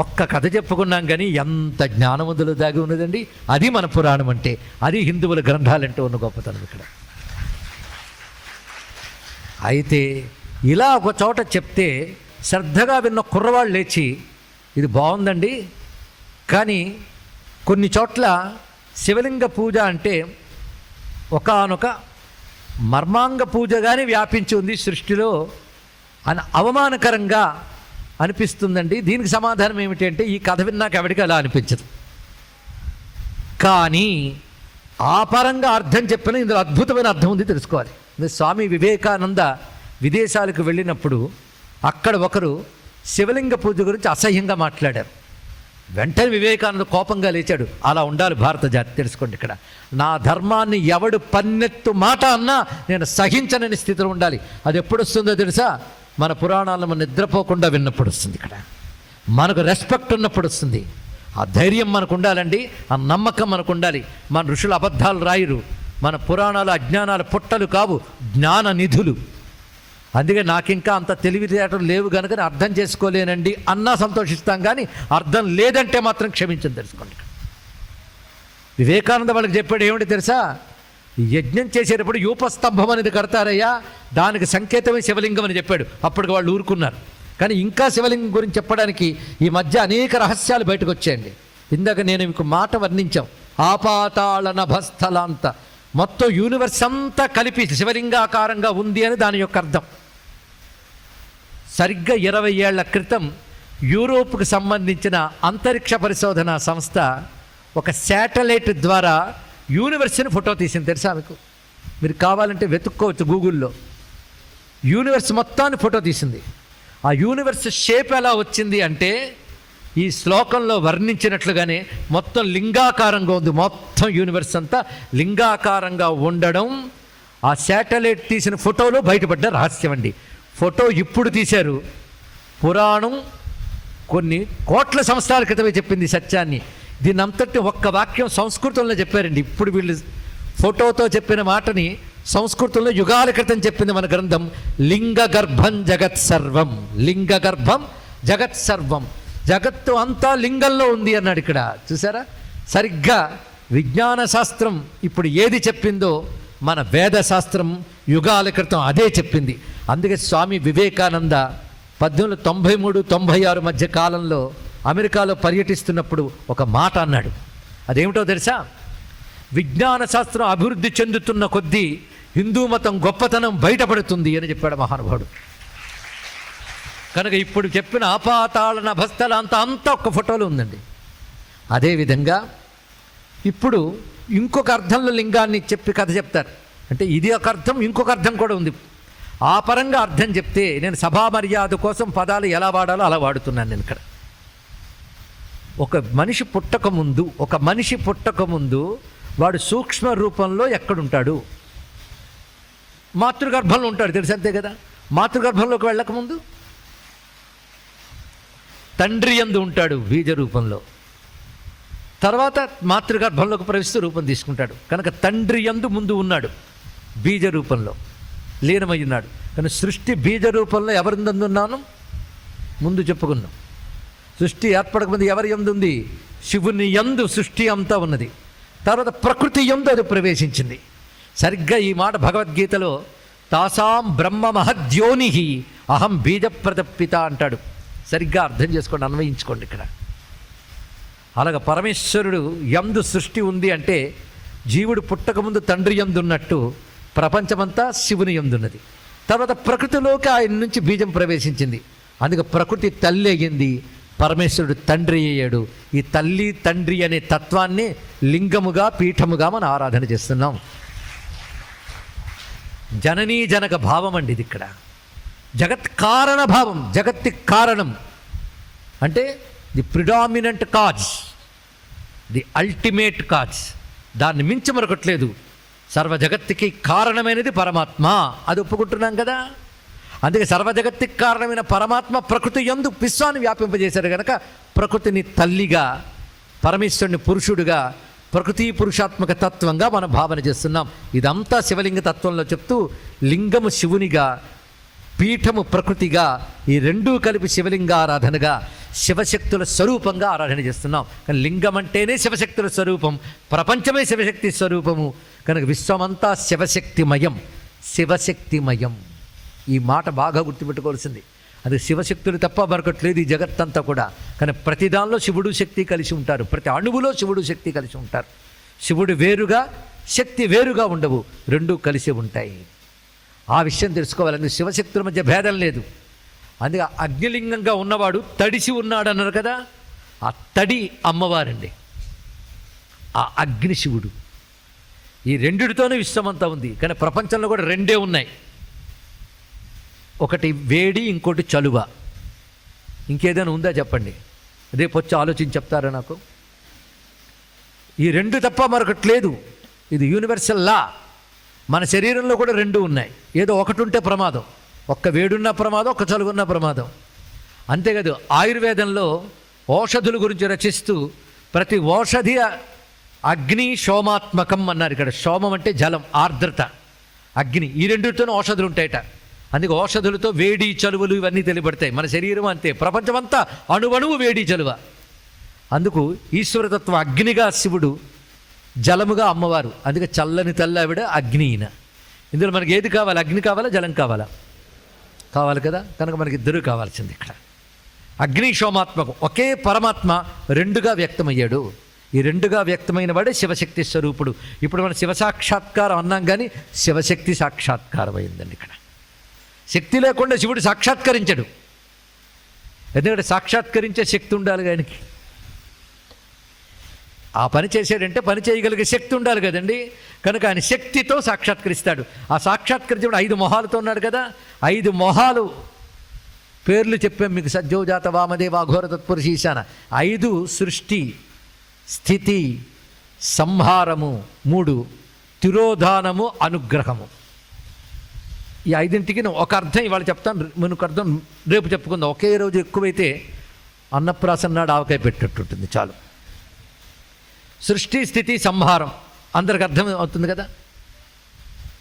ఒక్క కథ చెప్పుకున్నాం కానీ ఎంత జ్ఞానవంతులు దాగి ఉన్నదండి. అది మన పురాణం అంటే, అది హిందువుల గ్రంథాలంటే ఉన్న గొప్పతనం ఇక్కడ. అయితే ఇలా ఒక చోట చెప్తే శ్రద్ధగా విన్న కుర్రవాళ్ళు లేచి ఇది బాగుందండి, కానీ కొన్ని చోట్ల శివలింగ పూజ అంటే ఒకానొక మర్మాంగ పూజగానే వ్యాపించి ఉంది సృష్టిలో అని అవమానకరంగా అనిపిస్తుందండి. దీనికి సమాధానం ఏమిటి అంటే, ఈ కథ విన్నాక ఎవరికి అలా అనిపించదు. కానీ ఆ పరంగా అర్థం చెప్పిన ఇందులో అద్భుతమైన అర్థం ఉంది, తెలుసుకోవాలి. స్వామి వివేకానంద విదేశాలకు వెళ్ళినప్పుడు అక్కడ ఒకరు శివలింగ పూజ గురించి అసహ్యంగా మాట్లాడారు. వెంటనే వివేకానంద కోపంగా లేచాడు. అలా ఉండాలి భారత జాతి, తెలుసుకోండి. ఇక్కడ నా ధర్మాన్ని ఎవడు పన్నెత్తు మాట అన్నా నేను సహించనని స్థితిలో ఉండాలి. అది ఎప్పుడు వస్తుందో తెలుసా? మన పురాణాలను మనం నిద్రపోకుండా విన్నప్పుడు వస్తుంది. ఇక్కడ మనకు రెస్పెక్ట్ ఉన్నప్పుడు వస్తుంది. ఆ ధైర్యం మనకు ఉండాలండి, ఆ నమ్మకం మనకు ఉండాలి. మన ఋషులు అబద్ధాలు రాయరు, మన పురాణాలు అజ్ఞానాలు పుట్టలు కావు, జ్ఞాన నిధులు. అందుకే నాకింకా అంత తెలివితేటలు లేవు కనుక అర్థం చేసుకోలేనండి అన్నా సంతోషిస్తాం, కానీ అర్థం లేదంటే మాత్రం క్షమించని తెలుసుకోండి. వివేకానంద వాళ్ళకి చెప్పాడు ఏమిటి తెలుసా? యజ్ఞం చేసేటప్పుడు యూపస్తంభం అనేది కడతారయ్యా, దానికి సంకేతమే శివలింగం అని చెప్పాడు. అప్పటికి వాళ్ళు ఊరుకున్నారు. కానీ ఇంకా శివలింగం గురించి చెప్పడానికి ఈ మధ్య అనేక రహస్యాలు బయటకు వచ్చాయండి. ఇందాక నేను మీకు మాట వర్ణించాం, ఆపాతాళ నభస్థలాంత, మొత్తం యూనివర్స్ అంతా కలిపి శివలింగాకారంగా ఉంది అని దాని యొక్క అర్థం. సరిగ్గా 20 ఏళ్ల క్రితం యూరోప్కు సంబంధించిన అంతరిక్ష పరిశోధన సంస్థ ఒక శాటిలైట్ ద్వారా యూనివర్స్ని ఫోటో తీసింది, తెలుసా మీకు? మీరు కావాలంటే వెతుక్కోవచ్చు గూగుల్లో. యూనివర్స్ మొత్తాన్ని ఫోటో తీసింది. ఆ యూనివర్స్ షేప్ ఎలా వచ్చింది అంటే, ఈ శ్లోకంలో వర్ణించినట్లుగానే మొత్తం లింగాకారంగా ఉంది. మొత్తం యూనివర్స్ అంతా లింగాకారంగా ఉండడం ఆ శాటిలైట్ తీసిన ఫోటోలో బయటపడ్డ రహస్యం అండి. ఫోటో ఇప్పుడు తీశారు, పురాణం కొన్ని కోట్ల సంవత్సరాల క్రితమే చెప్పింది సత్యాన్ని. దీని అంతటి ఒక్క వాక్యం సంస్కృతంలో చెప్పారండి. ఇప్పుడు వీళ్ళు ఫోటోతో చెప్పిన మాటని సంస్కృతంలో యుగాల క్రితం చెప్పింది మన గ్రంథం. లింగ గర్భం జగత్ సర్వం, లింగ గర్భం జగత్ సర్వం, జగత్తు అంతా లింగంలో ఉంది అన్నాడు. ఇక్కడ చూసారా? సరిగ్గా విజ్ఞాన శాస్త్రం ఇప్పుడు ఏది చెప్పిందో మన వేద శాస్త్రం యుగాల క్రితం అదే చెప్పింది. అందుకే స్వామి వివేకానంద 1893-96 మధ్య కాలంలో అమెరికాలో పర్యటిస్తున్నప్పుడు ఒక మాట అన్నాడు. అదేమిటో తెలుసా? విజ్ఞాన శాస్త్రం అభివృద్ధి చెందుతున్న కొద్దీ హిందూ మతం గొప్పతనం బయటపడుతుంది అని చెప్పాడు మహానుభావుడు. కనుక ఇప్పుడు చెప్పిన ఆపాతాళ నభస్థల అంతా ఒక్క ఫోటోలో ఉందండి. అదేవిధంగా ఇప్పుడు ఇంకొక అర్థంలో లింగాన్ని చెప్పి కథ చెప్తారు. అంటే ఇది ఒక అర్థం, ఇంకొక అర్థం కూడా ఉంది. ఆ పరంగా అర్థం చెప్తే నేను సభా మర్యాద కోసం పదాలు ఎలా వాడాలో అలా వాడుతున్నాను నేను ఇక్కడ. ఒక మనిషి పుట్టకముందు వాడు సూక్ష్మ రూపంలో ఎక్కడుంటాడు? మాతృగర్భంలో ఉంటాడు, తెలుసు అంతే కదా. మాతృగర్భంలోకి వెళ్ళకముందు తండ్రి యందు ఉంటాడు బీజ రూపంలో. తర్వాత మాతృగర్భంలోకి ప్రవేశిస్తూ రూపం తీసుకుంటాడు. కనుక తండ్రి యందు ముందు ఉన్నాడు, బీజ రూపంలో లీనమై ఉన్నాడు. కానీ సృష్టి బీజ రూపంలో ఎవరి యందు ఉన్నాను ముందు చెప్పుకున్నాం. సృష్టి ఏర్పడకముందు ఎవరి యందు ఉంది? శివుని యందు సృష్టి అంతా ఉన్నది. తర్వాత ప్రకృతి యందు అది ప్రవేశించింది. సరిగ్గా ఈ మాట భగవద్గీతలో తాసాం బ్రహ్మ మహద్యోనిహి అహం బీజప్రదపిత అంటాడు. సరిగ్గా అర్థం చేసుకోండి, అన్వయించుకోండి ఇక్కడ. అలాగ పరమేశ్వరుడు యందు సృష్టి ఉంది అంటే జీవుడు పుట్టకముందు తండ్రి యందు ఉన్నట్టు ప్రపంచమంతా శివుని యందున్నది. తర్వాత ప్రకృతిలోకి ఆయన నుంచి బీజం ప్రవేశించింది. అందుకే ప్రకృతి తల్లి అయ్యింది, పరమేశ్వరుడు తండ్రి అయ్యాడు. ఈ తల్లి తండ్రి అనే తత్వాన్ని లింగముగా పీఠముగా మనం ఆరాధన చేస్తున్నాం. జననీ జనక భావం అండి ఇది ఇక్కడ. జగత్ కారణ భావం, జగత్తి కారణం అంటే the predominant cause, the ultimate cause. దాన్ని మించి మరొకట్లేదు. సర్వ జగత్తుకి కారణమైనది పరమాత్మ, అది ఒప్పుకుంటున్నాం కదా. అందుకే సర్వజగత్తుకి కారణమైన పరమాత్మ ప్రకృతి యందు విశ్వాన్ని వ్యాపింపజేశారు కనుక ప్రకృతిని తల్లిగా, పరమేశ్వరుని పురుషుడుగా, ప్రకృతి పురుషాత్మక తత్వంగా మనం భావన చేస్తున్నాం. ఇదంతా శివలింగ తత్వంలో చెప్తూ లింగము శివునిగా, పీఠము ప్రకృతిగా, ఈ రెండూ కలిపి శివలింగారాధనగా, శివశక్తుల స్వరూపంగా ఆరాధన చేస్తున్నాం. కానీ లింగం అంటేనే శివశక్తుల స్వరూపం, ప్రపంచమే శివశక్తి స్వరూపము. కనుక విశ్వమంతా శివశక్తిమయం, శివశక్తిమయం. ఈ మాట బాగా గుర్తుపెట్టుకోవాల్సింది. అది శివశక్తులు తప్ప మరొకట్లేదు ఈ జగత్తంతా కూడా. కానీ ప్రతి దానిలో శివుడు శక్తి కలిసి ఉంటారు, ప్రతి అణువులో శివుడు శక్తి కలిసి ఉంటారు. శివుడు వేరుగా, శక్తి వేరుగా ఉండవు, రెండూ కలిసి ఉంటాయి. ఆ విషయం తెలుసుకోవాలని శివశక్తుల మధ్య భేదం లేదు. అందుకే అగ్నిలింగంగా ఉన్నవాడు తడిసి ఉన్నాడు అన్నారు కదా, ఆ తడి అమ్మవారండి, ఆ అగ్ని శివుడు. ఈ రెండిటితోనే విశ్వమంతా ఉంది. కానీ ప్రపంచంలో కూడా రెండే ఉన్నాయి, ఒకటి వేడి, ఇంకోటి చలువ. ఇంకేదైనా ఉందా చెప్పండి, రేపు వచ్చి ఆలోచించి చెప్తారా నాకు? ఈ రెండు తప్ప మరొకటి లేదు. ఇది యూనివర్సల్ లా. మన శరీరంలో కూడా రెండు ఉన్నాయి. ఏదో ఒకటి ఉంటే ప్రమాదం, ఒక్క వేడున్న ప్రమాదం, ఒక్క చలుగున్న ప్రమాదం. అంతేకాదు ఆయుర్వేదంలో ఔషధుల గురించి రచిస్తూ ప్రతి ఔషధి అగ్ని సోమాత్మకం అన్నారు. ఇక్కడ సోమం అంటే జలం, ఆర్ద్రత, అగ్ని, ఈ రెండిటితోనూ ఔషధులు ఉంటాయట. అందుకే ఔషధులతో వేడి చలువలు ఇవన్నీ తెలియబడతాయి. మన శరీరం అంతే, ప్రపంచమంతా అణువణువు వేడి చలువ. అందుకు ఈశ్వరతత్వం అగ్నిగా శివుడు, జలముగా అమ్మవారు. అందుకే చల్లని తల్లి ఆవిడ అగ్ని. ఈయన ఇందులో మనకి ఏది కావాలి? అగ్ని కావాలా, జలం కావాలా? కావాలి కదా. కనుక మనకి ఇద్దరు కావాల్సింది ఇక్కడ. అగ్ని సోమాత్మకం, ఒకే పరమాత్మ రెండుగా వ్యక్తమయ్యాడు. ఈ రెండుగా వ్యక్తమైన వాడే శివశక్తి స్వరూపుడు. ఇప్పుడు మనం శివ సాక్షాత్కారం అన్నాం, కానీ శివశక్తి సాక్షాత్కారం అయిందండి ఇక్కడ. శక్తి లేకుండా శివుడు సాక్షాత్కరించడు. ఎందుకంటే సాక్షాత్కరించే శక్తి ఉండాలి ఆయనకి. ఆ పని చేశాడంటే పని చేయగలిగే శక్తి ఉండాలి కదండి. కనుక ఆయన శక్తితో సాక్షాత్కరిస్తాడు. ఆ సాక్షాత్కరించడం 5 మొహాలతో ఉన్నాడు కదా. 5 మొహాలు పేర్లు చెప్పాం మీకు. సజ్జోజాత వామదేవ అఘోర తత్పురుష ఈశాన. 5 సృష్టి, స్థితి, సంహారము, 3 తిరోధానము, అనుగ్రహము. ఈ 5ంటికి ఒక అర్థం ఇవాళ చెప్తాను, మనకు అర్థం రేపు చెప్పుకుందాం. ఒకే రోజు ఎక్కువైతే అన్నప్రాసన నాడు ఆవకాయ పెట్టేట్టుంటుంది చాలు. సృష్టి, స్థితి, సంహారం అందరికి అర్థం అవుతుంది కదా.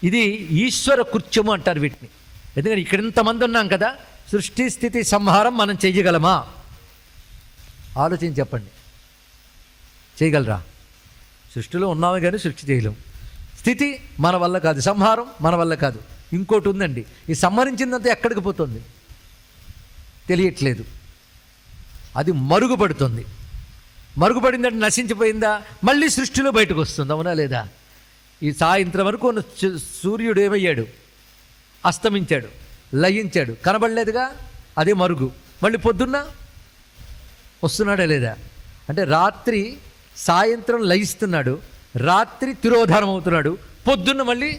ఇది ఈశ్వర కృత్యము అంటారు వీటిని. ఎందుకంటే ఇక్కడ ఇంతమంది ఉన్నాం కదా, సృష్టి, స్థితి, సంహారం మనం చేయగలమా? ఆలోచించి చెప్పండి, చేయగలరా? సృష్టిలో ఉన్నామే కానీ సృష్టి చేయలేం. స్థితి మన వల్ల కాదు, సంహారం మన వల్ల కాదు. ఇంకోటి ఉందండి, ఈ సంహరించిందంతా ఎక్కడికి పోతుంది తెలియట్లేదు, అది మరుగుపడుతుంది. మరుగుపడిందంటే నశించిపోయిందా? మళ్ళీ సృష్టిలో బయటకు వస్తుంది, అవునా లేదా? ఈ సాయంత్రం వరకు సూర్యుడు ఏమయ్యాడు? అస్తమించాడు, లయించాడు, కనబడలేదుగా, అదే మరుగు. మళ్ళీ పొద్దున్న వస్తున్నాడా లేదా? అంటే రాత్రి సాయంత్రం లయిస్తున్నాడు, రాత్రి తిరోధానం అవుతున్నాడు, పొద్దున్న మళ్ళీ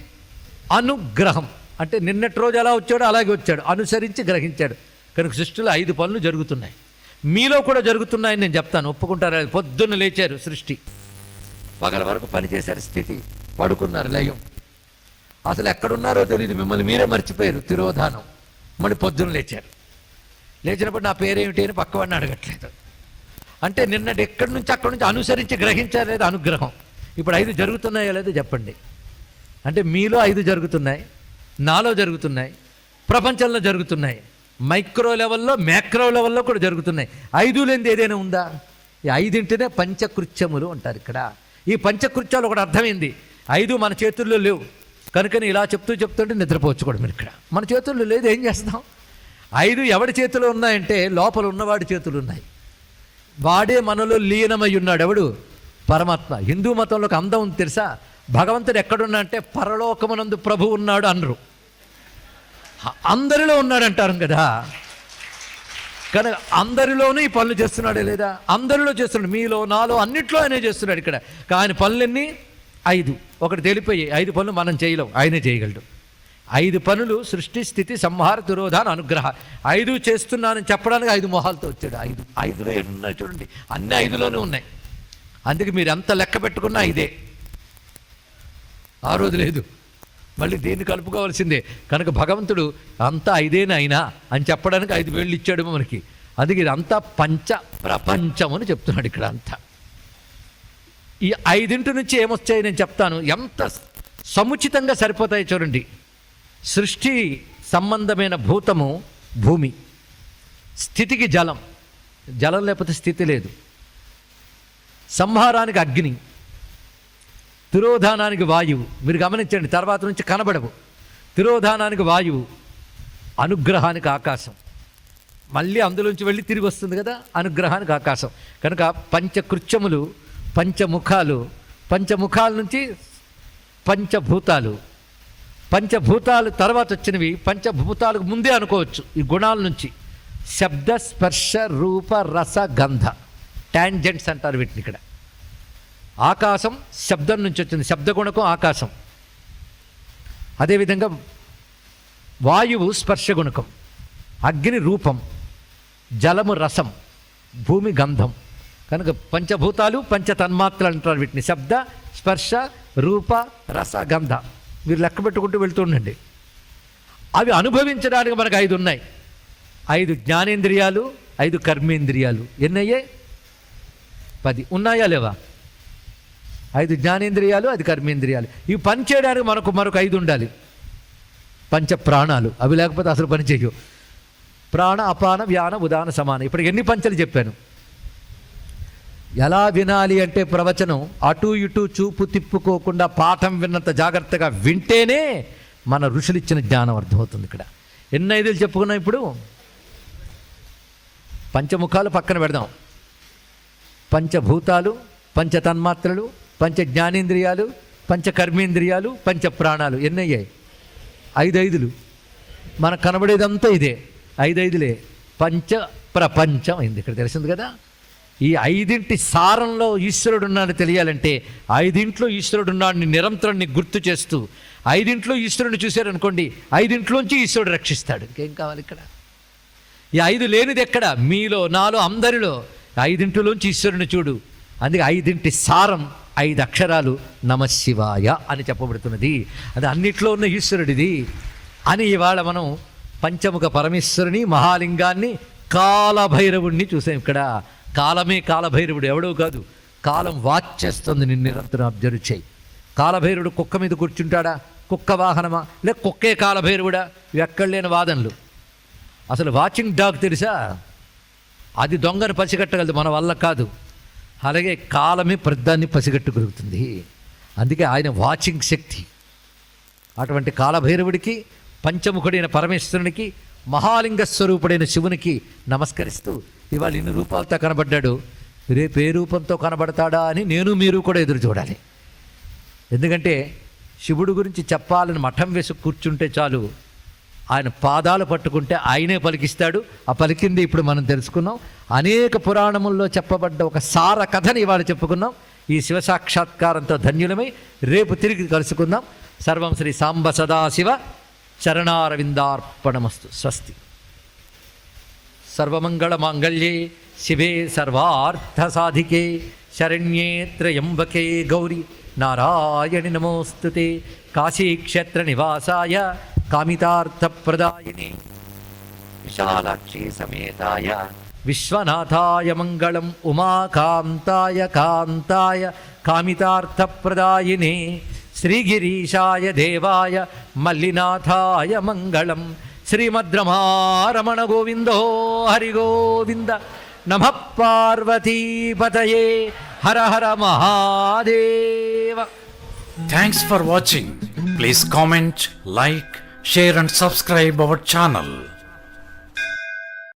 అనుగ్రహం. అంటే నిన్నటి రోజు ఎలా వచ్చాడో అలాగే వచ్చాడు, అనుసరించి గ్రహించాడు. కనుక సృష్టిలో 5 పనులు జరుగుతున్నాయి. మీలో కూడా జరుగుతున్నాయని నేను చెప్తాను, ఒప్పుకుంటారా? పొద్దున్న లేచారు, సృష్టి.
పగల వరకు పనిచేశారు, స్థితి. పడుకున్నారు, లయం. అసలు ఎక్కడున్నారో తెలియదు, మిమ్మల్ని మీరే మర్చిపోయారు, తిరోధానం. మళ్ళీ పొద్దున్న లేచారు. లేచినప్పుడు నా పేరేమిటి అని పక్కవాడిని అడగట్లేదు. అంటే నిన్నటి ఎక్కడి నుంచి అక్కడి నుంచి అనుసరించి గ్రహించారు లేదా అనుగ్రహం. ఇప్పుడు 5 జరుగుతున్నాయో లేదో చెప్పండి. అంటే మీలో 5 జరుగుతున్నాయి, నాలో జరుగుతున్నాయి, ప్రపంచంలో జరుగుతున్నాయి, మైక్రో లెవెల్లో మ్యాక్రో లెవెల్లో కూడా జరుగుతున్నాయి. 5 లేనిది ఏదైనా ఉందా? ఈ 5ంటినే పంచకృత్యములు అంటారు. ఇక్కడ ఈ పంచకృత్యాలు ఒకటి అర్థమైంది. 5 మన చేతుల్లో లేవు కనుకని ఇలా చెప్తుంటే నిద్రపోవచ్చు కూడా. మీరు ఇక్కడ మన చేతుల్లో లేదు, ఏం చేస్తాం? 5 ఎవడి చేతిలో ఉన్నాయంటే లోపల ఉన్నవాడి చేతులు ఉన్నాయి. వాడే మనలో లీనమై ఉన్నాడు. ఎవడు? పరమాత్మ. హిందూ మతంలోకి అందం ఉంది తెలుసా? భగవంతుడు ఎక్కడున్నా అంటే పరలోకమునందు ప్రభు ఉన్నాడు అనరు, అందరిలో ఉన్నాడు అంటారు కదా. కనుక అందరిలోనూ ఈ పనులు చేస్తున్నాడే లేదా? అందరిలో చేస్తున్నాడు, మీలో నాలో అన్నిట్లో ఆయనే చేస్తున్నాడు. ఇక్కడ కానీ పనులన్నీ 5. ఒకటి తెలిపోయి 5 పనులు మనం చేయలేం, ఆయనే చేయగలడు. 5 పనులు సృష్టి, స్థితి, సంహార, తిరోధాన, అనుగ్రహ. 5 చేస్తున్నానని చెప్పడానికి 5 మొహాలతో వచ్చాడు. 5లో ఉన్నాయి చూడండి, అన్ని 5లోనే ఉన్నాయి.
అందుకే మీరు ఎంత లెక్క పెట్టుకున్నా ఇదే. ఆ రోజు లేదు, మళ్ళీ దేన్ని కలుపుకోవాల్సిందే. కనుక భగవంతుడు అంతా 5 అయినా అని చెప్పడానికి 5 వేళ్ళు ఇచ్చాడు మనకి. అందుకే ఇది అంతా పంచ ప్రపంచం అని చెప్తున్నాడు ఇక్కడ అంతా. ఈ 5 నుంచి ఏమొచ్చాయి నేను చెప్తాను, ఎంత సముచితంగా సరిపోతాయి చూడండి. సృష్టి సంబంధమైన భూతము భూమి, స్థితికి జలం, జలం లేకపోతే స్థితి లేదు, సంహారానికి అగ్ని, తిరోధానానికి వాయువు. మీరు గమనించండి, తర్వాత నుంచి కనబడవు. తిరోధానానికి వాయువు, అనుగ్రహానికి ఆకాశం, మళ్ళీ అందులోంచి వెళ్ళి తిరిగి వస్తుంది కదా, అనుగ్రహానికి ఆకాశం. కనుక పంచకృత్యములు, పంచముఖాలు, పంచముఖాల నుంచి పంచభూతాలు, పంచభూతాలు తర్వాత వచ్చినవి పంచభూతాలకు ముందే అనుకోవచ్చు. ఈ గుణాల నుంచి శబ్ద, స్పర్శ, రూప, రస, గంధ, టాంజెంట్స్ అంటారు వీటిని. ఇక్కడ ఆకాశం శబ్దం నుంచి వచ్చింది, శబ్దగుణకం ఆకాశం. అదేవిధంగా వాయువు స్పర్శగుణకం, అగ్ని రూపం, జలము రసం, భూమి గంధం. కనుక పంచభూతాలు పంచతన్మాత్రలు అంటారు వీటిని. శబ్ద, స్పర్శ, రూప, రస, గంధ. మీరు లెక్క పెట్టుకుంటూ వెళ్తూ ఉండండి. అవి అనుభవించడానికి మనకు 5 ఉన్నాయి. 5 జ్ఞానేంద్రియాలు, 5 కర్మేంద్రియాలు. ఎన్నయ్యాయి? 10 ఉన్నాయా లేవా? 5 జ్ఞానేంద్రియాలు, 5 కర్మేంద్రియాలు. ఇవి పని చేయడానికి మరొక 5 ఉండాలి. పంచ ప్రాణాలు, అవి లేకపోతే అసలు పని చేయవు. ప్రాణ, అపాన, వ్యాన, ఉదాన, సమాన. ఇప్పుడు ఎన్ని పంచలు చెప్పాను? ఎలా వినాలి అంటే ప్రవచనం అటు ఇటు చూపు తిప్పుకోకుండా పాఠం విన్నంత జాగ్రత్తగా వింటేనే మన ఋషులు ఇచ్చిన జ్ఞానం అర్థమవుతుంది. ఇక్కడ ఎన్ని 5 చెప్పుకున్నాం. ఇప్పుడు పంచముఖాలు పక్కన పెడదాం. పంచభూతాలు, పంచతన్మాత్రలు, పంచ జ్ఞానేంద్రియాలు, పంచ కర్మేంద్రియాలు, పంచ ప్రాణాలు. ఎన్ని అయ్యాయి? 5 మనకు కనబడేదంతా ఇదే. 5 పంచ ప్రపంచం అయింది. ఇక్కడ తెలిసింది కదా. ఈ 5 సారంలో ఈశ్వరుడు ఉన్నాడని తెలియాలంటే 5 ఈశ్వరుడు ఉన్నాడని నిరంతరం గుర్తు చేస్తూ 5 ఈశ్వరుని చూశారనుకోండి, 5 ఈశ్వరుడు రక్షిస్తాడు. ఇంకేం కావాలి ఇక్కడ? ఈ 5 లేనిది ఎక్కడ? మీలో, నాలో, అందరిలో. 5 ఈశ్వరుని చూడు. అందుకే 5 సారం 5 అక్షరాలు నమశివాయ అని చెప్పబడుతున్నది. అది అన్నిట్లో ఉన్న ఈశ్వరుడిది అని ఇవాళ మనం పంచముఖ పరమేశ్వరుని, మహాలింగాన్ని, కాలభైరవుణ్ణి చూసాం. ఇక్కడ కాలమే కాలభైరవుడు, ఎవడో కాదు. కాలం వాచ్ చేస్తుంది, నిన్ను నిరంతరం అబ్జర్వ్ చేయి. కాలభైరవుడు కుక్క మీద కూర్చుంటాడా? కుక్క వాహనమా? లేక కుక్కే కాలభైరవుడా? ఎక్కడ లేని వాదనలు. అసలు వాచింగ్ డాగ్ తెలుసా? అది దొంగను పసిగట్టగలదు, మన వల్ల కాదు. అలాగే కాలమే ప్రద్దాన్ని పసిగట్టగలుగుతుంది. అందుకే ఆయన వాచింగ్ శక్తి. అటువంటి కాలభైరవుడికి, పంచముఖుడైన పరమేశ్వరునికి, మహాలింగ స్వరూపుడైన శివునికి నమస్కరిస్తూ ఇవాళ ఇన్ని రూపాలతో కనబడ్డాడు, రేపు ఏ రూపంతో కనబడతాడా అని నేను మీరు కూడా ఎదురు చూడాలి. ఎందుకంటే శివుడు గురించి చెప్పాలని మఠం వేసి కూర్చుంటే చాలు, ఆయన పాదాలు పట్టుకుంటే ఆయనే పలికిస్తాడు. ఆ పలికింది ఇప్పుడు మనం తెలుసుకున్నాం. అనేక పురాణముల్లో చెప్పబడ్డ ఒక సార కథని ఇవాళ చెప్పుకున్నాం. ఈ శివ సాక్షాత్కారంతో ధన్యులమై రేపు తిరిగి కలుసుకుందాం. సర్వం శ్రీ సాంబ సదాశివ చరణారవిందార్పణమస్తు. స్వస్తి. సర్వమంగళమాంగళ్యే శివే సర్వార్థసాధికే శరణ్యే త్రయంబకే గౌరీ నారాయణి నమోస్తుతే. కాశీక్షేత్ర నివాసాయ కామితార్థప్రదాయినే
విశాలాక్షి సమేతాయ
విశ్వనాథాయ మంగళం. ఉమాకాంతాయ కాంతాయ కామితార్థప్రదాయినే శ్రీగిరీశాయ దేవాయ మల్లినాథాయ మంగళం. శ్రీమద్రమారమణ గోవిందో హరి గోవింద. నమః పార్వతీపతయే. హర హర Mahadeva.
Thanks for watching. Please comment, like, share and subscribe our channel.